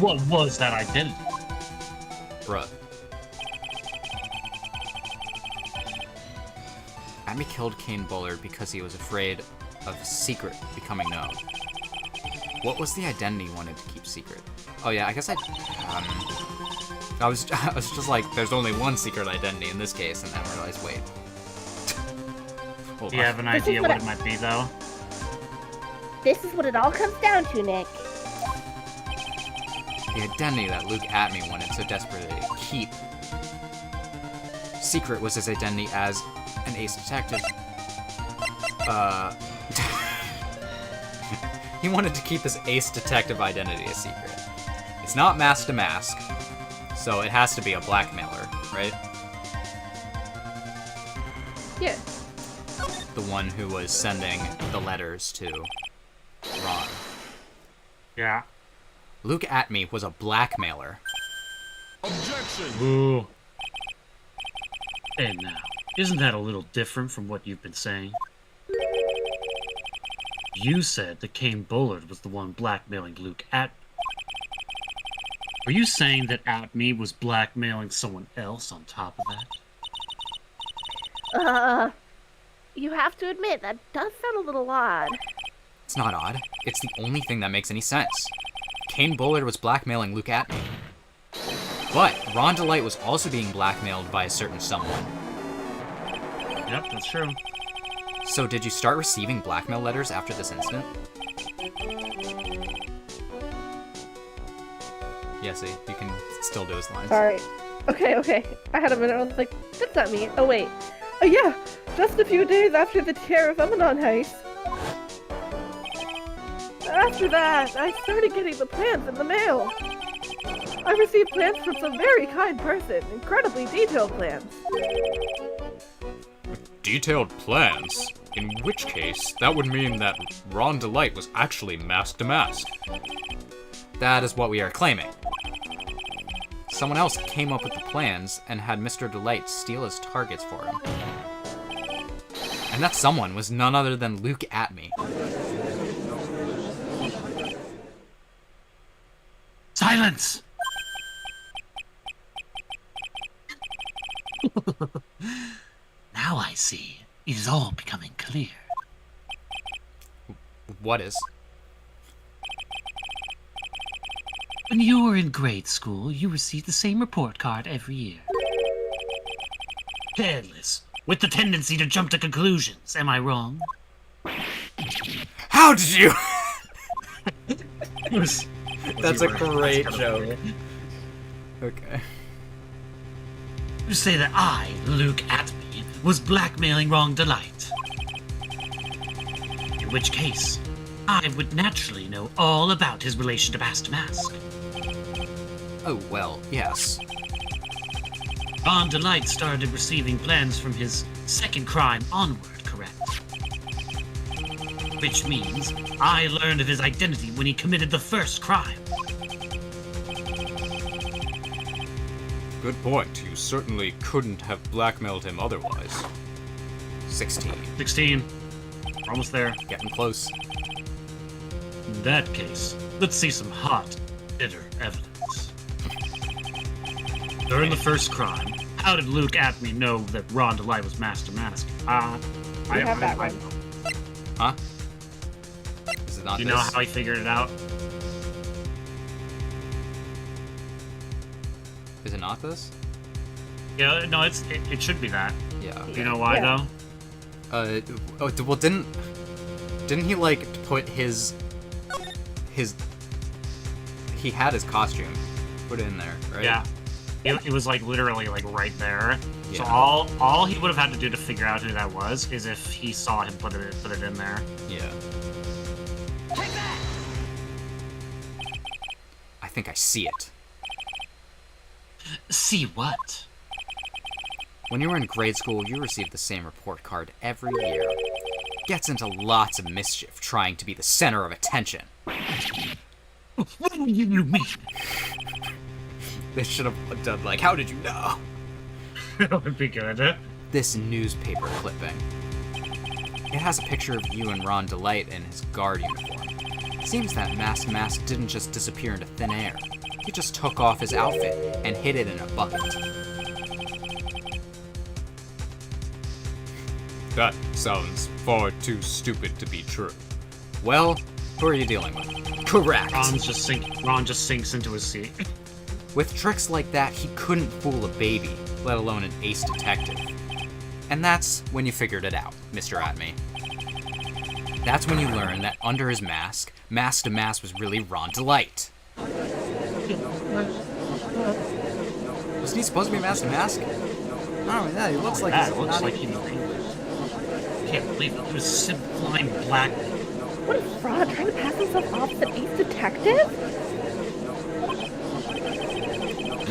What was that identity? Bruh. Atme killed Kane Bullard because he was afraid of a secret becoming known. What was the identity he wanted to keep secret? Oh yeah, I guess I was just like, there's only one secret identity in this case, and then I realized, wait. Hold Do you on. have an This is idea what what it might be, though? This is what it all comes down to, Nick. The identity that Luke Atme wanted so desperately to keep secret was his identity as an ace detective. He wanted to keep his ace detective identity a secret. It's not Mask to Mask, so it has to be a blackmailer, right? Yeah. The the one who was sending the letters to Ron. Yeah. Luke Atme was a blackmailer. Ooh. And now, isn't that a little different from what you've been saying? You said that Kane Bullard was the one blackmailing Luke Atme. Were you saying that Atme was blackmailing someone else on top of that? You have to admit, that does sound a little odd. It's not odd. It's the only thing that makes any sense. Kane Bullard was blackmailing Luke Atme. But Ron DeLite was also being blackmailed by a certain someone. Yep, that's true. So did you start receiving blackmail letters after this incident? Yeah, see, you can still do his lines. Sorry. Okay. I had a minute. I was like, that's not me. Oh, wait. Oh, yeah. Just a few days after the Terror of Emanon heist. After that, I started getting the plans in the mail. I received plans from some very kind person. Incredibly detailed plans. Detailed plans? In which case, that would mean that Ron DeLite was actually mask to mask. That is what we are claiming. Someone else came up with the plans and had Mr. DeLite steal his targets for him. And that someone was none other than Luke Atme. Silence! Now I see. It is all becoming clear. What is? When you were in grade school, you received the same report card every year. Careless, with the tendency to jump to conclusions. Am I wrong? How did you? Was That's he a right? great That's joke. kinda Okay. You say that I, Luke Atme, was blackmailing Ron DeLite. In which case, I would naturally know all about his relation to Master Mask. Oh, well, yes. Ron DeLite started receiving plans from his second crime onward, correct? Which means I learned of his identity when he committed the first crime. Good point. You certainly couldn't have blackmailed him otherwise. 16. 16. We're almost there. Getting close. In that case, let's see some hot, bitter evidence. During the first crime, how did Luke Atme know that Ron DeLite was Master Mask? We have that one. Huh? Is it not Do you this? know how he figured it out? Is it not this? Yeah, no, it should be that. Yeah. Do you know why, Yeah. though? Well, didn't he, like, put his... He had his costume. Put it in there, right? Yeah. It was, like, literally, like, right there. So Yeah. all he would have had to do to figure out who that was is if he saw him put it in there. Yeah. I think I see it. See what? When you were in grade school, you received the same report card every year. Gets into lots of mischief trying to be the center of attention. What do you mean? They should have done, like, how did you know? That would be good. This newspaper clipping. It has a picture of you and Ron DeLite in his guard uniform. Seems that Mask Mask didn't just disappear into thin air. He just took off his outfit and hid it in a bucket. That sounds far too stupid to be true. Well, who are you dealing with? Correct! Ron just sinks into his seat. With tricks like that, he couldn't fool a baby, let alone an ace detective. And that's when you figured it out, Mr. Atme. That's when you learned that under his mask, Mask to Mask was really Ron DeLite. Wasn't he supposed to be Mask to Mask? Oh, yeah, he looks like That he's looks not like even- I can't believe it was sublime black. What is Ron trying to pass himself off as an ace detective?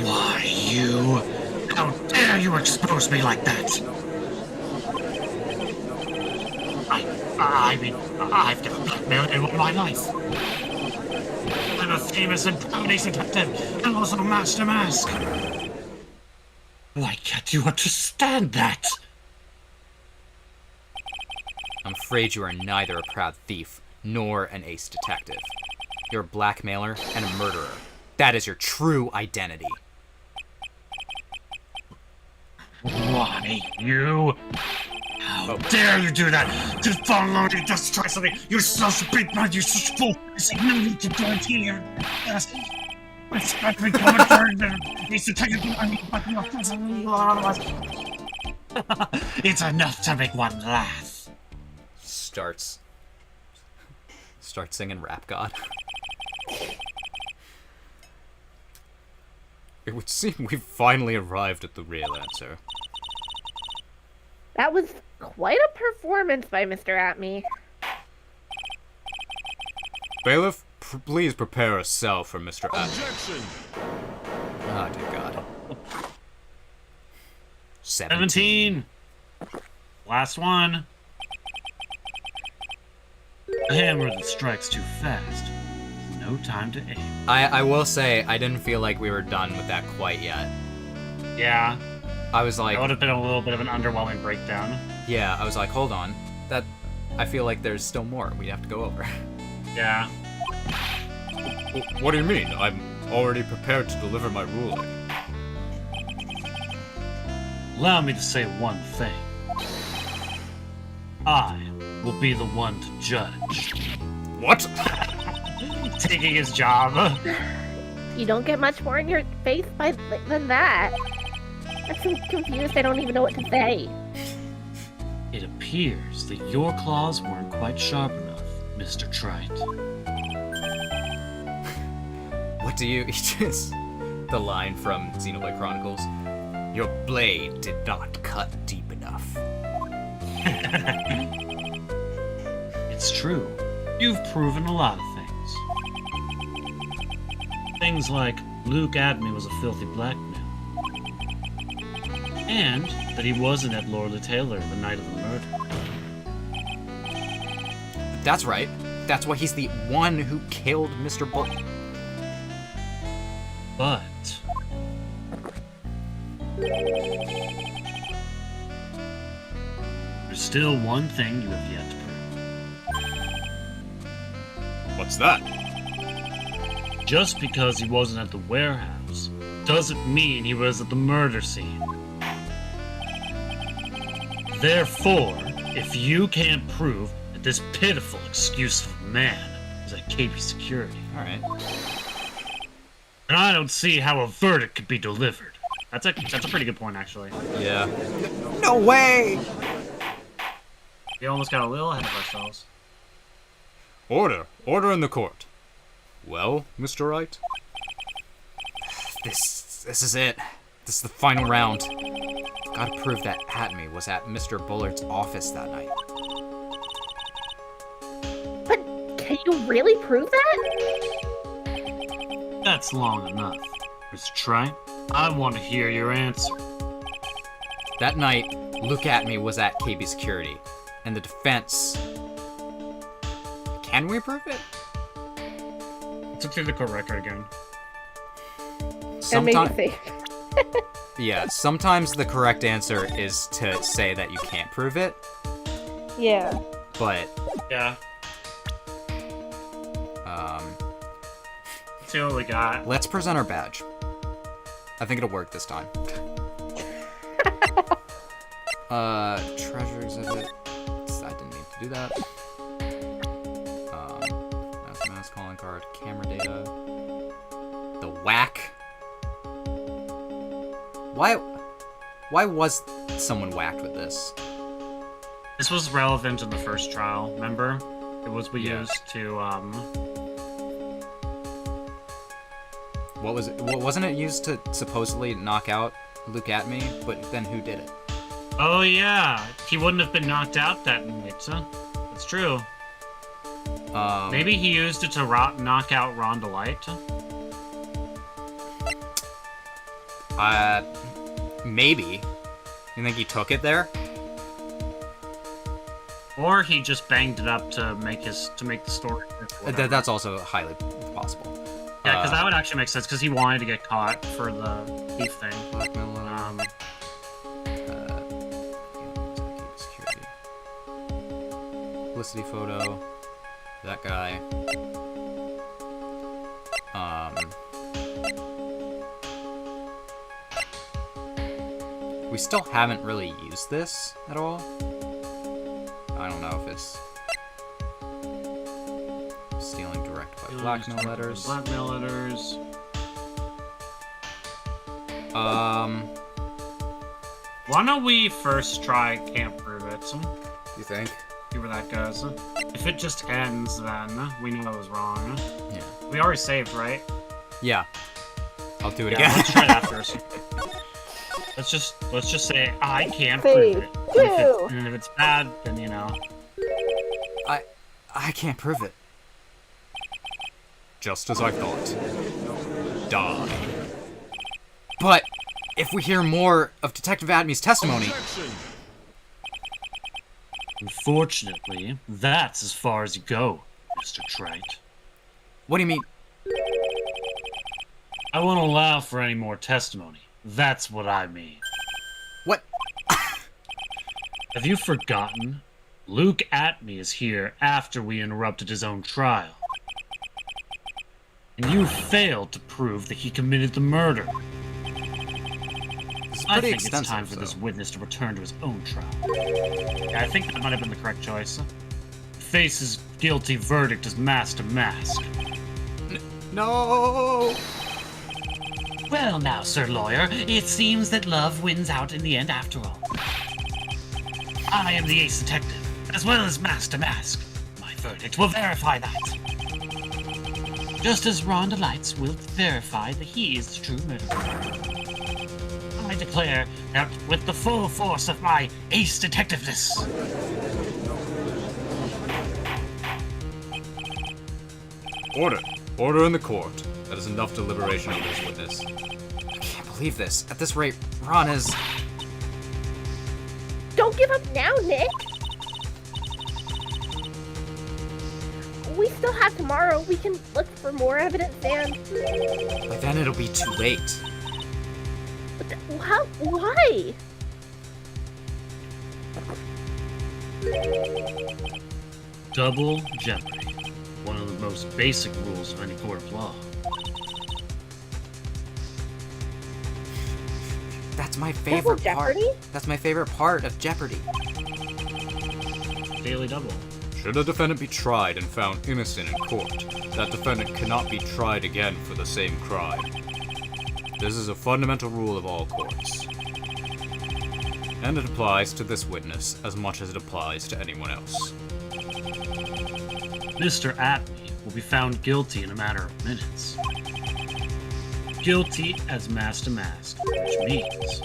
Why, you? How dare you expose me like that? I mean, I've never blackmailed anyone in my life. I'm a famous and proud ace detective, and also master mask. Why can't you understand that? I'm afraid you are neither a proud thief nor an ace detective. You're a blackmailer and a murderer. That is your true identity. Why, you? How dare you do that? Just follow me, destroy something. You're such a big man, you're such a fool. I see no need to do it here. Yes. Expect me commentary needs to take it. It's enough to make one laugh. Starts singing Rap God. It would seem we've finally arrived at the real answer. That was quite a performance by Mr. Atme. Bailiff, please prepare a cell for Mr. Objection! Oh, dear God. 17. Last one. A hammer that strikes too fast. No time to aim. I will say, I didn't feel like we were done with that quite yet. Yeah, I was like, that would have been a little bit of an underwhelming breakdown. yeah, I was like, hold on. I feel like there's still more we have to go over. Yeah. What do you mean? I'm already prepared to deliver my ruling. Allow me to say one thing. I will be the one to judge. What? Taking his job. You don't get much more in your face than that. I'm so confused I don't even know what to say. It appears that your claws weren't quite sharp enough, Mr. Trite. What do you... Just the line from Xenoblade Chronicles. Your blade did not cut deep enough. It's true. You've proven a lot of things. Things like Luke Adney was a filthy blackmailer. And that he wasn't at Lord Taylor the night of the murder. That's right. That's why he's the one who killed Mr. Bull... But there's still one thing you have yet to prove. What's that? Just because he wasn't at the warehouse doesn't mean he was at the murder scene. Therefore, if you can't prove that this pitiful, excuse of a man is at KP Security, Alright. then I don't see how a verdict could be delivered. That's a pretty good point, actually. Yeah. No way! We almost got a little ahead of ourselves. Order! Order in the court. Well, Mr. Wright? This is it. This is the final round. Gotta prove that Atme was at Mr. Bullard's office that night. But can you really prove that? That's long enough. Mr. Trite, I want to hear your answer. That night, Luke Atme was at KB Security, and the defense... Can we prove it? Let's look through the court record again. And maybe Sometime- safe. Yeah, sometimes the correct answer is to say that you can't prove it, Yeah. but Yeah. Let's see what we got. let's present our badge. I think it'll work this time. Treasure exhibit. I didn't need to do that. Mouse calling card, camera data. The whack. Why was someone whacked with this? This was relevant in the first trial, remember? It was we Yeah. used to, What was it? Wasn't it used to supposedly knock out Luke Atme? But then who did it? Oh yeah, he wouldn't have been knocked out that night, huh? That's true. Maybe he used it to knock out Ronda Light. Maybe. You think he took it there? Or he just banged it up to make the story. That's also highly possible. Yeah, because that would actually make sense, because he wanted to get caught for the thief thing. Security. Publicity photo. That guy. We still haven't really used this at all. I don't know if it's stealing direct by blackmail letters. Blackmail letters. Why don't we first try Can't Prove It? You think? See where that goes. If it just ends, then we know it was wrong. Yeah. We already saved, right? Yeah. I'll do it Yeah, again. let's try that first. Let's just say I can't Say prove it. two. And if it's bad, then you know. I can't prove it. Just as I thought. Die. But if we hear more of Detective Admey's testimony, Unfortunately, that's as far as you go, Mr. Trite. what do you mean? I won't allow for any more testimony. That's what I mean. What? Have you forgotten? Luke Atmey is here after we interrupted his own trial. And you failed to prove that he committed the murder. It's I pretty think it's extensive, time for this so. witness to return to his own trial. Yeah, I think that might have been the correct choice. Face his guilty verdict as Master Mask. No! Well now, Sir Lawyer, it seems that love wins out in the end after all. I am the ace detective, as well as Master Mask. My verdict will verify that. Just as Rhonda Lights will verify that he is the true murderer. I declare that with the full force of my ace detectiveness. Order. Order in the court. That is enough deliberation of this witness. I can't believe this. At this rate, Ron is... Don't give up now, Nick! We still have tomorrow. We can look for more evidence and... By then it'll be too late. How? Why? Double jeopardy. One of the most basic rules of any court of law. That's my Double favorite part. Jeopardy? That's my favorite part of Jeopardy. Daily double. Should a defendant be tried and found innocent in court, that defendant cannot be tried again for the same crime. This is a fundamental rule of all courts. And it applies to this witness as much as it applies to anyone else. Mr. Atmey will be found guilty in a matter of minutes. Guilty as Master Mask, which means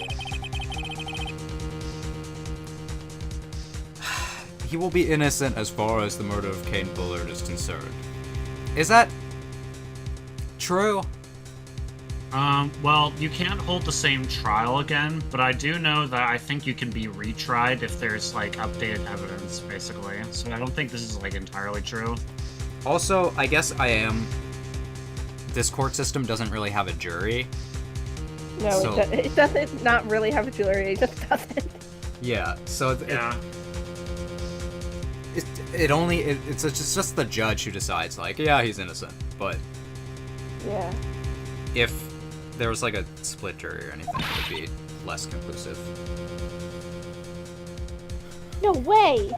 He will be innocent As far as the murder of Kane Bullard is concerned. Is that true? Well, you can't hold the same trial again, but I do know that I think you can be retried if there's, like, updated evidence, basically. So I don't think this is, like, entirely true. Also, I guess I am... This court system doesn't really have a jury. No, So- it doesn't not really have a jewelry. It just doesn't. Yeah, so Yeah. it's just the judge who decides, like, yeah, he's innocent. But Yeah. if there was, like, a split jury or anything, it would be less conclusive. No way!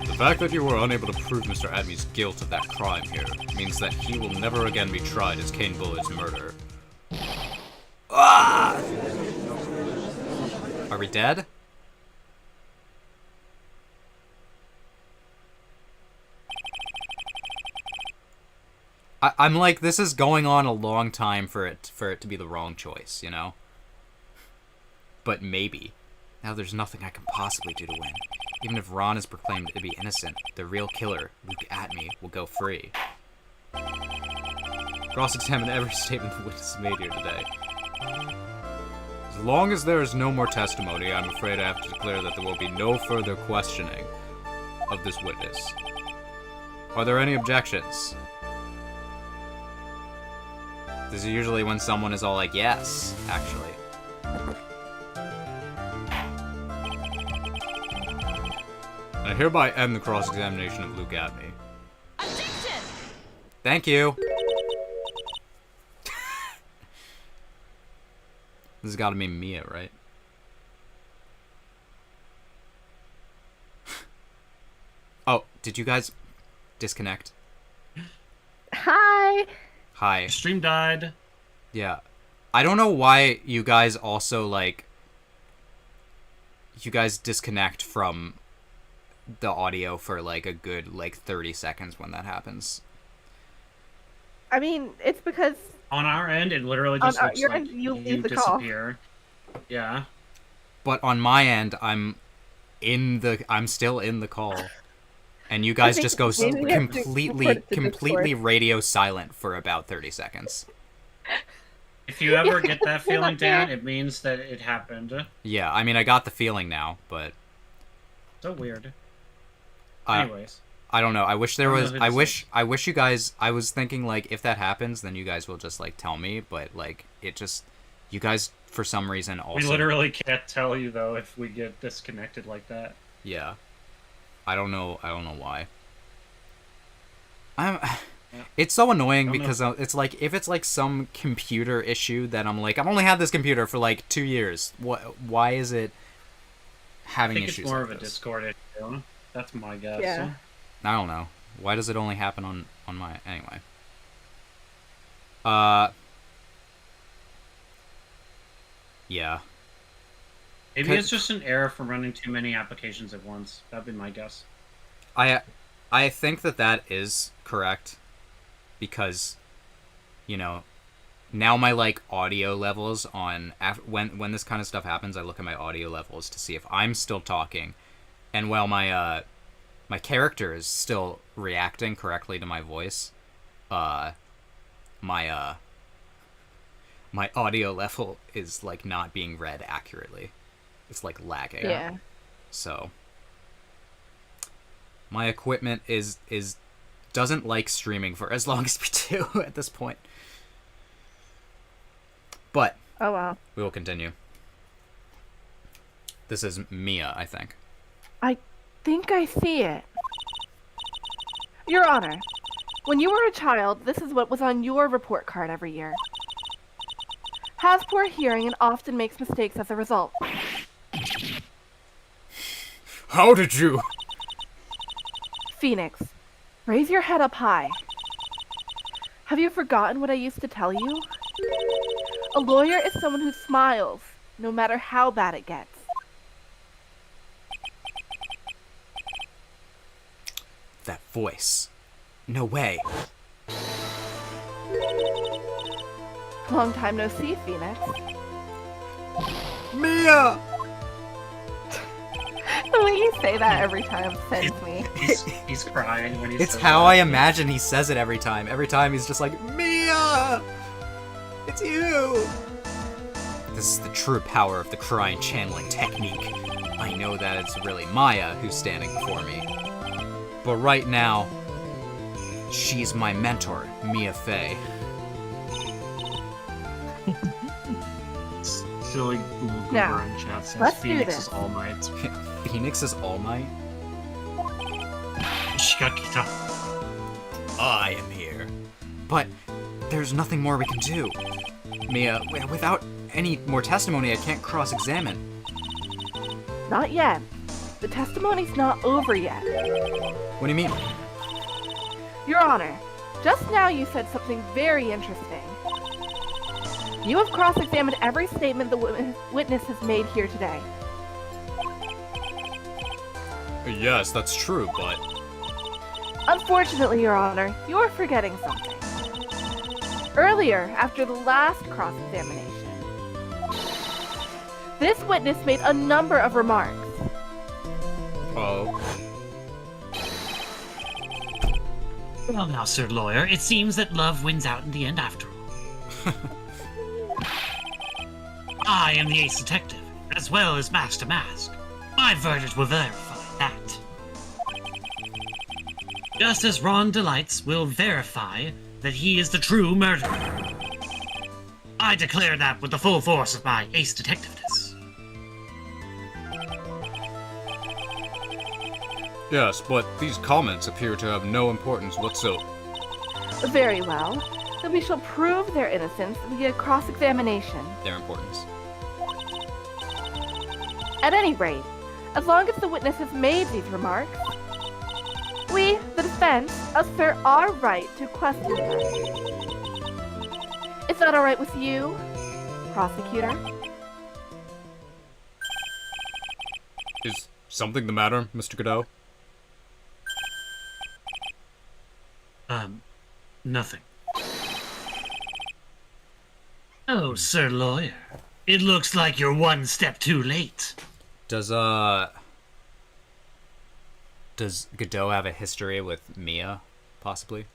The fact that you were unable to prove Mr. Admey's guilt of that crime here means that he will never again be tried as Kane Bullard's murderer. Ah! Are we dead? I'm like, this is going on a long time for it to be the wrong choice, you know? But maybe. Now there's nothing I can possibly do to win. Even if Ron is proclaimed to be innocent, the real killer, Luke Atmey, will go free. Cross-examine every statement the witness made here today. As long as there is no more testimony, I'm afraid I have to declare that there will be no further questioning of this witness. Are there any objections? This is usually when someone is all like, yes, actually. I hereby end the cross-examination of Luke Abney. Objection! Thank you. This has got to be Mia, right? Oh, did you guys disconnect? Hi. Hi. Stream died. Yeah. I don't know why you guys also, like... You guys disconnect from the audio for, like, a good, like, 30 seconds when that happens. I mean, it's because On our end, it literally On just looks your like end, you you leave the call. disappear. Yeah. But on my end, I'm still in the call. And you guys think just go maybe we have to completely report it to Discord. radio silent for about 30 seconds. If you ever get that feeling down, it means that it happened. Yeah, I mean, I got the feeling now, but... So weird. Uh, Anyways. I don't know. I wish there I don't was. know who I this wish. I wish you guys. I was thinking like if that happens, then you guys will just like tell me. But like it just, you guys for some reason also. We literally can't tell you, though, if we get disconnected like that. Yeah. I don't know. I don't know why. It's so annoying because it's like if it's like some computer issue that I'm like I've only had this computer for like 2 years. Why is it having I think issues? it's more like of a this? Discord issue. That's my guess. Yeah. I don't know. Why does it only happen on my... Anyway. Yeah. Maybe it's just an error from running too many applications at once. That'd be my guess. I think that is correct. Because, you know, now my, like, audio levels on... When this kind of stuff happens, I look at my audio levels to see if I'm still talking. And while my character is still reacting correctly to my voice, my audio level is like not being read accurately. It's like lagging. Yeah. So my equipment is doesn't like streaming for as long as we do at this point. But Oh wow. we will continue. This is Mia, I think. I think I see it. Your Honor, when you were a child, this is what was on your report card every year. Has poor hearing and often makes mistakes as a result. How did you? Phoenix, raise your head up high. Have you forgotten what I used to tell you? A lawyer is someone who smiles, no matter how bad it gets. That voice. No way. Long time no see, Phoenix. Mia! The way you say that every time sends me. He's crying when he It's says how that. I imagine he says it every time. Every time he's just like, Mia! It's you! This is the true power of the crying channeling technique. I know that it's really Maya who's standing before me. But right now, she's my mentor, Mia Fey. Silly little Now, Goober in chat says let's do Phoenix this. is All Might. Phoenix is All Might? Shikakita. I am here. But there's nothing more we can do. Mia, without any more testimony, I can't cross-examine. Not yet. The testimony's not over yet. What do you mean? Your Honor, just now you said something very interesting. You have cross-examined every statement the witness has made here today. Yes, that's true, but... Unfortunately, Your Honor, you are forgetting something. Earlier, after the last cross-examination, this witness made a number of remarks. Oh. Well now, Sir Lawyer, it seems that love wins out in the end after all. I am the ace detective, as well as Master Mask. My verdict will verify that. Just as Ron Delights will verify that he is the true murderer. I declare that with the full force of my ace detectiveness. Yes, but these comments appear to have no importance whatsoever. Very well. Then we shall prove their innocence via cross-examination. Their importance. At any rate, as long as the witness has made these remarks, we, the defense, assert our right to question them. Is that all right with you, prosecutor? Is something the matter, Mr. Godot? Nothing. Oh, Sir Lawyer. It looks like you're one step too late. Does Godot have a history with Mia, possibly?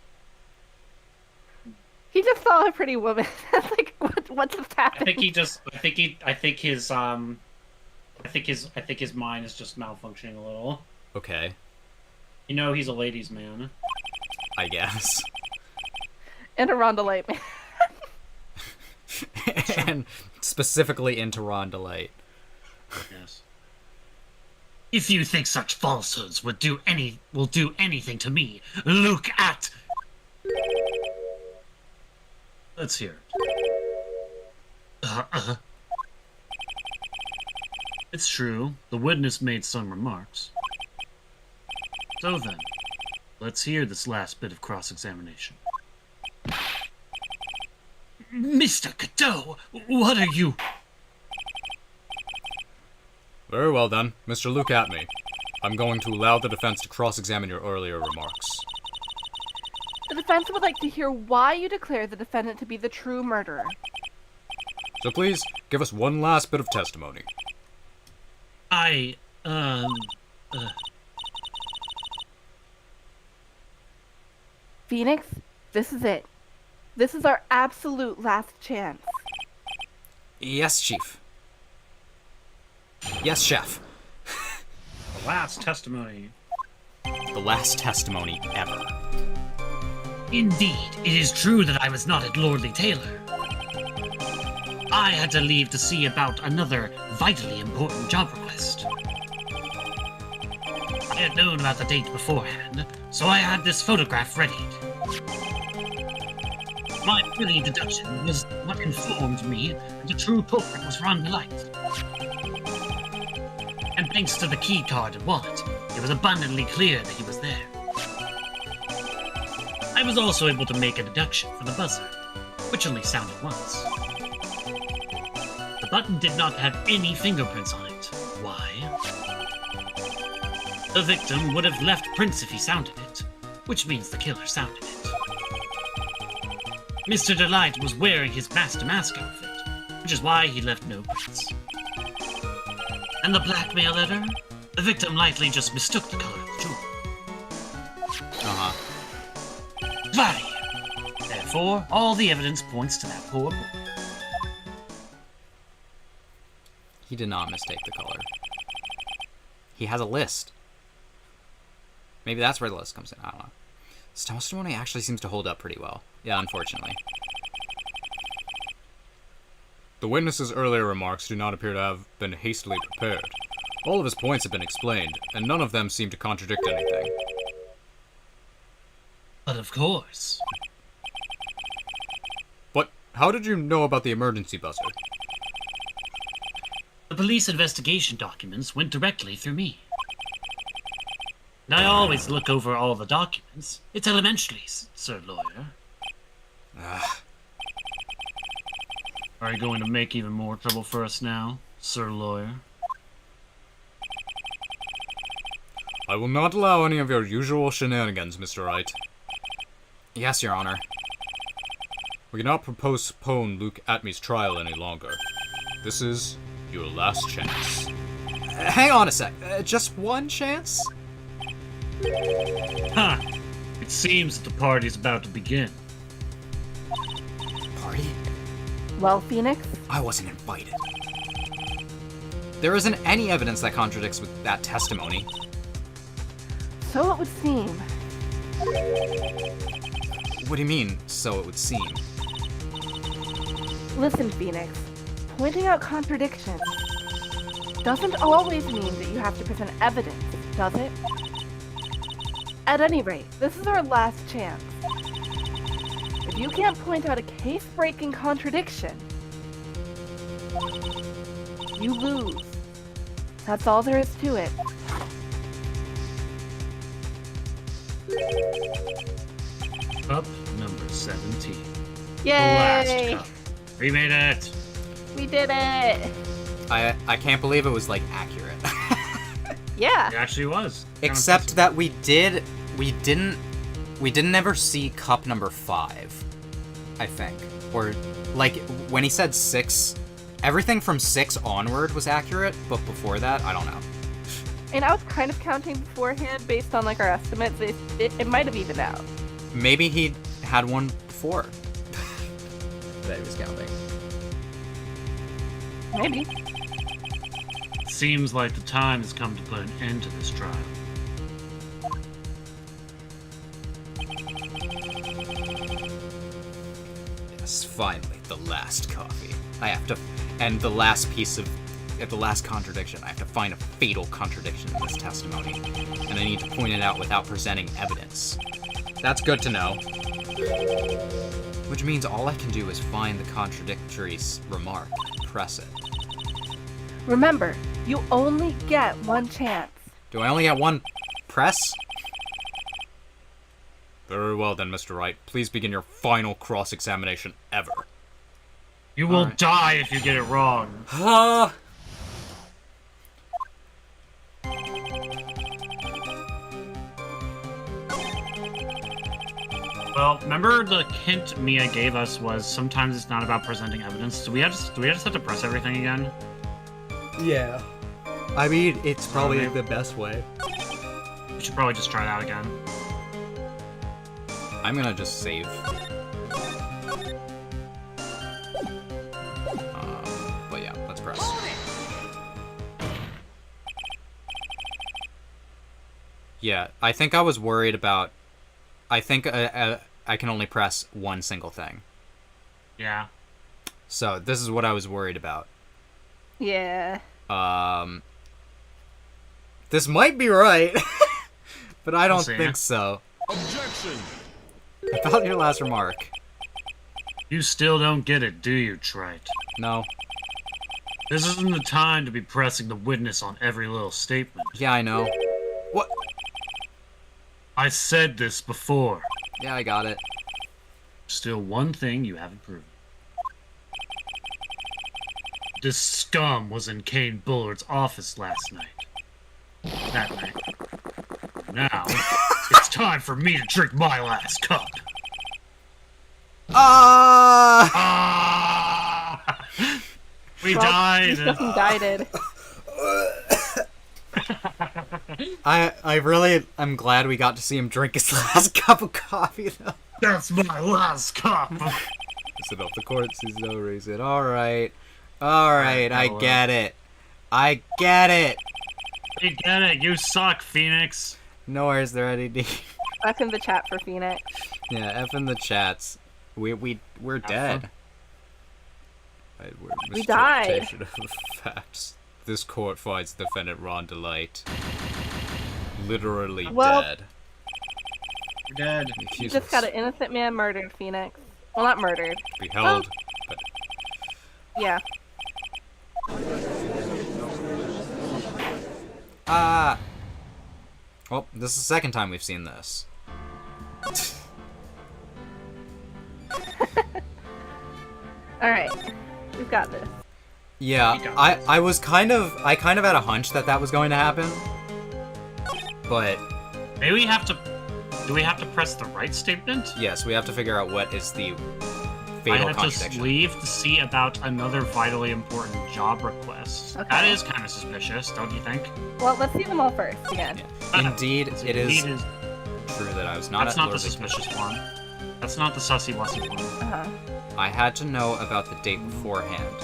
He just saw a pretty woman. Like, what just happened? I think his mind is just malfunctioning a little. Okay, You know he's a ladies' man. I guess. And a Rondolite man. And specifically into Ronda Light. Yes. If you think such falsehoods will do anything to me, look at... Let's hear it. It's true, the witness made some remarks. So then, let's hear this last bit of cross-examination. Mr. Godot, what are you... Very well then, Mr. Look at me. I'm going to allow the defense to cross-examine your earlier remarks. The defense would like to hear why you declare the defendant to be the true murderer. So please, give us one last bit of testimony. Phoenix, this is it. This is our absolute last chance. Yes, Chief. Yes, Chef. The last testimony. The last testimony ever. Indeed, it is true that I was not at Lordly Taylor. I had to leave to see about another vitally important job request. I had known about the date beforehand, so I had this photograph readied. My early deduction was what informed me that the true culprit was Ron Delight. And thanks to the key card and wallet, it was abundantly clear that he was there. I was also able to make a deduction for the buzzer, which only sounded once. The button did not have any fingerprints on it. Why? The victim would have left prints if he sounded it, which means the killer sounded it. Mr. Delight was wearing his Master Mask outfit, which is why he left no prints. And the blackmail letter? The victim likely just mistook the color of the jewel. Uh-huh. Vary. Therefore, all the evidence points to that poor boy. He did not mistake the color. He has a list. Maybe that's where the list comes in. I don't know. His testimony actually seems to hold up pretty well. Yeah, unfortunately. The witness's earlier remarks do not appear to have been hastily prepared. All of his points have been explained, and none of them seem to contradict anything. But of course. But how did you know about the emergency buzzer? The police investigation documents went directly through me. And I always look over all the documents. It's elementary, Sir Lawyer. Are you going to make even more trouble for us now, Sir Lawyer? I will not allow any of your usual shenanigans, Mr. Wright. Yes, Your Honor. We cannot postpone Luke Atmey's trial any longer. This is your last chance. Hang on a sec. Just one chance? Ha! It seems that the party's about to begin. Party? Well, Phoenix, I wasn't invited. There isn't any evidence that contradicts with that testimony. So it would seem. What do you mean, so it would seem? Listen, Phoenix. Pointing out contradictions doesn't always mean that you have to present evidence, does it? At any rate, this is our last chance. If you can't point out a case-breaking contradiction, you lose. That's all there is to it. Cup number 17. Yay! The last cup. We made it! We did it! I can't believe it was, like, accurate. Yeah. It actually was. Kinda Except that we didn't ever see cup number 5, I think. Or, like, when he said 6, everything from 6 onward was accurate, but before that, I don't know. And I was kind of counting beforehand based on like our estimates. It might have evened out. Maybe he had one before that he was counting. Maybe. Seems like the time has come to put an end to this trial. Yes, finally, the last coffee. I have to, and the last piece of, the last contradiction. I have to find a fatal contradiction in this testimony, and I need to point it out without presenting evidence. That's good to know. Which means all I can do is find the contradictory remark, press it. Remember, you only get one chance. Do I only get one press? Very well then, Mr. Wright. Please begin your final cross-examination ever. You will Alright. die if you get it wrong. Well, remember the hint Mia gave us was sometimes it's not about presenting evidence. Do we just have to press everything again? Yeah. I mean, it's probably Alright. the best way. We should probably just try that again. I'm gonna just save. But yeah, let's press. Yeah, I think I was worried about. I think I can only press one single thing. Yeah. So this is what I was worried about. Yeah. This might be right, but I don't We'll see. think so. Objection! About your last remark. You still don't get it, do you, Trite? No. This isn't the time to be pressing the witness on every little statement. Yeah, I know. What? I said this before. Yeah, I got it. Still one thing you haven't proven. This scum was in Kane Bullard's office last night. That night. Now, it's time for me to drink my last cup. Ah! We Well, died. He's fucking guided. I'm glad we got to see him drink his last cup of coffee, though. That's my last cup. Sit off the court, sees no reason. Alright. Alright, I get it. I get it. You get it. You suck, Phoenix. No worries there, Eddie. Back in the chat for Phoenix. Yeah, F in the chats. We're dead. We died. Misinterpretation of facts. This court finds defendant Ron Delight literally Well- dead. You're dead. You Accused just of got an innocent man murdered, Phoenix. Well, not murdered. beheld, but Yeah. Well, this is the second time we've seen this. Alright. We've got this. Yeah, I kind of had a hunch that was going to happen. But Maybe we have to. Do we have to press the right statement? yes, we have to figure out what is the I fatal have to contradiction. leave to see about another vitally important job request. Okay. That is kind of suspicious, don't you think? Well, let's see them all first again. Indeed, it is Indeed true that I was not That's at not the Lord suspicious one. That's not the sussy wussy one. Uh-huh. I had to know about the date beforehand,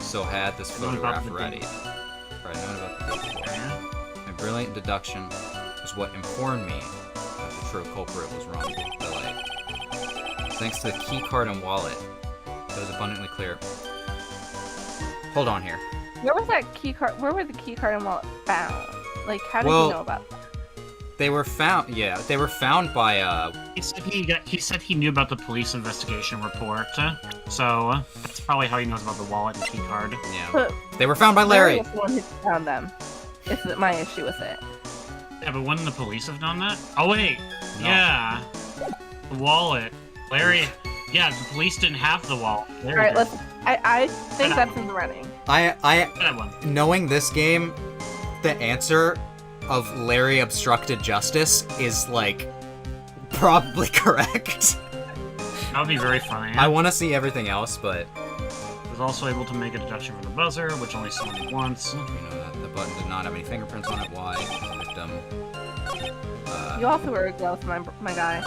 so I had this Know about photograph the ready. date. Right My brilliant deduction was what informed me that the true culprit was Ron Delay. Thanks to the key card and wallet, it was abundantly clear. Hold on here. Where was that key card? Where were the key card and wallet found? Like, how did Well, you know about that? They were found. Yeah, they were found by. He said he knew about the police investigation report, so that's probably how he knows about the wallet and key card. Yeah. But They were found by Larry. was the one who found them. Is my issue with it? Yeah, but wouldn't the police have done that? Oh wait, No. yeah, the wallet. Larry. Yeah, the police didn't have the wallet. All right, let's. I think that's in the running. That one. Knowing this game, the answer of Larry obstructed justice is like probably correct. That would be very funny. I want to see everything else, but was also able to make a deduction from the buzzer, which only sounded once. you know that the button did not have any fingerprints on it. Why? The victim. You also were a ghost, my guy.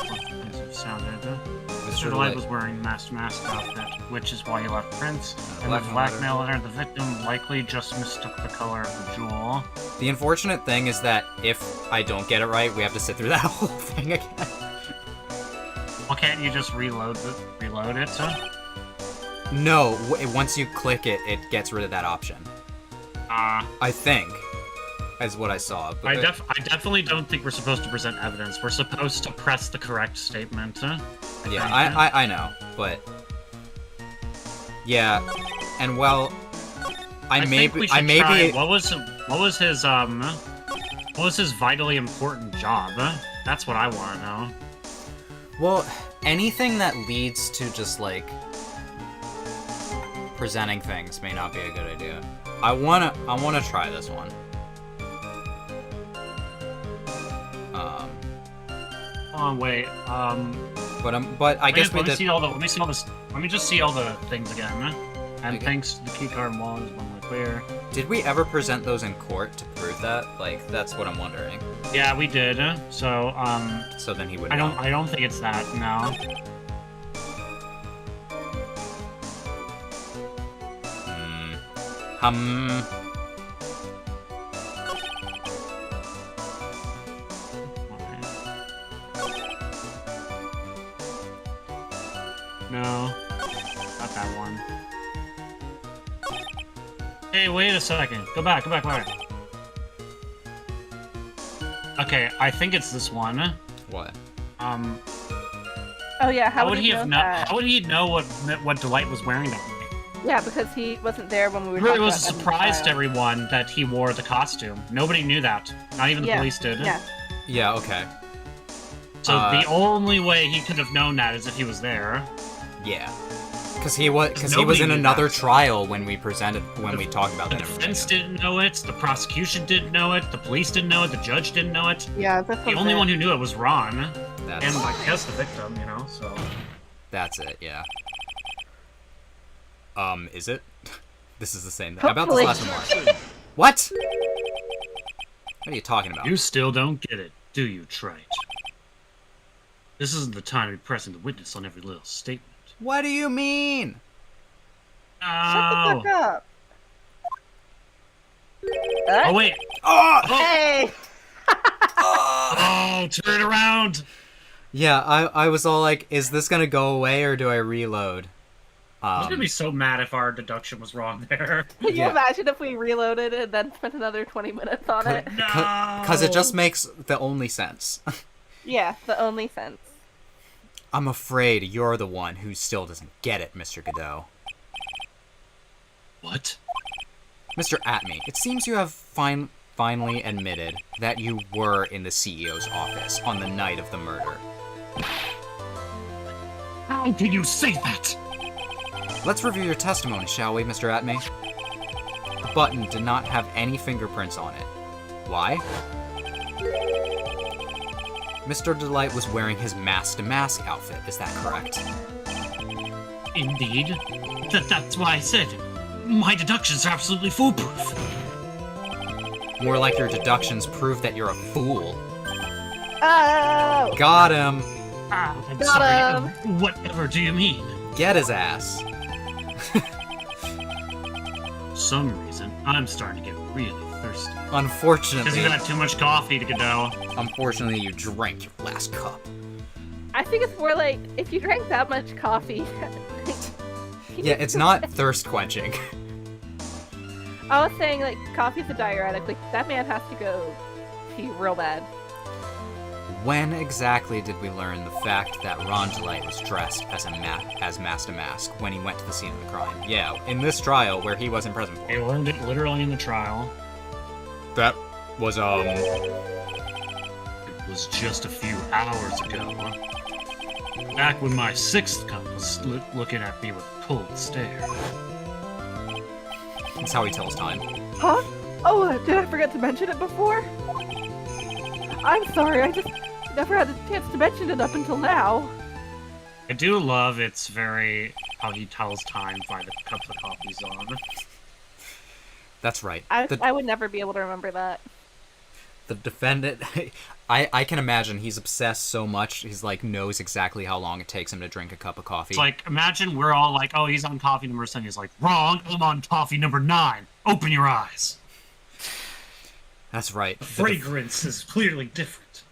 As it sounded. Mr. Mr. Delight Delight was wearing mask outfit, which is why he left prints. And the blackmail blackmail letter, the victim likely just mistook the color of the jewel. The unfortunate thing is that if I don't get it right, we have to sit through that whole thing again. Well, can't you just reload it? No, once you click it, it gets rid of that option. I think, is what I saw. But I definitely don't think we're supposed to present evidence. We're supposed to press the correct statement. Yeah, I know, but yeah, and well, I may be. What was his vitally important job? That's what I want to know. Well, anything that leads to just like presenting things may not be a good idea. I wanna try this one. Oh wait. But I guess let me did. let me just see all the things again. And Okay. thanks to the keycard and wallet is one way clear. Did we ever present those in court to prove that? Like, that's what I'm wondering. Yeah, we did. So So then he would. I know. don't think it's that. No. No, not that one. Hey, wait a second. Go back. Okay, I think it's this one. What? Oh yeah, How would he know have that? How would he know what Delight was wearing that day? Yeah, because he wasn't there when we were. It really talking was a about that surprise to trial. everyone that he wore the costume. Nobody knew that. Not even the Yeah, police did. Yeah. Yeah. Okay. So the only way he could have known that is if he was there. Yeah. Because he was nobody in knew another that. trial when we talked about The that. defense didn't know it. The prosecution didn't know it. The police didn't know it. The judge didn't know it. Yeah, this The was only it. one who knew it was Ron, That's and I guess the victim. You know, so. that's it. Yeah. Is it? This is the same thing. About Hopefully. this last one more. What? What are you talking about? You still don't get it, do you, Trite? This isn't the time to be pressing the witness on every little statement. What do you mean? Shut the fuck up. Oh wait! Oh! Hey. Oh, turn around! Yeah, I was all like, is this gonna go away or do I reload? I was gonna be so mad if our deduction was wrong there. Can you Yeah. imagine if we reloaded and then spent another 20 minutes on it? No! Because it just makes the only sense. Yeah, the only sense. I'm afraid you're the one who still doesn't get it, Mr. Godot. What? Mr. Atme, it seems you have finally admitted that you were in the CEO's office on the night of the murder. How can you say that? Let's review your testimony, shall we, Mr. Atme? The button did not have any fingerprints on it. Why? Mr. Delight was wearing his mask-to-mask outfit, is that correct? Indeed. That's why I said my deductions are absolutely foolproof. More like your deductions prove that you're a fool. Oh! Got him! I'm Got sorry. Whatever do you mean? Get his ass. For some reason, I'm starting to get really thirsty. Because Unfortunately, you had too much coffee to go. unfortunately, you drank your last cup. I think it's more like if you drank that much coffee. Yeah, it's not thirst quenching. I was saying like coffee's a diuretic. Like that man has to go pee real bad. When exactly did we learn the fact that Ron DeLite was dressed as Master Mask when he went to the scene of the crime? Yeah, in this trial where he wasn't present for. They learned it literally in the trial. That was, It was just a few hours ago. Back when my sixth cup was looking at me with a cold stare. That's how he tells time. Huh? Oh, did I forget to mention it before? I'm sorry, I just never had the chance to mention it up until now. I do love it's very how he tells time by the cup the coffee's on. That's right. I would never be able to remember that. The defendant, I can imagine he's obsessed so much, he's like knows exactly how long it takes him to drink a cup of coffee. It's like, imagine we're all like, oh, he's on coffee number 7. He's like, wrong, I'm on coffee number 9. Open your eyes. That's right. The fragrance is clearly different.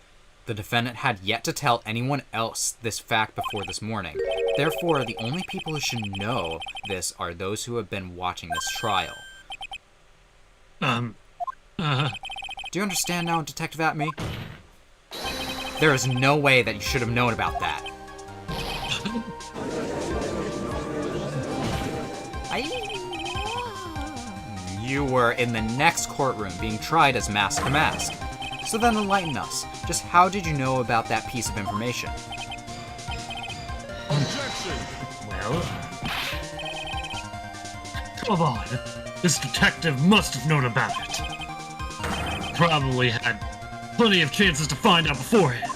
The defendant had yet to tell anyone else this fact before this morning. Therefore, the only people who should know this are those who have been watching this trial. Do you understand now, Detective Atme? There is no way that you should have known about that. You were in the next courtroom being tried as Mask to Mask. So then enlighten us. Just how did you know about that piece of information? Well, come on. This detective must have known about it. Probably had plenty of chances to find out beforehand.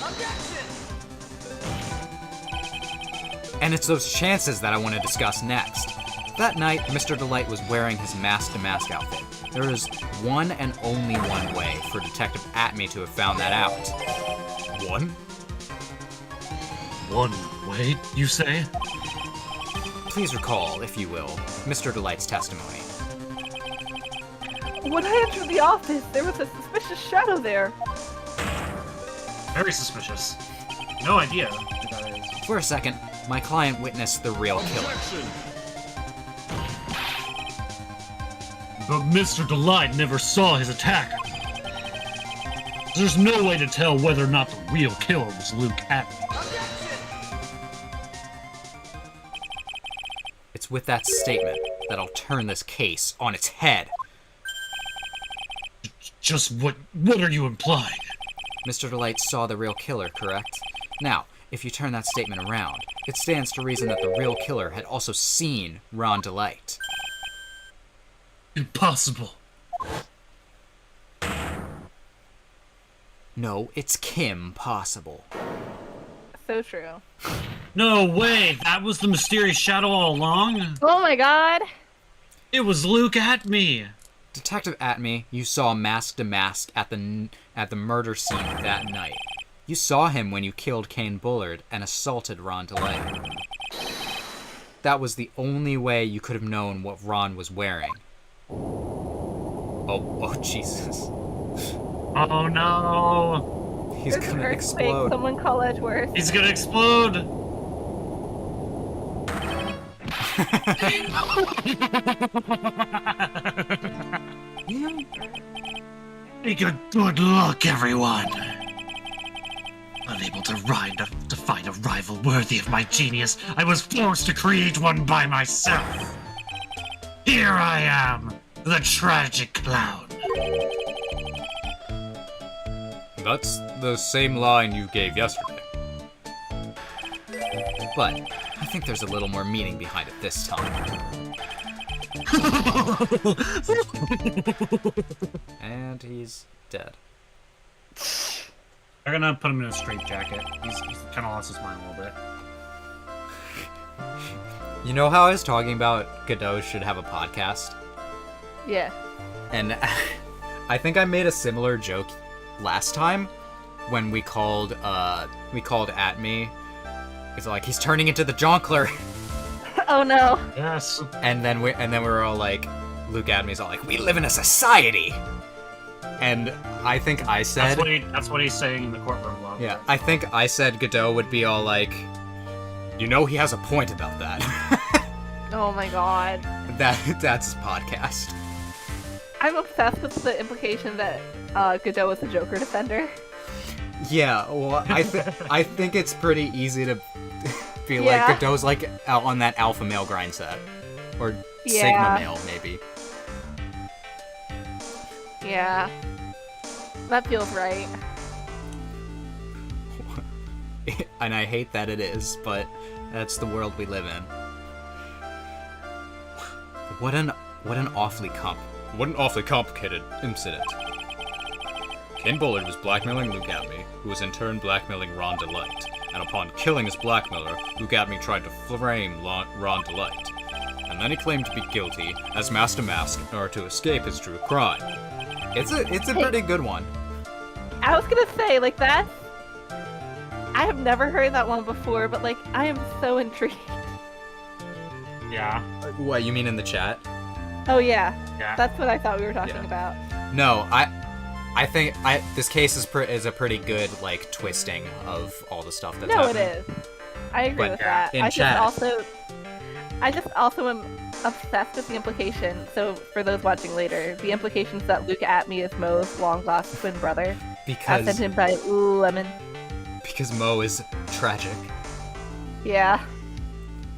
And it's those chances that I want to discuss next. That night, Mr. DeLite was wearing his mask-to-mask outfit. There is one and only one way for Detective Atme to have found that out. one? One way, you say? Please recall, if you will, Mr. DeLite's testimony. When I entered the office, there was a suspicious shadow there. Very suspicious. No idea who that is. For a second, my client witnessed the real killer. But Mr. DeLite never saw his attacker. There's no way to tell whether or not the real killer was Luke Atme. It's with that statement that I'll turn this case on its head. Just what are you implying? Mr. DeLite saw the real killer, correct? Now, if you turn that statement around, it stands to reason that the real killer had also seen Ron DeLite. Impossible. No, it's Kim possible. So true. No way! That was the mysterious shadow all along? Oh my god! It was Luke Atme! Detective Atme, you saw Mask to Mask at the murder scene that night. You saw him when you killed Kane Bullard and assaulted Ron DeLite. That was the only way you could have known what Ron was wearing. Oh, Jesus. Oh no! He's There's an gonna earthquake. explode. Someone call Edgeworth. He's gonna explode! Good luck, everyone! Unable to find a rival worthy of my genius, I was forced to create one by myself. Here I am, the tragic clown. That's the same line you gave yesterday. But I think there's a little more meaning behind it this time. And he's dead. They're gonna put him in a straitjacket. He's kind of lost his mind a little bit. You know how I was talking about Godot should have a podcast? Yeah. And I think I made a similar joke last time when we called Atme. It's like he's turning into the Jonkler. Oh no. Yes. And then we were all like, Luke Atme's all like, we live in a society. And I think I said... That's what he's saying in the courtroom lobby. Yeah, I think I said Godot would be all like, you know he has a point about that. Oh my god. That's his podcast. I'm obsessed with the implication that Godot is a Joker defender. Yeah, well, I think it's pretty easy to feel Yeah. like Godot's like out on that alpha male grind set. Or Yeah. sigma male, maybe. Yeah. That feels right. And I hate that it is, but that's the world we live in. What an awfully complicated incident. Ken Bullard was blackmailing Luke Atme, who was in turn blackmailing Ron Delight. And upon killing his blackmailer, Luke Atme tried to frame Ron Delight. And then he claimed to be guilty as Master Mask in order to escape his true crime. It's a pretty good one. I was gonna say, like, that. I have never heard that one before, but, like, I am so intrigued. Yeah. What, you mean in the chat? Oh, yeah. Yeah. That's what I thought we were talking Yeah. about. No, I think this case is a pretty good like twisting of all the stuff that's No, happening. it is. I agree But, with yeah, that. in I chat. just also am obsessed with the implication. So, for those watching later, the implications that Luke Atme is Mo's long-lost twin brother, as sent in by Lemon. Because Mo is tragic. Yeah.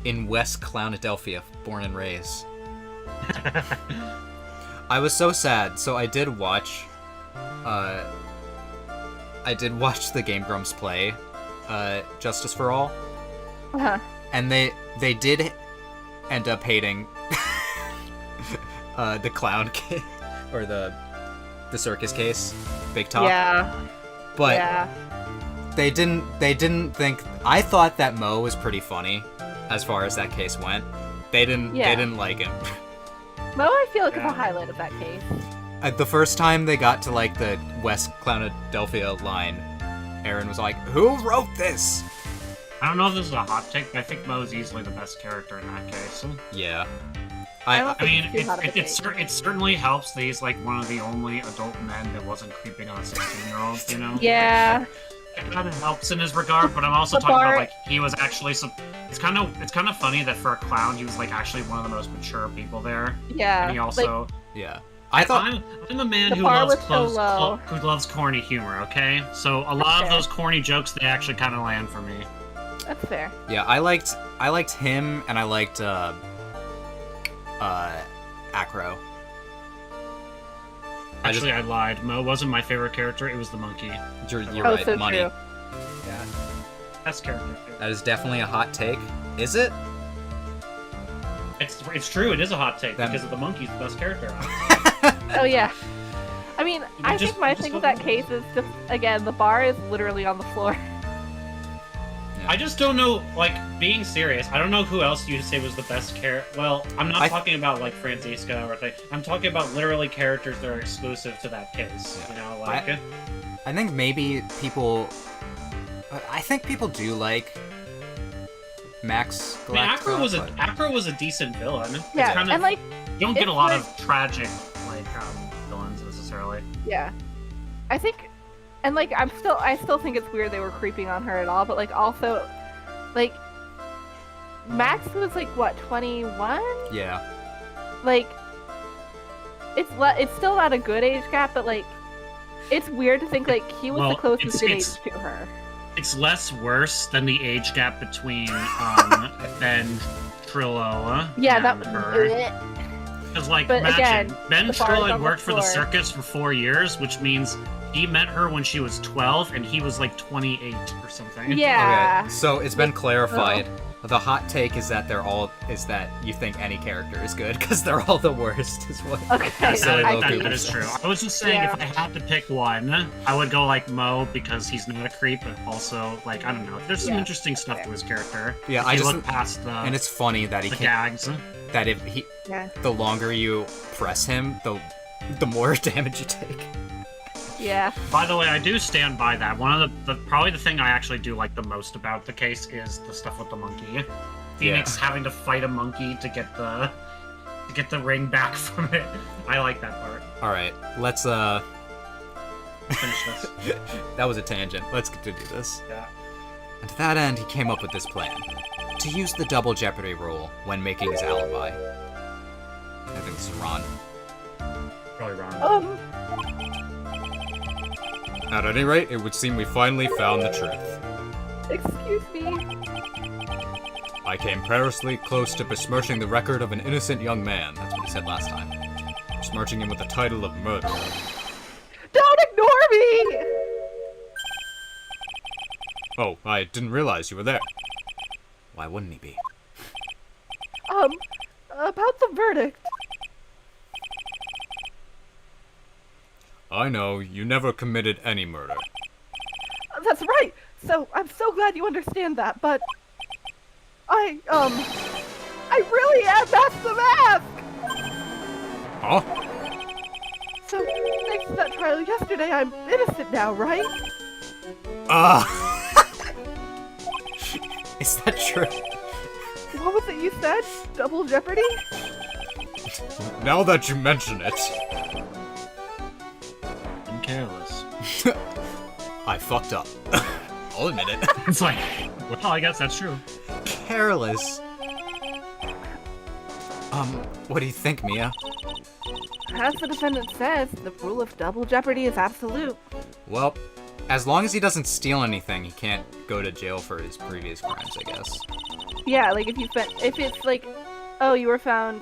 In West Clownadelphia, born and raised. I was so sad, so I did watch the Game Grumps play Justice for All. Uh-huh. And they did end up hating the clown case, or the circus case, Big Top. Yeah. But yeah. they didn't think. I thought that Mo was pretty funny as far as that case went. They didn't like him. Mo, I feel like is a highlight of that case. The first time they got to like the West Clownadelphia line, Aaron was like, "Who wrote this?" I don't know if this is a hot take, but I think Mo's easily the best character in that case. Yeah. I I mean, Too hot of a it certainly helps that he's like one of the only adult men that wasn't creeping on a 16-year-old, you know? Yeah. It kind of helps in his regard, but I'm also The talking bar- about like he was actually it's kind of funny that for a clown he was like actually one of the most mature people there. Yeah. And he also Yeah. I thought I'm a man The who bar loves was so low. who loves corny humor, okay? So a lot of Okay. those corny jokes they actually kind of land for me. That's fair. yeah, I liked him and I liked Acro. Actually, I lied. Mo wasn't my favorite character. It was the monkey. You're Oh, right, so money. true. Yeah. Best character. That is definitely a hot take. Is it? It's true. It is a hot take That- because of the monkey's the best character. Oh yeah. I mean, I just- think my just thing with go- that case is just, again, the bar is literally on the floor. I just don't know. Like being serious, I don't know who else you'd say was the best character. Well, I'm not talking about like Franziska or thing. I'm talking about literally characters that are exclusive to that case. Yeah. You know, like. I think maybe people. I think people do like Max I mean, Galactica. Acro was a decent villain. It's Yeah, kind of, and like, you don't get it's a lot like- of tragic like villains necessarily. yeah. I think, and like, I still think it's weird they were creeping on her at all, but like, also, like, Max was like, what, 21? Yeah. Like, it's still not a good age gap, but like, it's weird to think like he was Well, the closest in age it's- to her. It's less worse than the age gap between Ben Trillo Yeah, and that. her. Because, like, But imagine, again, Ben the bar Trillo is had on the worked for the floor. circus for 4 years, which means he met her when she was 12, and he was, like, 28 or something. Yeah. Okay. So it's been clarified. The hot take is that that you think any character is good because they're all the worst. Is what? Okay. That's silly I Loki see. That is true. I was just saying, Yeah. if I had to pick one, I would go like Mo because he's not a creep, but also like I don't know. There's some Yeah. interesting stuff to his character. Yeah, if I you just look past the and it's funny that he the can gags. that if he Yeah. the longer you press him, the more damage you take. Yeah. By the way, I do stand by that. One of the probably the thing I actually do like the most about the case is the stuff with the monkey. Phoenix having to fight a monkey to get the ring back from it. I like that part. All right, let's finish this. That was a tangent. Let's continue this. Yeah. And to that end, he came up with this plan. To use the double jeopardy rule when making his alibi. I think this is Ron. Probably wrong. At any rate, it would seem we finally found the truth. Excuse me. I came perilously close to besmirching the record of an innocent young man. That's what he said last time. Besmirching him with the title of murderer. Don't ignore me! Oh, I didn't realize you were there. Why wouldn't he be? About the verdict. I know, you never committed any murder. That's right. So, I'm so glad you understand that, but... I really am Mask the Mask! Huh? So, thanks to that trial yesterday, I'm innocent now, right? Is that true? What was it you said? Double jeopardy? Now that you mention it, I'm careless. I fucked up. I'll admit it. It's like, well, I guess that's true. Careless. What do you think, Mia? As the defendant says, the rule of double jeopardy is absolute. Well, as long as he doesn't steal anything, he can't go to jail for his previous crimes, I guess. Yeah, like if it's like, oh, you were found...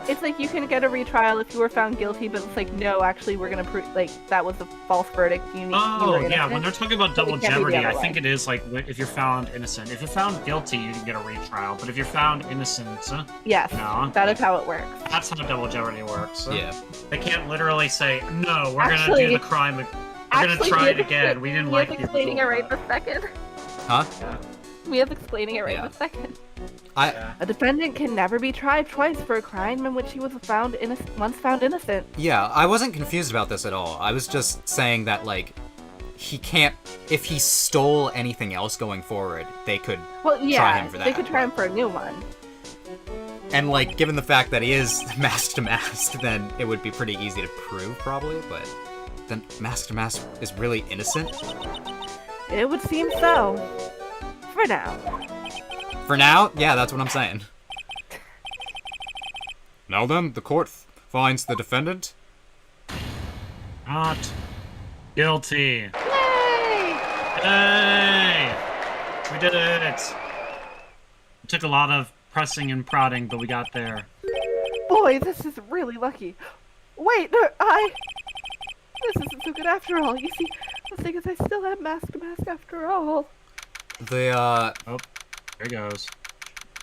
It's like you can get a retrial if you were found guilty, but it's like, no, actually, we're gonna prove, like, that was a false verdict. You Oh, were yeah, innocent. when they're talking about double it can't be the jeopardy, I other think way. it is like if you're found innocent. If you're found guilty, you can get a retrial, but if you're found innocent, Yes, no. that is how it works. That's how double jeopardy works. Yeah. They can't literally say, no, we're Actually- gonna do the crime, we're gonna try it again, we didn't like Mia's you. explaining it right this second. Huh? Mia's explaining it right Yeah. this second. A defendant can never be tried twice for a crime in which he was once found innocent. Yeah, I wasn't confused about this at all. I was just saying that, like, he can't... If he stole anything else going forward, they could... Well, yeah, him for they that, could try him for a new one. And, like, given the fact that he is mask to mask, then it would be pretty easy to prove, probably, but... Then mask to mask is really innocent? It would seem so. For now. For now? Yeah, that's what I'm saying. now then, the court finds the defendant. Not guilty. Yay! Yay! We did it! It took a lot of pressing and prodding, but we got there. Boy, this is really lucky. Wait, no, this isn't so good after all. You see, the thing is I still have mask to mask after all. The There goes.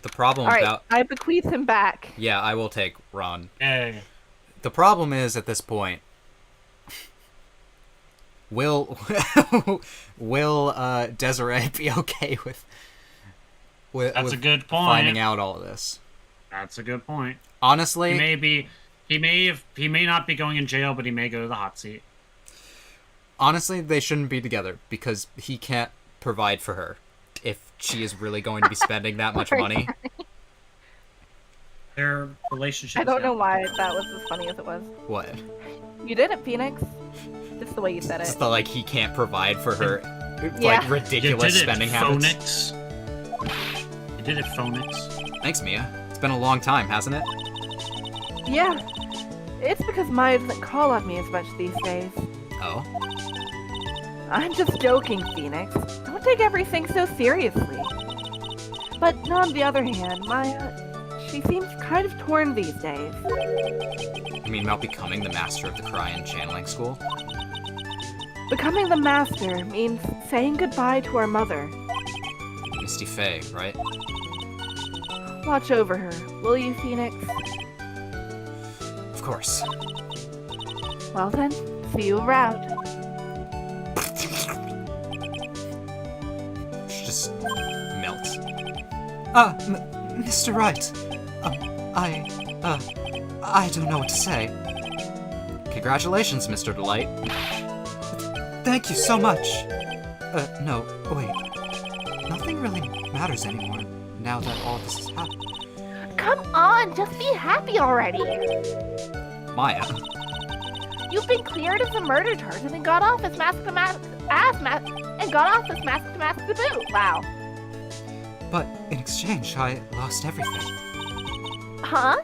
the problem Alright, about... I bequeath him back. Yeah, I will take Ron. Yay. The problem is, at this point... Will Desiree be okay with That's a good point. finding out all of this? That's a good point. Honestly, He may not be going in jail, but he may go to the hot seat. honestly, they shouldn't be together because he can't provide for her if she is really going to be spending that much money. Their relationship. I don't know why that was as funny as it was. What? You did it, Phoenix. Just the way you said It's it. the, like, he can't provide for her, Yeah. like, ridiculous spending habits. Phonix. You did it, Phonix. Thanks, Mia. It's been a long time, hasn't it? Yeah. It's because Maya doesn't call on me as much these days. Oh? I'm just joking, Phoenix. Don't take everything so seriously. But on the other hand, Maya, she seems kind of torn these days. You mean about becoming the master of the Cryan channeling school? Becoming the master means saying goodbye to our mother. Misty Faye, right? Watch over her, will you, Phoenix? Of course. Well then, see you around. She just melts. Mr. Wright. I don't know what to say. Congratulations, Mr. Delight. Thank you so much. No, wait. Nothing really matters anymore now that all this has happened. Come on, just be happy already. Maya. You've been cleared of the murder charge and then got off as mask to mask to boot. Wow. But in exchange, I lost everything. Huh?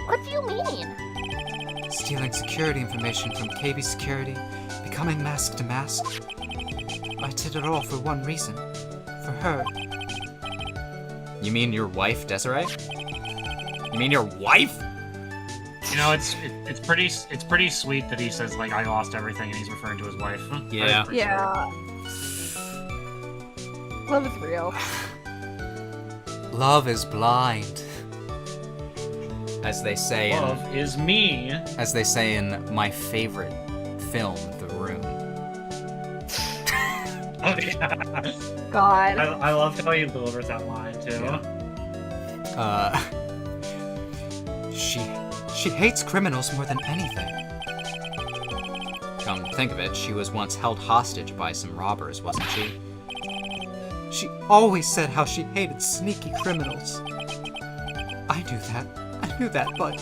What do you mean? Stealing security information from KB Security, becoming mask to mask. I did it all for one reason. For her. You mean your wife, Desiree? You mean your wife? You know, it's pretty sweet that he says like I lost everything and he's referring to his wife. Yeah. Yeah. Love is real. Love is blind. As they say in, Love is me. as they say in my favorite film, The Room. Oh yeah. God. I love how he delivers that line too. She hates criminals more than anything. Come to think of it, she was once held hostage by some robbers, wasn't she? She always said how she hated sneaky criminals. I knew that, but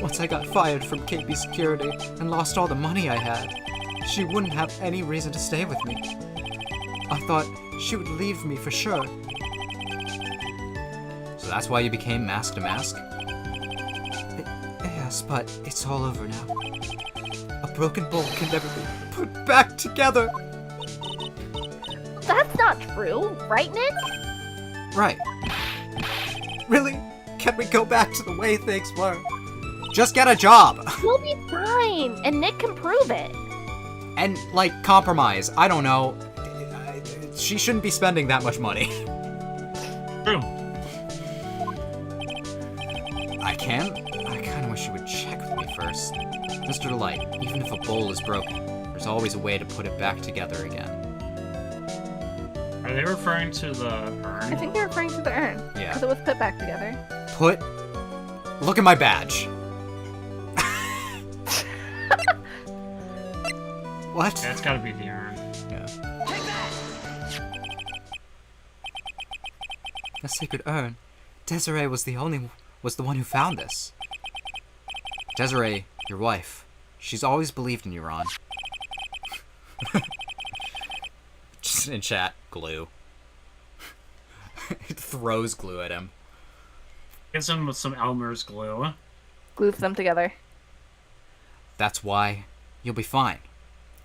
once I got fired from KP Security and lost all the money I had, she wouldn't have any reason to stay with me. I thought she would leave me for sure. So that's why you became mask to mask? Yes, but it's all over now. A broken bowl can never be put back together. That's not true, right, Nick? Right. Really? Can we go back to the way things were? Just get a job! You'll be fine, and Nick can prove it. And, like, compromise. I don't know. She shouldn't be spending that much money. True. I kind of wish you would check with me first. Mr. Delight, even if a bowl is broken, there's always a way to put it back together again. Are they referring to the urn? I think they're referring to the urn. Yeah. Because it was put back together. Look at my badge. What? That's gotta be the urn. Yeah. The sacred urn. Desiree was the one who found this. Desiree, your wife. She's always believed in you, Ron. Just in chat, glue. It throws glue at him. Gives him with some Elmer's glue. Glues them together. That's why you'll be fine.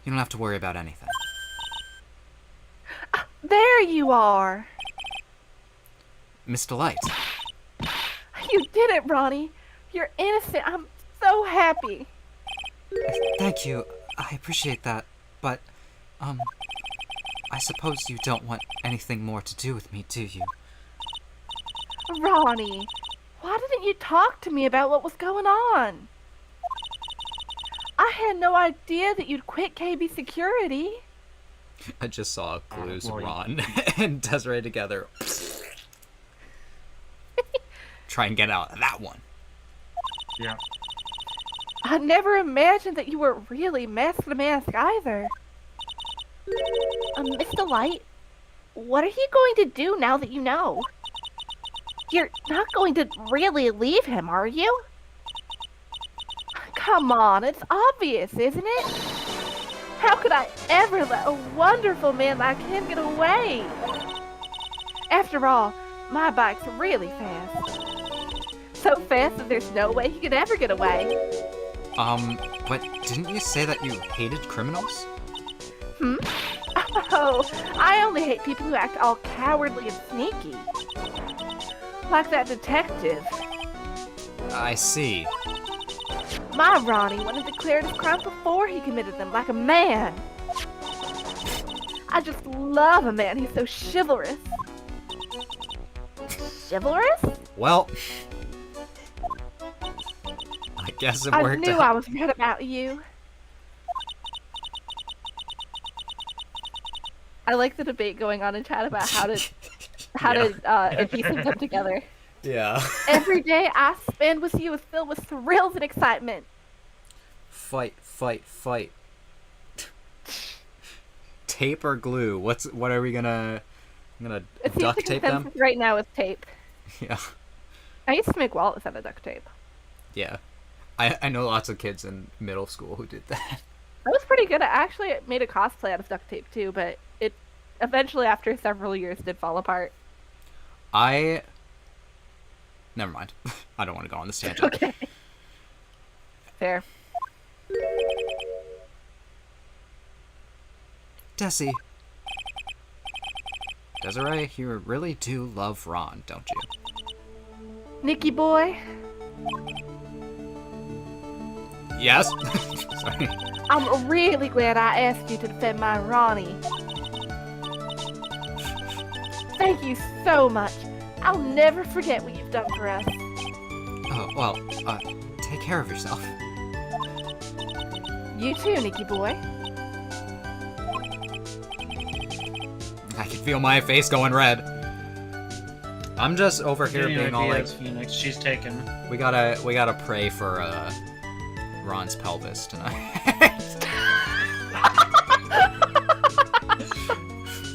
You don't have to worry about anything. There you are! Miss Delight. You did it, Ronnie! You're innocent. I'm so happy. Thank you. I appreciate that. But, I suppose you don't want anything more to do with me, do you? Ronnie, why didn't you talk to me about what was going on? I had no idea that you'd quit KB Security. I just saw Glue's well, Ron and Desiree together. Try and get out of that one. Yeah. I never imagined that you were really mask to mask either. Miss Delight, what are you going to do now that you know? You're not going to really leave him, are you? Come on, it's obvious, isn't it? How could I ever let a wonderful man like him get away? After all, my bike's really fast. So fast that there's no way he could ever get away. But didn't you say that you hated criminals? Oh, I only hate people who act all cowardly and sneaky. Like that detective. I see. My Ronnie wanted to clear his crime before he committed them, like a man. I just love a man who's so chivalrous. Chivalrous? Well, I guess it I worked knew out. I was right about you. I like the debate going on in chat about how to adhesive them together. Yeah. Every day I spend with you is filled with thrills and excitement. Fight, fight, fight. Tape or glue? What are we gonna? I'm gonna It seems duct the tape them? consensus right now is tape. Yeah. I used to make wallets out of duct tape. Yeah. I know lots of kids in middle school who did that. I was pretty good. I actually made a cosplay out of duct tape too, but it eventually, after several years, did fall apart. Never mind. I don't want to go on this tangent. Okay. Fair. Tessie. Desiree, you really do love Ron, don't you? Nicky boy, Yes? Sorry. I'm really glad I asked you to defend my Ronnie. Thank you so much. I'll never forget what you've done for us. Oh, well, take care of yourself. You too, Nicky boy. I can feel my face going red. I'm just over here Any being all like, ideas, Phoenix? She's taken. we gotta pray for Ron's pelvis tonight.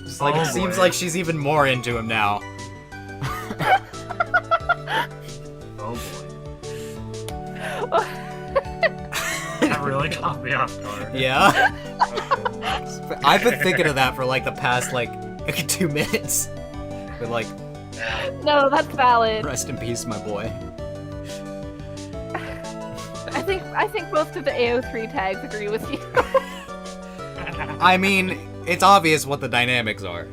Just like Oh, it seems boy. like she's even more into him now. Oh boy. That really caught me off guard. Yeah. I've been thinking of that for like the past like 2 minutes. But like, No, that's valid. rest in peace, my boy. I think most of the AO3 tags agree with you. I mean, it's obvious what the dynamics are.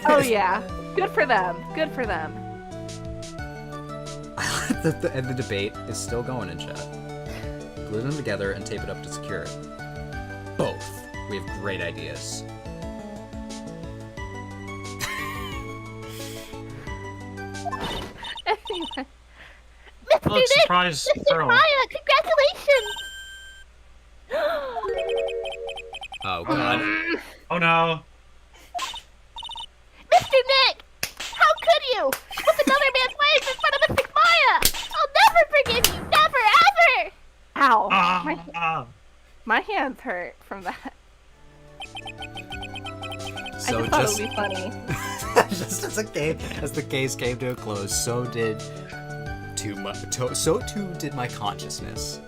Oh yeah. Good for them. Good for them. And the debate is still going in chat. Glue them together and tape it up to secure it. Both. We have great ideas. Anyway. Mr. Look, Nick! surprise Mr. Pearl. Maya, congratulations! Oh god. Oh no. Mr. Nick! How could you? With another man's wife in front of Mr. Maya! I'll never forgive you! Never, ever! Ow. Ah. My hands hurt from that. So I just thought it would be funny. just as the case came to a close, so did my consciousness.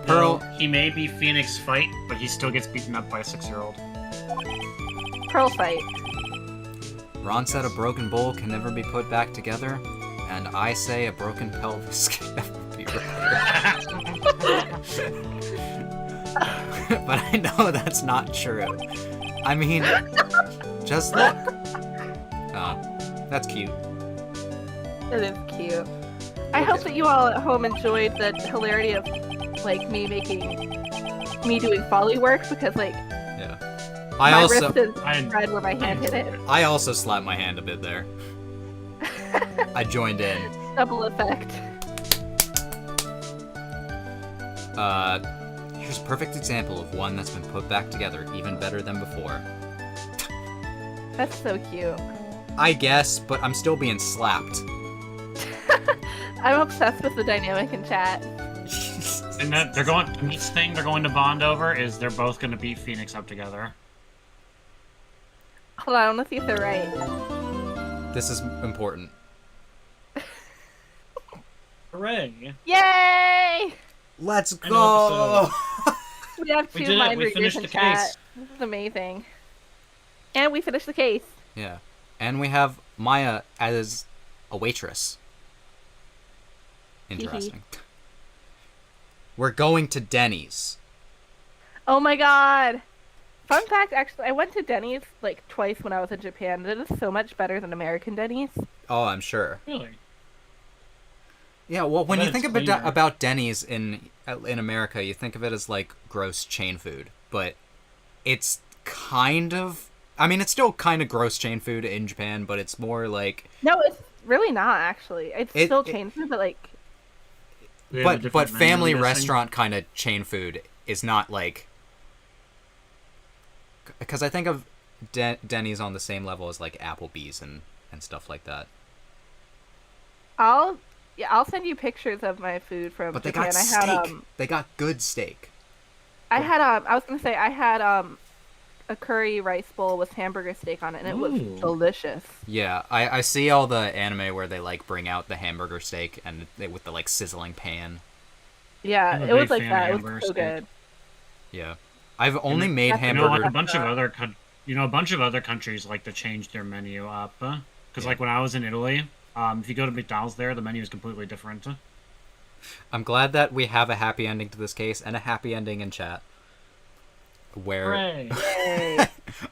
Pearl, He may be Phoenix fight, but he still gets beaten up by a 6-year-old. Pearl fight. Ron said a broken bowl can never be put back together, and I say a broken pelvis can never be repaired. But I know that's not true. I mean, just look. That's cute. It is cute. I hope that you all at home enjoyed the hilarity of like me doing folly work because like Yeah. my wrist is I- red where my hand hit it. I also slapped my hand a bit there. I joined in. Double effect. Here's a perfect example of one that's been put back together even better than before. That's so cute. I guess, but I'm still being slapped. I'm obsessed with the dynamic in chat. And that they're going. The next thing they're going to bond over is they're both going to beat Phoenix up together. Hold on, let's see if they're right. This is important. Hooray! Yay! Let's I know, go! We have We two did it, mind we readers finished in the chat. case. This is amazing. And we finished the case. Yeah. And we have Maya as a waitress. Interesting. We're going to Denny's. Oh my god! Fun fact, actually, I went to Denny's like twice when I was in Japan. It is so much better than American Denny's. Oh, I'm sure. Really? Yeah, well, when bet you think it's about cleaner. about Denny's in America, you think of it as like gross chain food, but it's kind of. I mean, it's still kind of gross chain food in Japan, but it's more like. No, it's really not actually. It's still chain food, but like They have a But different menu, family I'm guessing? restaurant kind of chain food is not like. Because I think of Denny's on the same level as like Applebee's and stuff like that. I'll send you pictures of my food from But they Japan. got I steak. had They got good steak. I was gonna say I had a curry rice bowl with hamburger steak on it, and it was Ooh. delicious. Yeah, I see all the anime where they like bring out the hamburger steak and with the like sizzling pan. Yeah, I'm a it was big like fan that. of It was hamburger so steak. good. Yeah. I've only made that's- You know, like hamburger. a bunch of other, a bunch of other countries like to change their menu up. Because like when I was in Italy, if you go to McDonald's there, the menu is completely different. I'm glad that we have a happy ending to this case and a happy ending in chat. Where Hooray! Yay!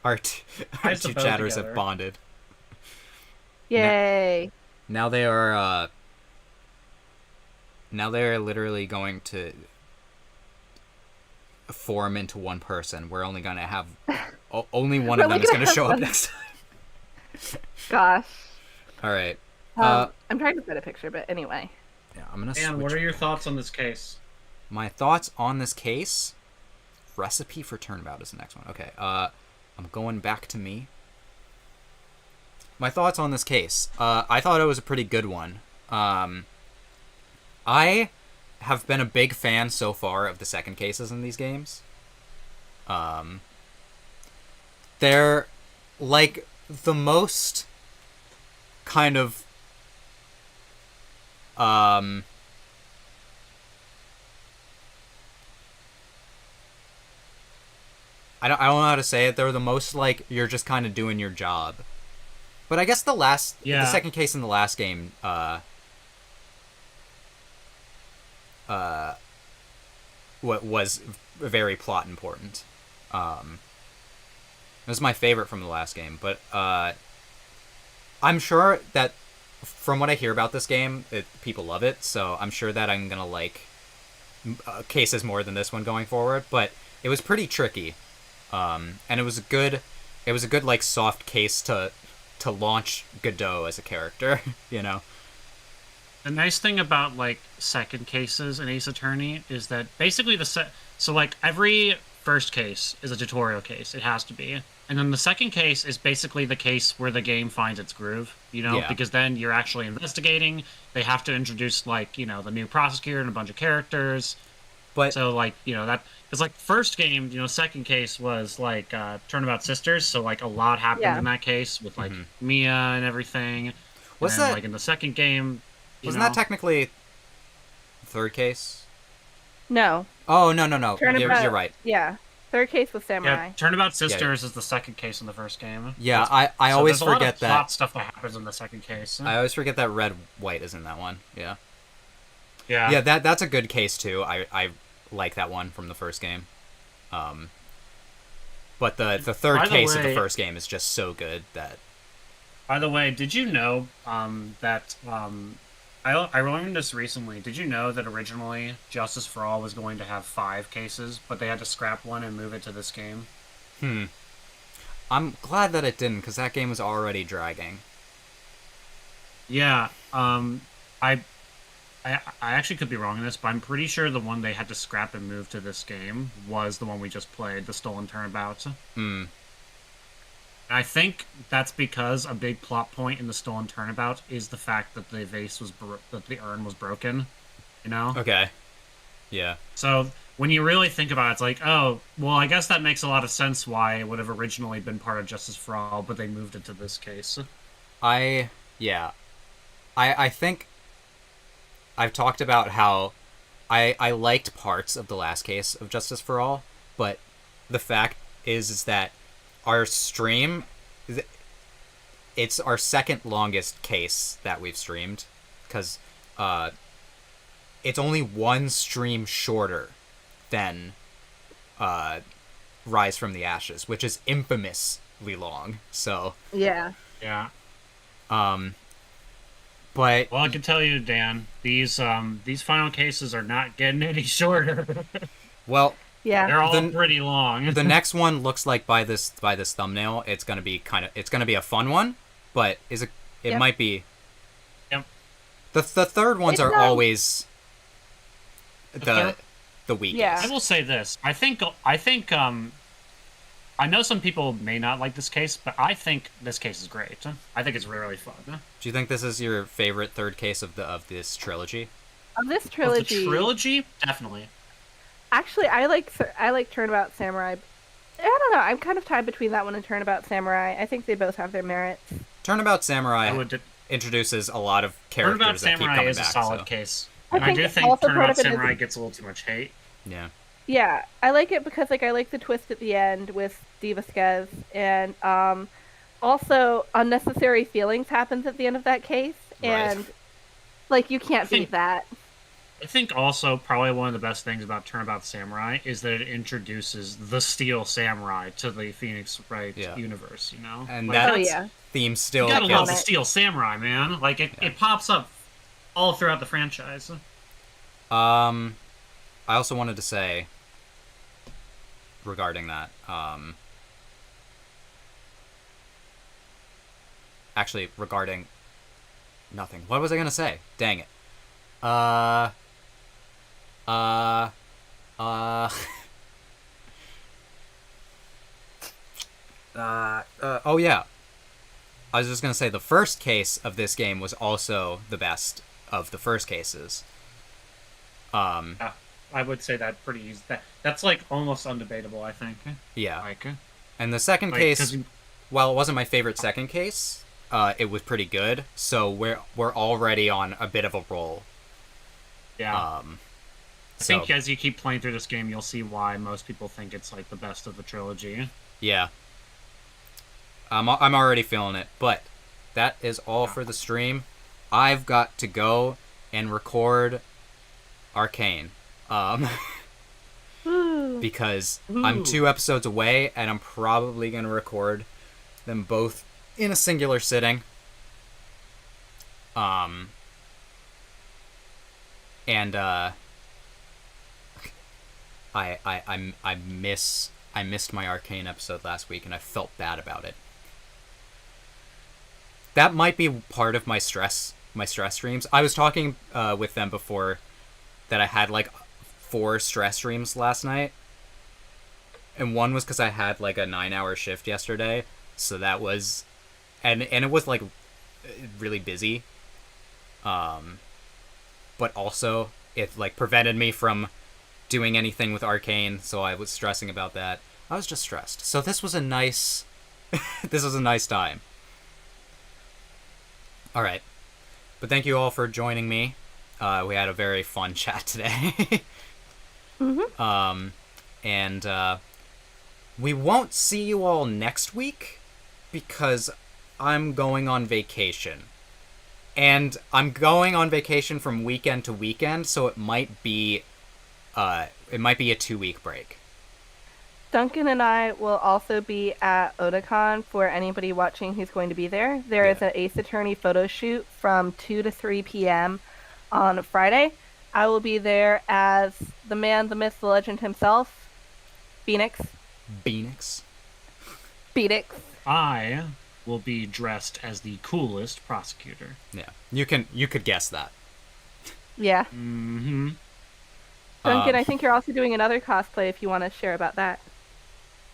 our Ties two the boat chatters together. have bonded. Yay! Now they are literally going to form into one person. We're only gonna have only one We're of them only is gonna gonna show have up one. next time. Gosh. All right. I'm trying to set a picture, but anyway. Yeah, I'm gonna. And switch. what are your thoughts on this case? My thoughts on this case? Recipe for Turnabout is the next one. Okay. I'm going back to me. My thoughts on this case. I thought it was a pretty good one. I have been a big fan so far of the second cases in these games. They're like the most kind of I don't know how to say it. They're the most like you're just kind of doing your job. But I guess the second case in the last game, what was very plot important. It was my favorite from the last game, but I'm sure that from what I hear about this game, people love it. So I'm sure that I'm gonna like cases more than this one going forward. But it was pretty tricky, and it was a good like soft case to launch Godot as a character, you know. The nice thing about like second cases in Ace Attorney is that basically so like every first case is a tutorial case. It has to be. And then the second case is basically the case where the game finds its groove, you know, Yeah. because then you're actually investigating. They have to introduce like, you know, the new prosecutor and a bunch of characters. But So like, you know, that because like first game, you know, second case was like Turnabout Sisters, so like a lot happened Yeah. in that case with like Mia and everything. Was and then, that- like in the second game? wasn't that technically third case? No. Oh no! Turnabout. You're right. Yeah. Third case was Samurai. Yeah, Turnabout Sisters is the second case in the first game. Yeah, That's- I so always there's a lot forget of plot that. stuff that happens in the second case. I always forget that red white is in that one. Yeah. yeah. Yeah, that's a good case too. I like that one from the first game. But the third By the case of the way- first game is just so good that By the way, did you know that I learned this recently? Did you know that originally Justice for All was going to have 5 cases, but they had to scrap one and move it to this game? I'm glad that it didn't, because that game was already dragging. Yeah. I actually could be wrong in this, but I'm pretty sure the one they had to scrap and move to this game was the one we just played, the Stolen Turnabout. Hmm. I think that's because a big plot point in the Stolen Turnabout is the fact that the vase was that the urn was broken. You know. Okay. Yeah. So when you really think about it, it's like, oh, well, I guess that makes a lot of sense why it would have originally been part of Justice for All, but they moved it to this case. I think I've talked about how I liked parts of the last case of Justice for All, but the fact is that our stream, it's our second longest case that we've streamed, because it's only one stream shorter than Rise from the Ashes, which is infamously long. So Yeah. Yeah. but Well, I can tell you, Dan, these final cases are not getting any shorter. well, Yeah. They're all The- pretty long. the next one looks like by this thumbnail, it's gonna be a fun one, but it Yep. might be. Yep. The third ones It's are not- always the weakest. Yeah. I will say this. I think I know some people may not like this case, but I think this case is great. I think it's really fun. Do you think this is your favorite third case of this trilogy? Of this Of trilogy, the trilogy, definitely. actually, I like Turnabout Samurai. I don't know. I'm kind of tied between that one and Turnabout Samurai. I think they both have their merits. Turnabout Samurai I would. introduces a lot of Turnabout characters that keep Samurai coming is a back. solid so. case. And I do think think also part Turnabout of it is- Samurai gets a little too much hate. Yeah. Yeah, I like it because like I like the twist at the end with Diva Skez, and also unnecessary feelings happens at the end of that case, Right. and like you can't think- beat that. I think also probably one of the best things about Turnabout Samurai is that it introduces the Steel Samurai to the Phoenix Wright Yeah. universe, you know? And Like, that Oh that's- yeah, theme still You gotta gets- love the Steel Samurai, man. Like, it pops up all throughout the franchise. I also wanted to say regarding that, actually regarding nothing. What was I gonna say? Dang it. Oh yeah. I was just gonna say the first case of this game was also the best of the first cases. Yeah, I would say that pretty easy. That's like almost undebatable, I think. Yeah. Like, And the second like, case, 'cause while it wasn't my favorite second case, it was pretty good. So we're already on a bit of a roll. yeah. I So think as you keep playing through this game, you'll see why most people think it's like the best of the trilogy. yeah, I'm already feeling it. But that is all for the stream. I've got to go and record Arcane. Because I'm 2 episodes away, and I'm probably gonna record them both in a singular sitting. And I missed my Arcane episode last week, and I felt bad about it. That might be part of my stress streams. I was talking with them before that I had like 4 stress streams last night. And one was because I had like a 9-hour shift yesterday, so that was, and it was like really busy. But also it like prevented me from doing anything with Arcane, so I was stressing about that. I was just stressed. So this was a nice, this was a nice time. All right, but thank you all for joining me. We had a very fun chat today. And we won't see you all next week because I'm going on vacation. And I'm going on vacation from weekend to weekend, so it might be a 2-week break. Duncan and I will also be at Otakon for anybody watching who's going to be there. There is an Ace Attorney photo shoot from 2 to 3 p.m. on Friday. I will be there as the man, the myth, the legend himself, Phoenix. Phoenix. I will be dressed as the coolest prosecutor. Yeah, you could guess that. Yeah. Mm-hmm. Duncan, I think you're also doing another cosplay if you want to share about that.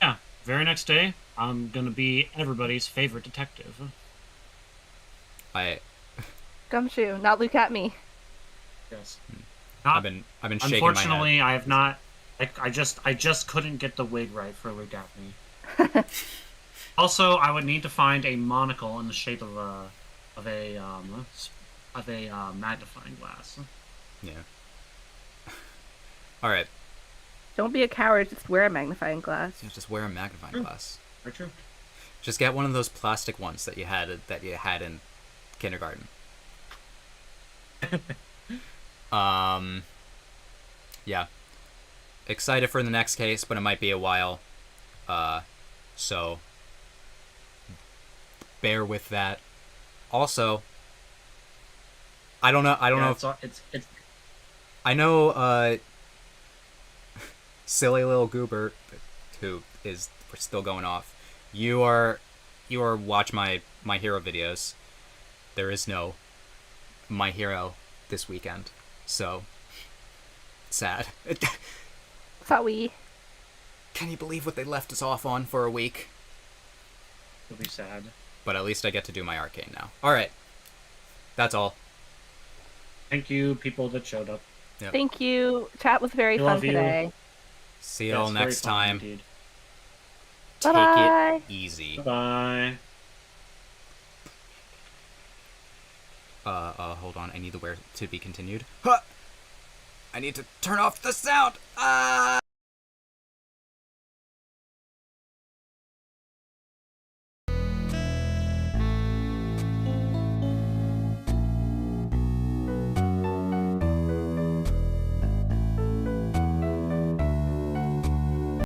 Yeah, very next day, I'm gonna be everybody's favorite detective. Gumshoe, not look at me. Yes. I've been shaking my head. Unfortunately, I have not. I just couldn't get the wig right for Look At Me. Also, I would need to find a monocle in the shape of a magnifying glass. Yeah. All right. Don't be a coward, just wear a magnifying glass. Yeah, just wear a magnifying glass. Very true. Just get one of those plastic ones that you had in kindergarten. Yeah. Excited for the next case, but it might be a while. So bear with that. Also, I don't know if It's I know silly little goober who is still going off. You are watch my hero videos. There is no My Hero this weekend, so sad. Thought we. Can you believe what they left us off on for a week? it'll be sad. But at least I get to do my Arcane now. All right, that's all. Thank you, people that showed up. Yep. Thank you. Chat was very We fun love you. today. See y'all Yes, very next fun time. indeed. Take Bye-bye. it easy. Bye. Hold on. I need the where to be continued. Huh! I need to turn off the sound. Ah!